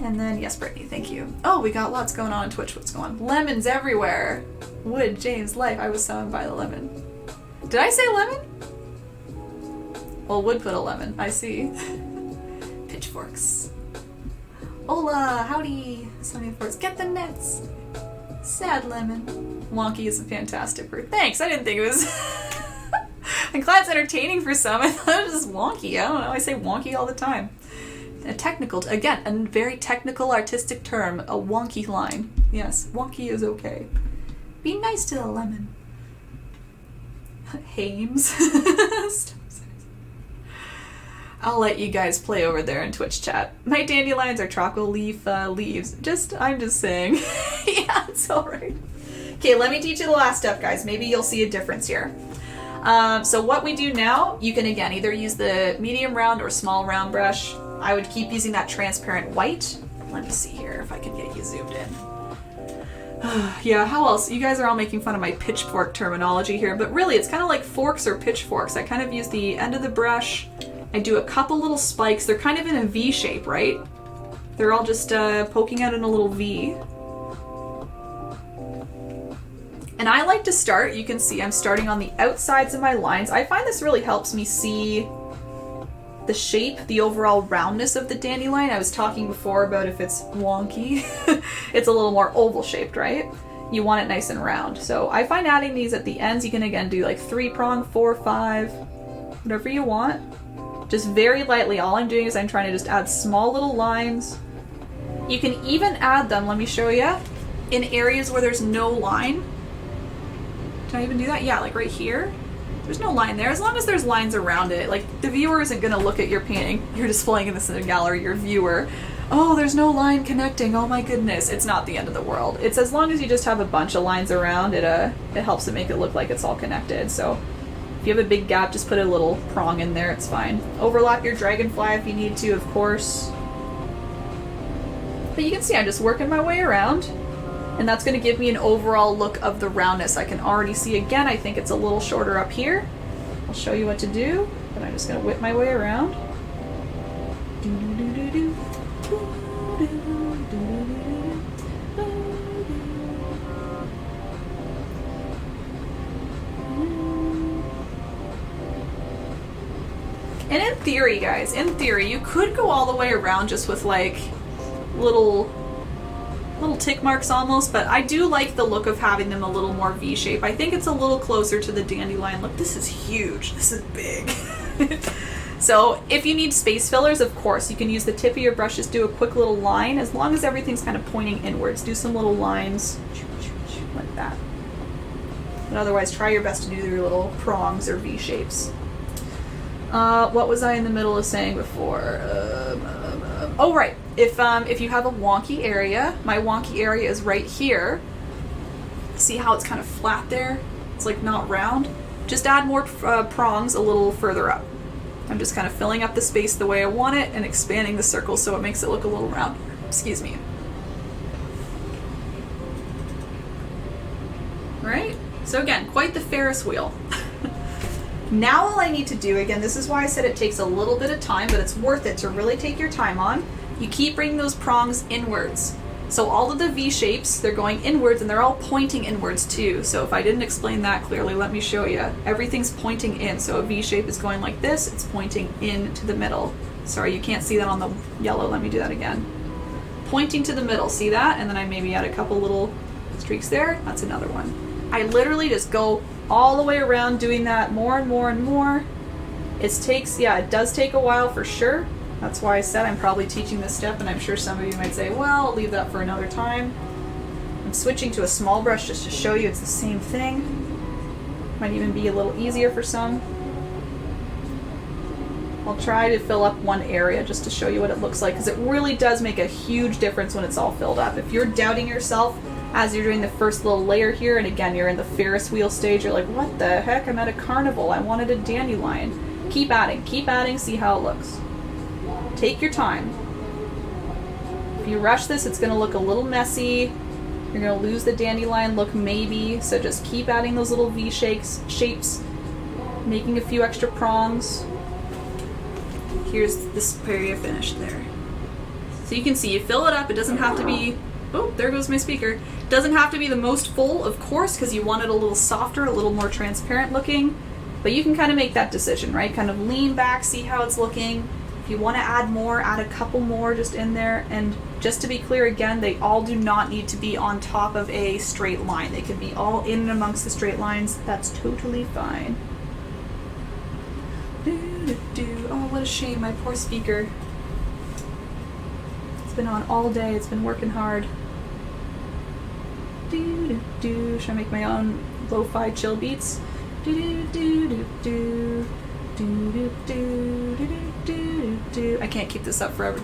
[SPEAKER 1] And then, yes, Brittany, thank you. Oh, we got lots going on Twitch. What's going on? Lemons everywhere. Wood, James, life. I was summoned by the lemon. Did I say lemon? Well, Wood put a lemon. I see. Pitchforks. Hola, howdy. Sunny forks. Get the nets. Sad lemon. Wonky is a fantastic word. Thanks. I didn't think it was. I'm glad it's entertaining for some. I thought it was just wonky. I don't know. I say wonky all the time. A technical, again, a very technical artistic term. A wonky line. Yes, wonky is okay. Be nice to the lemon. Hames. I'll let you guys play over there in Twitch chat. My dandelions are tropical leaf leaves. I'm just saying. Yeah, it's alright. Okay, let me teach you the last step, guys. Maybe you'll see a difference here. So what we do now, you can again either use the medium round or small round brush. I would keep using that transparent white. Let me see here if I can get you zoomed in. Yeah, how else? You guys are all making fun of my pitchfork terminology here, but really it's kind of like forks or pitchforks. I kind of use the end of the brush. I do a couple little spikes. They're kind of in a V shape, right? They're all just poking out in a little V. And I like to start, you can see I'm starting on the outsides of my lines. I find this really helps me see the shape, the overall roundness of the dandelion. I was talking before about if it's wonky, it's a little more oval shaped, right? You want it nice and round. So I find adding these at the ends, you can again do like 3-prong, 4, 5, whatever you want. Just very lightly. All I'm doing is I'm trying to just add small little lines. You can even add them, let me show you, in areas where there's no line. Can I even do that? Yeah, like right here. There's no line there. As long as there's lines around it, like the viewer isn't going to look at your painting. You're displaying this in a gallery, your viewer. Oh, there's no line connecting. Oh my goodness. It's not the end of the world. It's as long as you just have a bunch of lines around, it helps to make it look like it's all connected. So if you have a big gap, just put a little prong in there. It's fine. Overlap your dragonfly if you need to, of course. But you can see I'm just working my way around. And that's going to give me an overall look of the roundness. I can already see, again, I think it's a little shorter up here. I'll show you what to do, but I'm just going to whip my way around. And in theory, guys, in theory, you could go all the way around just with like little tick marks almost, but I do like the look of having them a little more V-shape. I think it's a little closer to the dandelion. Look, this is huge. This is big. So if you need space fillers, of course, you can use the tip of your brush, just do a quick little line, as long as everything's kind of pointing inwards. Do some little lines like that. But otherwise, try your best to do your little prongs or V-shapes. What was I in the middle of saying before? Oh, right. If you have a wonky area, my wonky area is right here. See how it's kind of flat there? It's like not round. Just add more prongs a little further up. I'm just kind of filling up the space the way I want it and expanding the circle so it makes it look a little rounder. Excuse me. Right? So again, quite the Ferris wheel. Now all I need to do, again, this is why I said it takes a little bit of time, but it's worth it to really take your time on. You keep bringing those prongs inwards. So all of the V shapes, they're going inwards and they're all pointing inwards too. So if I didn't explain that clearly, let me show you. Everything's pointing in. So a V shape is going like this, it's pointing into the middle. Sorry, you can't see that on the yellow. Let me do that again. Pointing to the middle, see that? And then I maybe add a couple little streaks there. That's another one. I literally just go all the way around doing that more and more and more. It does take a while for sure. That's why I said I'm probably teaching this step, and I'm sure some of you might say, well, I'll leave that for another time. I'm switching to a small brush just to show you it's the same thing. Might even be a little easier for some. I'll try to fill up one area just to show you what it looks like, because it really does make a huge difference when it's all filled up. If you're doubting yourself as you're doing the first little layer here, and again, you're in the Ferris wheel stage, you're like, what the heck? I'm at a carnival. I wanted a dandelion. Keep adding, see how it looks. Take your time. If you rush this, it's going to look a little messy. You're going to lose the dandelion look maybe, so just keep adding those little V shapes, making a few extra prongs. Here's this area finished there. So you can see, you fill it up, it doesn't have to be, oh, there goes my speaker. It doesn't have to be the most full, of course, because you want it a little softer, a little more transparent looking, but you can kind of make that decision, right? Kind of lean back, see how it's looking. If you want to add more, add a couple more just in there. And just to be clear again, they all do not need to be on top of a straight line. They can be all in and amongst the straight lines. That's totally fine. Oh, what a shame, my poor speaker. It's been on all day, it's been working hard. Should I make my own lo-fi chill beats? I can't keep this up forever.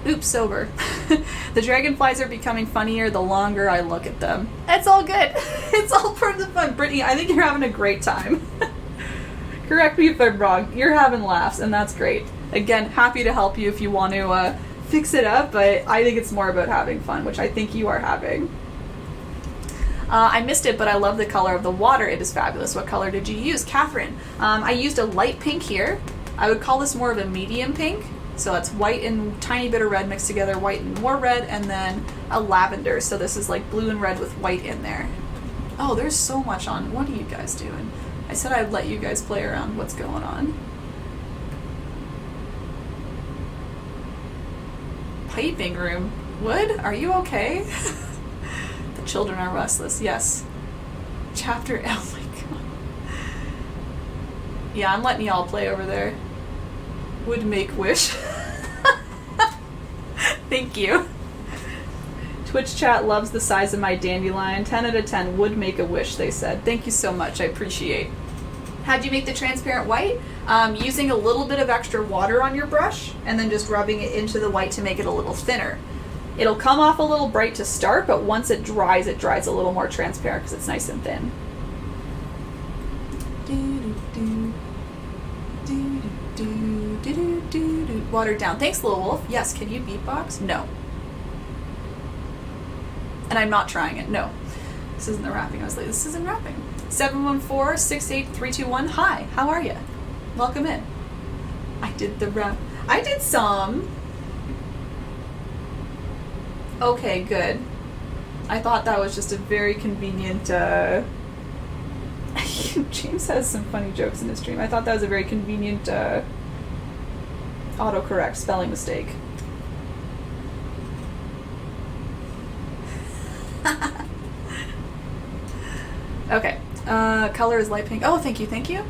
[SPEAKER 1] Oops, sober. The dragonflies are becoming funnier the longer I look at them. It's all good. It's all part of the fun. Brittany, I think you're having a great time. Correct me if I'm wrong. You're having laughs, and that's great. Again, happy to help you if you want to fix it up, but I think it's more about having fun, which I think you are having. I missed it, but I love the color of the water. It is fabulous. What color did you use? Catherine. I used a light pink here. I would call this more of a medium pink. So it's white and tiny bit of red mixed together, white and more red, and then a lavender. So this is like blue and red with white in there. Oh, there's so much on. What are you guys doing? I said I'd let you guys play around. What's going on? Piping room. Wood, are you okay? The children are restless. Yes. Chapter. Oh my god. Yeah, I'm letting y'all play over there. Would make wish. Thank you. Twitch chat loves the size of my dandelion. 10 out of 10 would make a wish, they said. Thank you so much. I appreciate. How'd you make the transparent white? Using a little bit of extra water on your brush and then just rubbing it into the white to make it a little thinner. It'll come off a little bright to start, but once it dries a little more transparent because it's nice and thin. Watered down. Thanks, Little Wolf. Yes, can you beatbox? No. And I'm not trying it. No. This isn't the rapping. I was like, this isn't rapping. 714-68321. Hi, how are you? Welcome in. I did the rap. I did some. Okay, good. I thought that was just a very convenient, James has some funny jokes in his stream. I thought that was a very convenient, autocorrect spelling mistake. Okay. Color is light pink. Oh, thank you, thank you.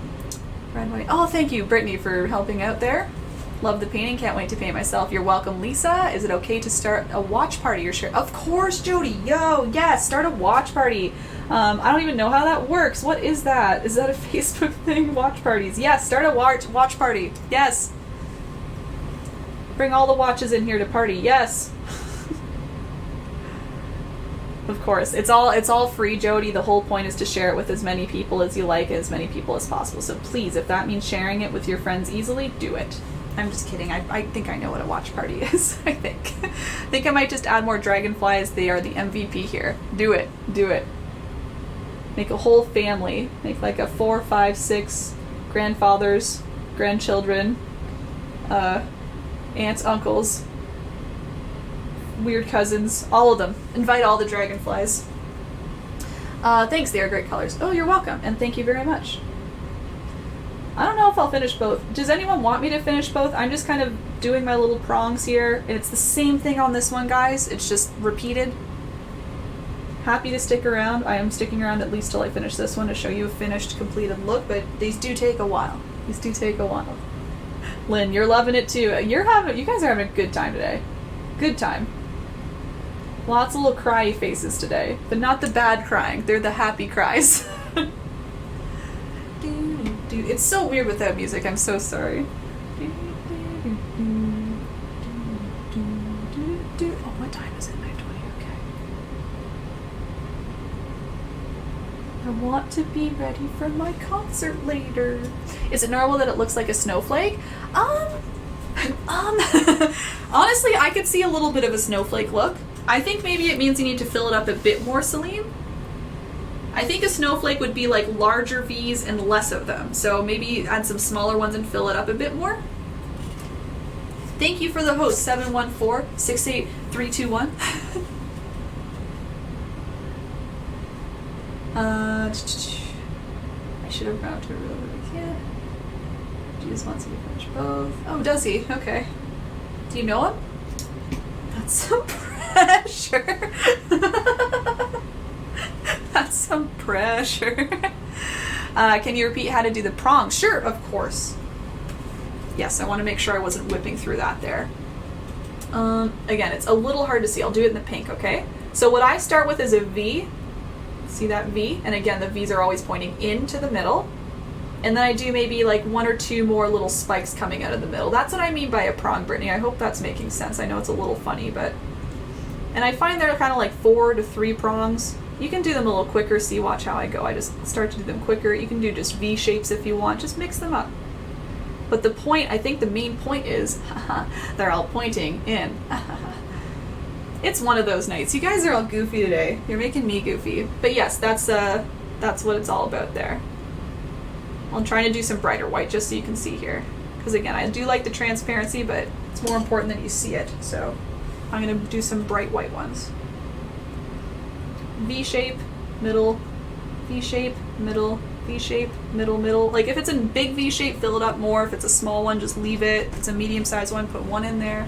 [SPEAKER 1] Red, white. Oh, thank you, Brittany, for helping out there. Love the painting. Can't wait to paint myself. You're welcome, Lisa. Is it okay to start a watch party or share? Of course, Jody. Yo, yes, start a watch party. I don't even know how that works. What is that? Is that a Facebook thing? Watch parties. Yes, start a watch party. Yes. Bring all the watches in here to party. Yes. Of course. It's all free, Jody. The whole point is to share it with as many people as you like, as many people as possible. So please, if that means sharing it with your friends easily, do it. I'm just kidding. I think I know what a watch party is. I think I might just add more dragonflies. They are the MVP here. Do it. Do it. Make a whole family. Make like a 4, 5, 6 grandfathers, grandchildren, aunts, uncles, weird cousins, all of them. Invite all the dragonflies. Thanks, they are great colors. Oh, you're welcome, and thank you very much. I don't know if I'll finish both. Does anyone want me to finish both? I'm just kind of doing my little prongs here, and it's the same thing on this one, guys. It's just repeated. Happy to stick around. I am sticking around at least till I finish this one to show you a finished, completed look, but these do take a while. These do take a while. Lynn, you're loving it too. You guys are having a good time today. Good time. Lots of little cryy faces today, but not the bad crying. They're the happy cries. Dude, it's so weird without music. I'm so sorry. Oh, what time is it? 9:20. Okay. I want to be ready for my concert later. Is it normal that it looks like a snowflake? Honestly, I could see a little bit of a snowflake look. I think maybe it means you need to fill it up a bit more, Celine. I think a snowflake would be like larger V's and less of them. So maybe add some smaller ones and fill it up a bit more. Thank you for the host, 714-68321. I should have grabbed her real quick. Yeah. He just wants me to finish both. Oh, does he? Okay. Do you know him? That's some pressure. That's some pressure. Can you repeat how to do the prongs? Sure, of course. Yes, I want to make sure I wasn't whipping through that there. Again, it's a little hard to see. I'll do it in the pink, okay? So what I start with is a V. See that V? And again, the V's are always pointing into the middle. And then I do maybe like 1 or 2 more little spikes coming out of the middle. That's what I mean by a prong, Brittany. I hope that's making sense. I know it's a little funny, but... And I find they're kind of like 4 to 3 prongs. You can do them a little quicker. See, watch how I go. I just start to do them quicker. You can do just V shapes if you want. Just mix them up. But the point, I think the main point is, they're all pointing in. It's one of those nights. You guys are all goofy today. You're making me goofy. But yes, that's what it's all about there. I'm trying to do some brighter white just so you can see here. Because again, I do like the transparency, but it's more important that you see it. So I'm going to do some bright white ones. V shape, middle, V shape, middle, V shape, middle, middle. Like if it's a big V shape, fill it up more. If it's a small one, just leave it. If it's a medium-sized one, put 1 in there.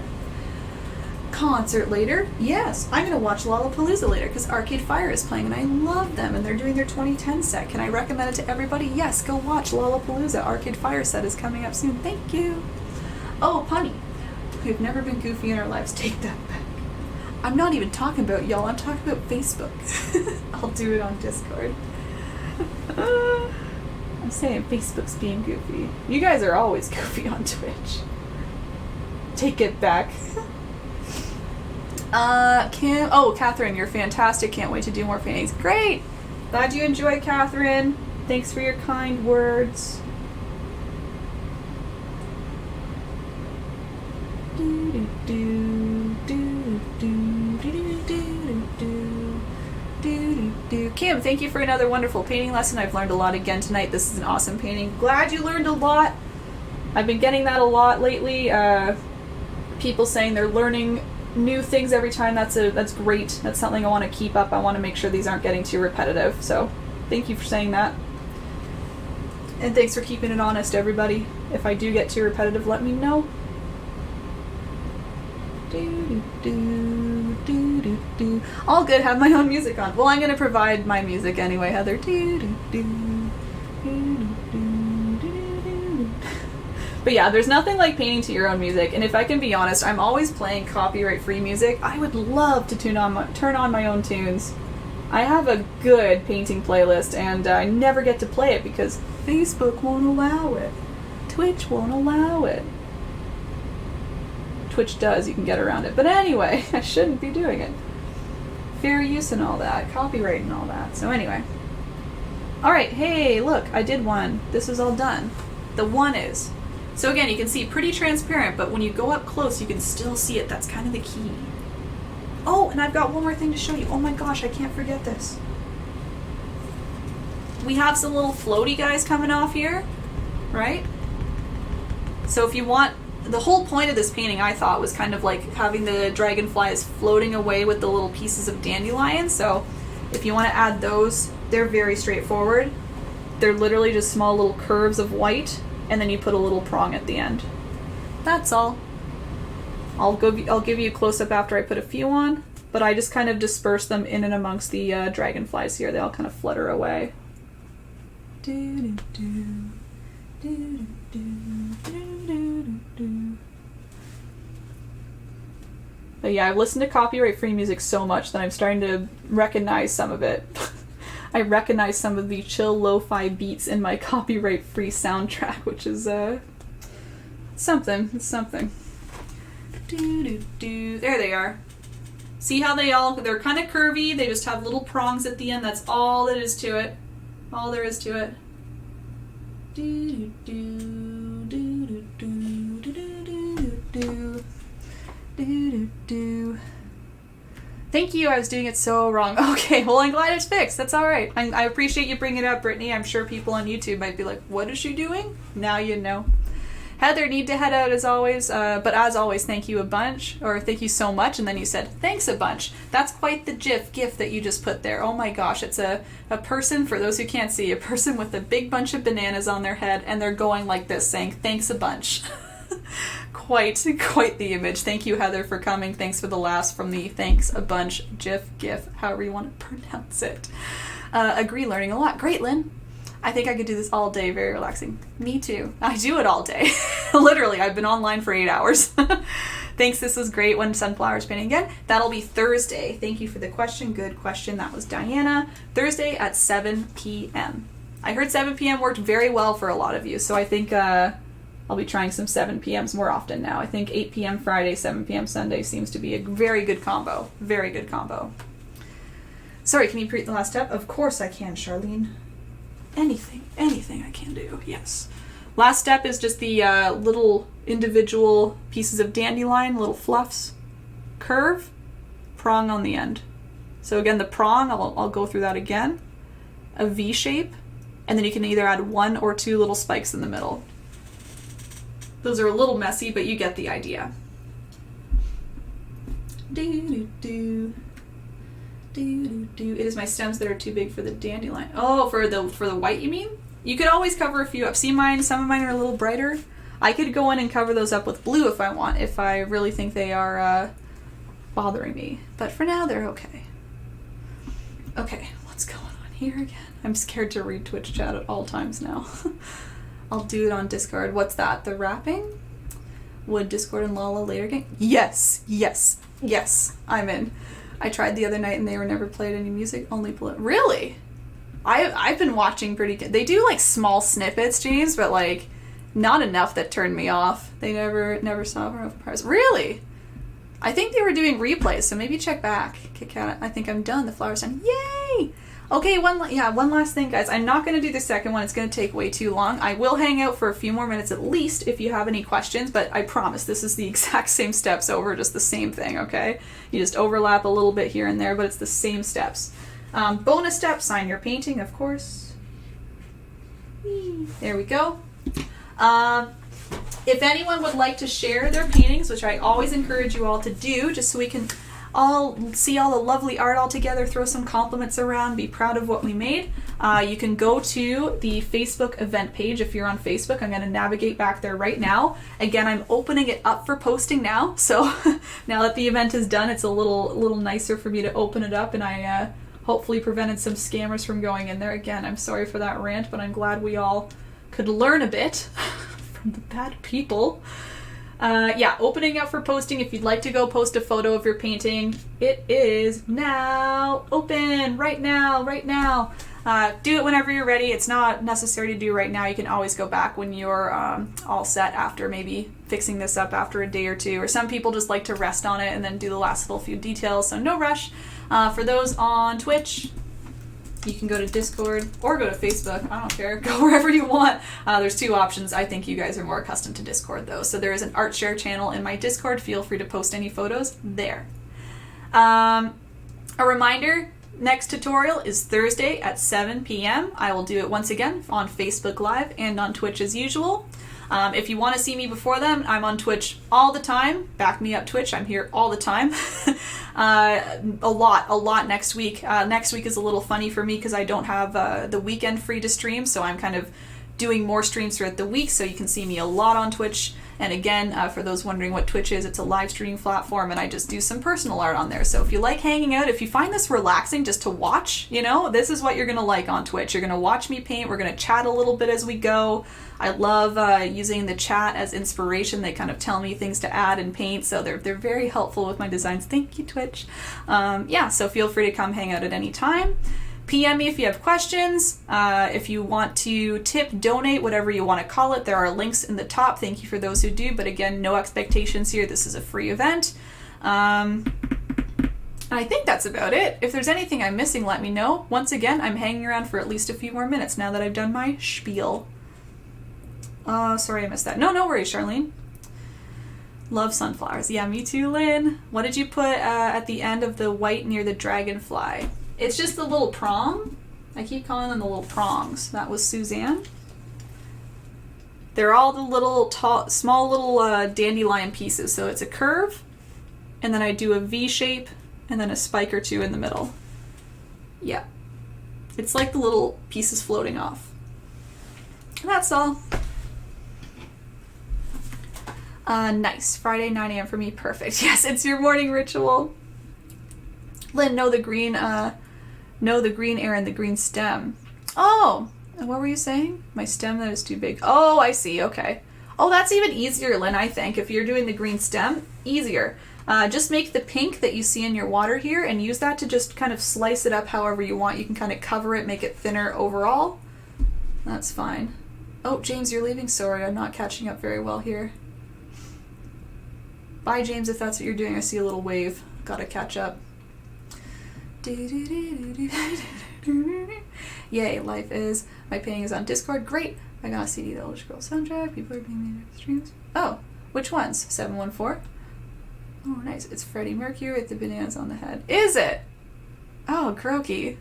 [SPEAKER 1] Concert later? Yes, I'm going to watch Lollapalooza later because Arcade Fire is playing and I love them and they're doing their 2010 set. Can I recommend it to everybody? Yes, go watch Lollapalooza. Arcade Fire set is coming up soon. Thank you. Oh, Punny. We've never been goofy in our lives. Take that back. I'm not even talking about y'all. I'm talking about Facebook. I'll do it on Discord. I'm saying Facebook's being goofy. You guys are always goofy on Twitch. Take it back. Catherine, you're fantastic. Can't wait to do more paintings. Great! Glad you enjoyed, Catherine. Thanks for your kind words. Kim, thank you for another wonderful painting lesson. I've learned a lot again tonight. This is an awesome painting. Glad you learned a lot. I've been getting that a lot lately. People saying they're learning new things every time. That's great. That's something I want to keep up. I want to make sure these aren't getting too repetitive. So thank you for saying that. And thanks for keeping it honest, everybody. If I do get too repetitive, let me know. All good, have my own music on. Well, I'm going to provide my music anyway, Heather. But yeah, there's nothing like painting to your own music, and if I can be honest, I'm always playing copyright-free music. I would love to turn on my own tunes. I have a good painting playlist, and I never get to play it because Facebook won't allow it. Twitch won't allow it. Twitch does, you can get around it. But anyway, I shouldn't be doing it. Fair use and all that, copyright and all that. So anyway. Alright, hey, look, I did one. This is all done. The one is So again, you can see pretty transparent, but when you go up close, you can still see it. That's kind of the key. Oh, and I've got one more thing to show you. Oh my gosh, I can't forget this. We have some little floaty guys coming off here, right? So if you want, the whole point of this painting, I thought, was kind of like having the dragonflies floating away with the little pieces of dandelion. So if you want to add those, they're very straightforward. They're literally just small little curves of white, and then you put a little prong at the end. That's all. I'll give you a close-up after I put a few on, but I just kind of disperse them in and amongst the dragonflies here. They all kind of flutter away. But yeah, I've listened to copyright-free music so much that I'm starting to recognize some of it. I recognize some of the chill lo-fi beats in my copyright-free soundtrack, which is something. It's something. There they are. See how they're kind of curvy. They just have little prongs at the end. That's all that is to it. All there is to it. Thank you, I was doing it so wrong. Okay, well, I'm glad it's fixed. That's all right. I appreciate you bringing it up, Brittany. I'm sure people on YouTube might be like, what is she doing? Now you know. Heather, need to head out as always, but as always, thank you a bunch, or thank you so much, and then you said, thanks a bunch. That's quite the gif that you just put there. Oh my gosh, it's a person, for those who can't see, a person with a big bunch of bananas on their head, and they're going like this, saying, thanks a bunch. Quite the image. Thank you, Heather, for coming. Thanks for the laughs from the thanks a bunch gif, however you want to pronounce it. Agree, learning a lot. Great, Lynn. I think I could do this all day, very relaxing. Me too. I do it all day. Literally, I've been online for 8 hours. Thanks, this was great. When sunflowers painting again? That'll be Thursday. Thank you for the question. Good question. That was Diana. Thursday at 7 p.m. I heard 7 p.m. worked very well for a lot of you, so I think I'll be trying some 7 p.m.s more often now. I think 8 p.m. Friday, 7 p.m. Sunday seems to be a very good combo. Very good combo. Sorry, can you repeat the last step? Of course I can, Charlene. Anything I can do, yes. Last step is just the little individual pieces of dandelion, little fluffs. Curve, prong on the end. So again, the prong, I'll go through that again. A V shape, and then you can either add 1 or 2 little spikes in the middle. Those are a little messy, but you get the idea. It is my stems that are too big for the dandelion. Oh, for the white, you mean? You could always cover a few up. See mine? Some of mine are a little brighter. I could go in and cover those up with blue if I want, if I really think they are bothering me. But for now, they're okay. Okay, what's going on here again? I'm scared to read Twitch chat at all times now. I'll do it on Discord. What's that? The rapping? Would Discord and Lala later game? Yes, I'm in. I tried the other night and they were never played any music, only really? I've been watching pretty good. They do like small snippets, James, but like not enough that turned me off. They never saw her open prize. Really? I think they were doing replays, so maybe check back. Kit Kat, I think I'm done. The flower's done. Yay! Okay, one last thing, guys. I'm not going to do the second one. It's going to take way too long. I will hang out for a few more minutes at least if you have any questions, but I promise this is the exact same steps over, just the same thing, okay? You just overlap a little bit here and there, but it's the same steps. Bonus step, sign your painting, of course. There we go. If anyone would like to share their paintings, which I always encourage you all to do, just so we can all see all the lovely art all together, throw some compliments around, be proud of what we made. You can go to the Facebook event page if you're on Facebook. I'm going to navigate back there right now. Again, I'm opening it up for posting now, so now that the event is done, it's a little nicer for me to open it up, and I hopefully prevented some scammers from going in there. Again, I'm sorry for that rant, but I'm glad we all could learn a bit from the bad people. Opening up for posting. If you'd like to go post a photo of your painting, it is now open right now. Do it whenever you're ready. It's not necessary to do right now. You can always go back when you're all set after maybe fixing this up after a day or two, or some people just like to rest on it and then do the last little few details, so no rush. For those on Twitch, you can go to Discord or go to Facebook. I don't care. Go wherever you want. There's two options. I think you guys are more accustomed to Discord though. So there is an art share channel in my Discord. Feel free to post any photos there. A reminder, next tutorial is Thursday at 7 p.m. I will do it once again on Facebook Live and on Twitch as usual. If you want to see me before then, I'm on Twitch all the time. Back me up, Twitch. I'm here all the time. A lot next week. Next week is a little funny for me because I don't have the weekend free to stream, so I'm kind of doing more streams throughout the week, so you can see me a lot on Twitch. And again, for those wondering what Twitch is, it's a live streaming platform, and I just do some personal art on there. So if you like hanging out, if you find this relaxing just to watch, you know, this is what you're going to like on Twitch. You're going to watch me paint. We're going to chat a little bit as we go. I love using the chat as inspiration. They kind of tell me things to add and paint, so they're very helpful with my designs. Thank you, Twitch. Yeah, so feel free to come hang out at any time. PM me if you have questions. If you want to tip, donate, whatever you want to call it, there are links in the top. Thank you for those who do, but again, no expectations here. This is a free event. I think that's about it. If there's anything I'm missing, let me know. Once again, I'm hanging around for at least a few more minutes now that I've done my spiel. Sorry I missed that. No worries, Charlene. Love sunflowers. Yeah, me too, Lynn. What did you put at the end of the white near the dragonfly? It's just the little prong. I keep calling them the little prongs. That was Suzanne. They're all the little small little dandelion pieces. So it's a curve, and then I do a V shape, and then a spike or two in the middle. Yeah. It's like the little pieces floating off. And that's all. Nice. Friday, 9 a.m. for me. Perfect. Yes, it's your morning ritual. Lynn, know the green, Erin, the green stem. Oh, what were you saying? My stem that is too big. Oh, I see. Okay. Oh, that's even easier, Lynn, I think. If you're doing the green stem, easier. Just make the pink that you see in your water here and use that to just kind of slice it up however you want. You can kind of cover it, make it thinner overall. That's fine. Oh, James, you're leaving. Sorry, I'm not catching up very well here. Bye, James, if that's what you're doing. I see a little wave. Gotta catch up. Yay, life is. My painting is on Discord. Great. I got a CD, the Old Girl soundtrack. People are being made streams. Oh, which ones? 714? Oh, nice. It's Freddie Mercury with the bananas on the head. Is it? Oh, croaky.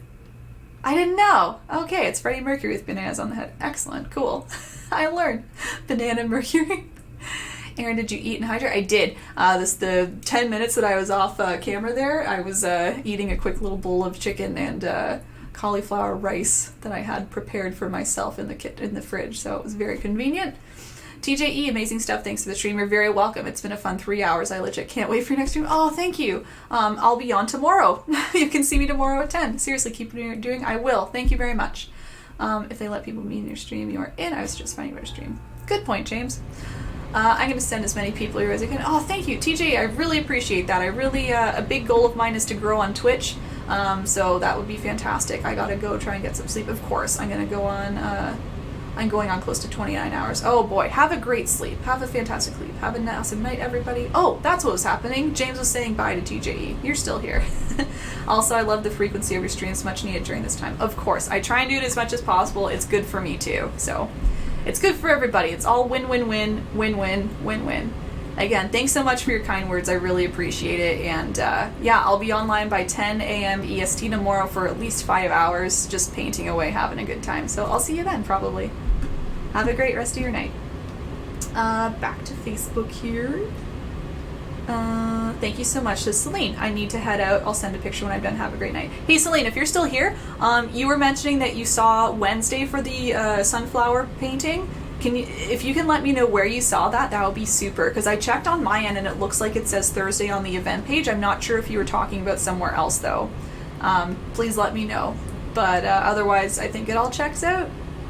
[SPEAKER 1] I didn't know. Okay, it's Freddie Mercury with bananas on the head. Excellent. Cool. I learned. Banana Mercury. Erin, did you eat and hydrate? I did. The 10 minutes that I was off camera there, I was eating a quick little bowl of chicken and cauliflower rice that I had prepared for myself in the fridge, so it was very convenient. TJE, amazing stuff. Thanks for the stream. You're very welcome. It's been a fun 3 hours. I legit can't wait for your next stream. Oh, thank you. I'll be on tomorrow. You can see me tomorrow at 10. Seriously, keep doing what you're doing. I will. Thank you very much. If they let people meet in your stream, you are in. I was just finding your stream. Good point, James. I'm going to send as many people here as I can. Oh, thank you, TJ. I really appreciate that. I really, a big goal of mine is to grow on Twitch, so that would be fantastic. I got to go try and get some sleep. Of course, I'm going to go on, I'm going on close to 29 hours. Oh boy, have a great sleep. Have a fantastic sleep. Have an awesome night, everybody. Oh, that's what was happening. James was saying bye to TJE. You're still here. Also, I love the frequency of your streams, much needed during this time. Of course, I try and do it as much as possible. It's good for me too, so... It's good for everybody. It's all win-win-win, win-win, win-win. Again, thanks so much for your kind words. I really appreciate it. And yeah, I'll be online by 10 a.m. EST tomorrow for at least 5 hours, just painting away, having a good time. So I'll see you then, probably. Have a great rest of your night. Back to Facebook here. Thank you so much to Celine. I need to head out. I'll send a picture when I'm done. Have a great night. Hey, Celine, if you're still here, you were mentioning that you saw Wednesday for the sunflower painting. If you can let me know where you saw that, that would be super, because I checked on my end and it looks like it says Thursday on the event page. I'm not sure if you were talking about somewhere else though. Please let me know. But otherwise, I think it all checks out.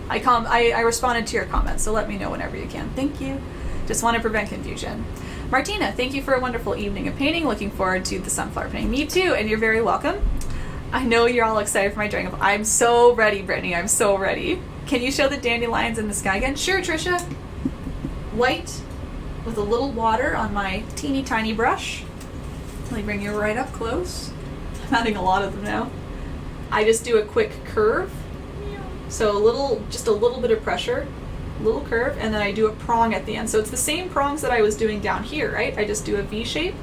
[SPEAKER 1] I responded to your comments, so let me know whenever you can. Thank you. Just want to prevent confusion. Martina, thank you for a wonderful evening of painting. Looking forward to the sunflower painting. Me too, and you're very welcome. I know you're all excited for my dragonfly. I'm so ready, Brittany. I'm so ready. Can you show the dandelions in the sky again? Sure, Trisha. White with a little water on my teeny tiny brush. Let me bring you right up close. I'm adding a lot of them now. I just do a quick curve. So just a little bit of pressure, a little curve, and then I do a prong at the end. So it's the same prongs that I was doing down here, right? I just do a V shape,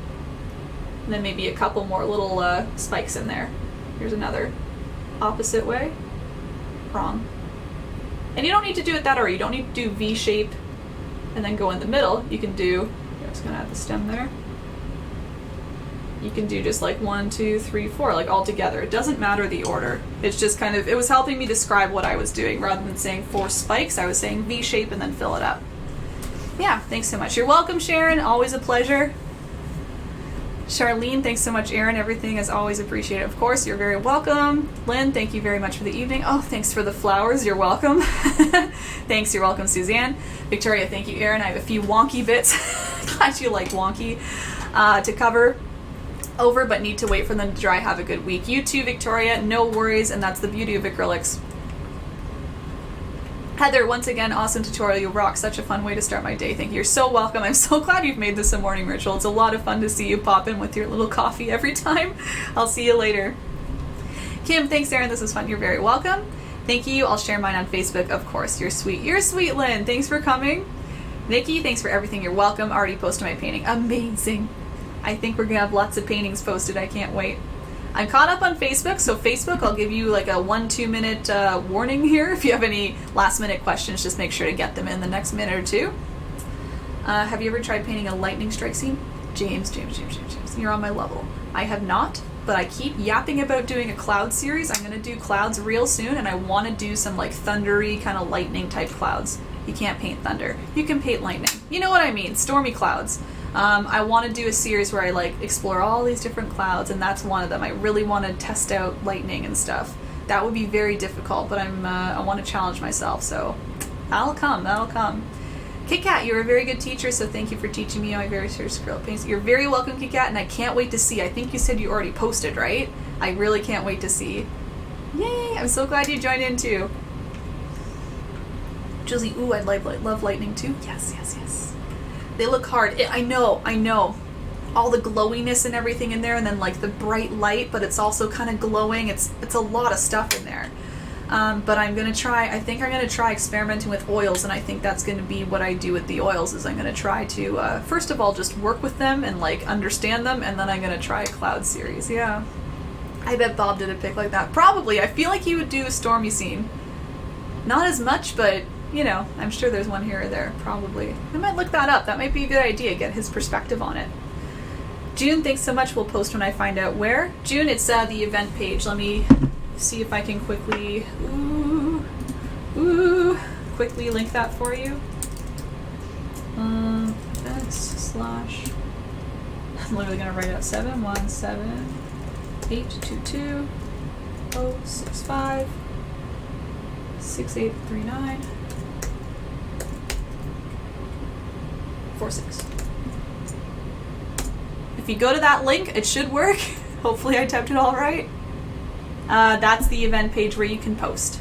[SPEAKER 1] and then maybe a couple more little spikes in there. Here's another opposite way, prong. And you don't need to do it that order. You don't need to do V shape and then go in the middle. You can do, I'm just gonna add the stem there. You can do just like 1, 2, 3, 4, like all together. It doesn't matter the order. It's just kind of, it was helping me describe what I was doing. Rather than saying 4 spikes, I was saying V shape and then fill it up. Yeah, thanks so much. You're welcome, Sharon. Always a pleasure. Charlene, thanks so much, Erin. Everything is always appreciated. Of course, you're very welcome. Lynn, thank you very much for the evening. Oh, thanks for the flowers. You're welcome. Thanks, you're welcome, Suzanne. Victoria, thank you, Erin. I have a few wonky bits. Glad you like wonky to cover over, but need to wait for them to dry. Have a good week. You too, Victoria. No worries, and that's the beauty of acrylics. Heather, once again, awesome tutorial. You rock. Such a fun way to start my day. Thank you. You're so welcome. I'm so glad you've made this a morning ritual. It's a lot of fun to see you pop in with your little coffee every time. I'll see you later. Kim, thanks, Erin. This is fun. You're very welcome. Thank you. I'll share mine on Facebook. Of course. You're sweet. You're sweet, Lynn. Thanks for coming. Nikki, thanks for everything. You're welcome. Already posted my painting. Amazing. I think we're going to have lots of paintings posted. I can't wait. I'm caught up on Facebook, so Facebook, I'll give you like a 1-2 minute warning here. If you have any last minute questions, just make sure to get them in the next minute or two. Have you ever tried painting a lightning strike scene? James, you're on my level. I have not, but I keep yapping about doing a cloud series. I'm going to do clouds real soon, and I want to do some like thundery kind of lightning type clouds. You can't paint thunder. You can paint lightning. You know what I mean, stormy clouds. I want to do a series where I like explore all these different clouds, and that's one of them. I really want to test out lightning and stuff. That would be very difficult, but I want to challenge myself, so that'll come. Kit Kat, you're a very good teacher, so thank you for teaching me my very serious acrylic paints. You're very welcome, Kit Kat, and I can't wait to see. I think you said you already posted, right? I really can't wait to see. Yay! I'm so glad you joined in too. Josie, ooh, I'd love lightning too. Yes. They look hard. I know. All the glowiness and everything in there, and then like the bright light, but it's also kind of glowing. It's a lot of stuff in there. But I think I'm gonna try experimenting with oils, and I think that's gonna be what I do with the oils, is I'm gonna try to, first of all, just work with them and like understand them, and then I'm gonna try a cloud series. Yeah. I bet Bob did a pick like that. Probably. I feel like he would do a stormy scene. Not as much, but you know, I'm sure there's one here or there, probably. I might look that up. That might be a good idea, get his perspective on it. June, thanks so much. We'll post when I find out where. June, it's the event page. Let me see if I can quickly, quickly link that for you. Events / I'm literally going to write out 717-822-065 6839 46. If you go to that link, it should work. Hopefully I typed it all right. That's the event page where you can post.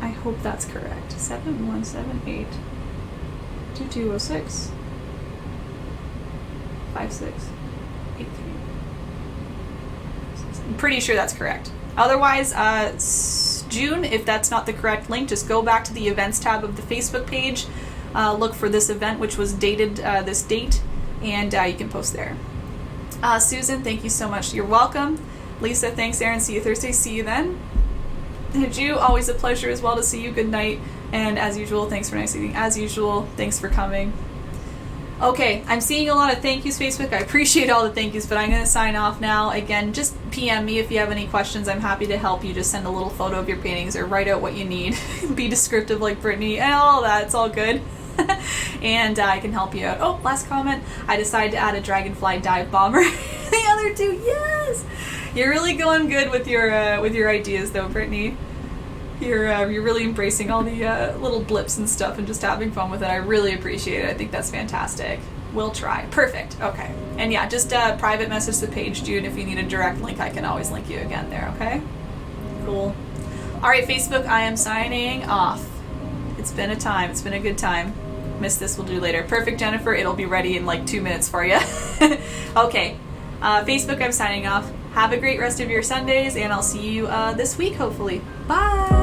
[SPEAKER 1] I hope that's correct. 717-822-06 5683. I'm pretty sure that's correct. Otherwise, June, if that's not the correct link, just go back to the events tab of the Facebook page. Look for this event, which was dated this date, and you can post there. Susan, thank you so much. You're welcome. Lisa, thanks. Erin, see you Thursday. See you then. Ju, always a pleasure as well to see you. Good night. And as usual, thanks for nice eating. As usual, thanks for coming. Okay, I'm seeing a lot of thank yous, Facebook. I appreciate all the thank yous, but I'm going to sign off now. Again, just PM me if you have any questions. I'm happy to help you. Just send a little photo of your paintings or write out what you need. Be descriptive like Brittany and all that. It's all good. And I can help you out. Oh, last comment. I decided to add a Dragonfly dive bomber. The other two, yes! You're really going good with your ideas, though, Brittany. You're really embracing all the little blips and stuff and just having fun with it. I really appreciate it. I think that's fantastic. We'll try. Perfect. Okay. And yeah, just private message the page, June. If you need a direct link, I can always link you again there, okay? Cool. All right, Facebook, I am signing off. It's been a time. It's been a good time. Missed this, we'll do later. Perfect, Jennifer. It'll be ready in like 2 minutes for you. Okay. Facebook, I'm signing off. Have a great rest of your Sundays, and I'll see you this week, hopefully. Bye!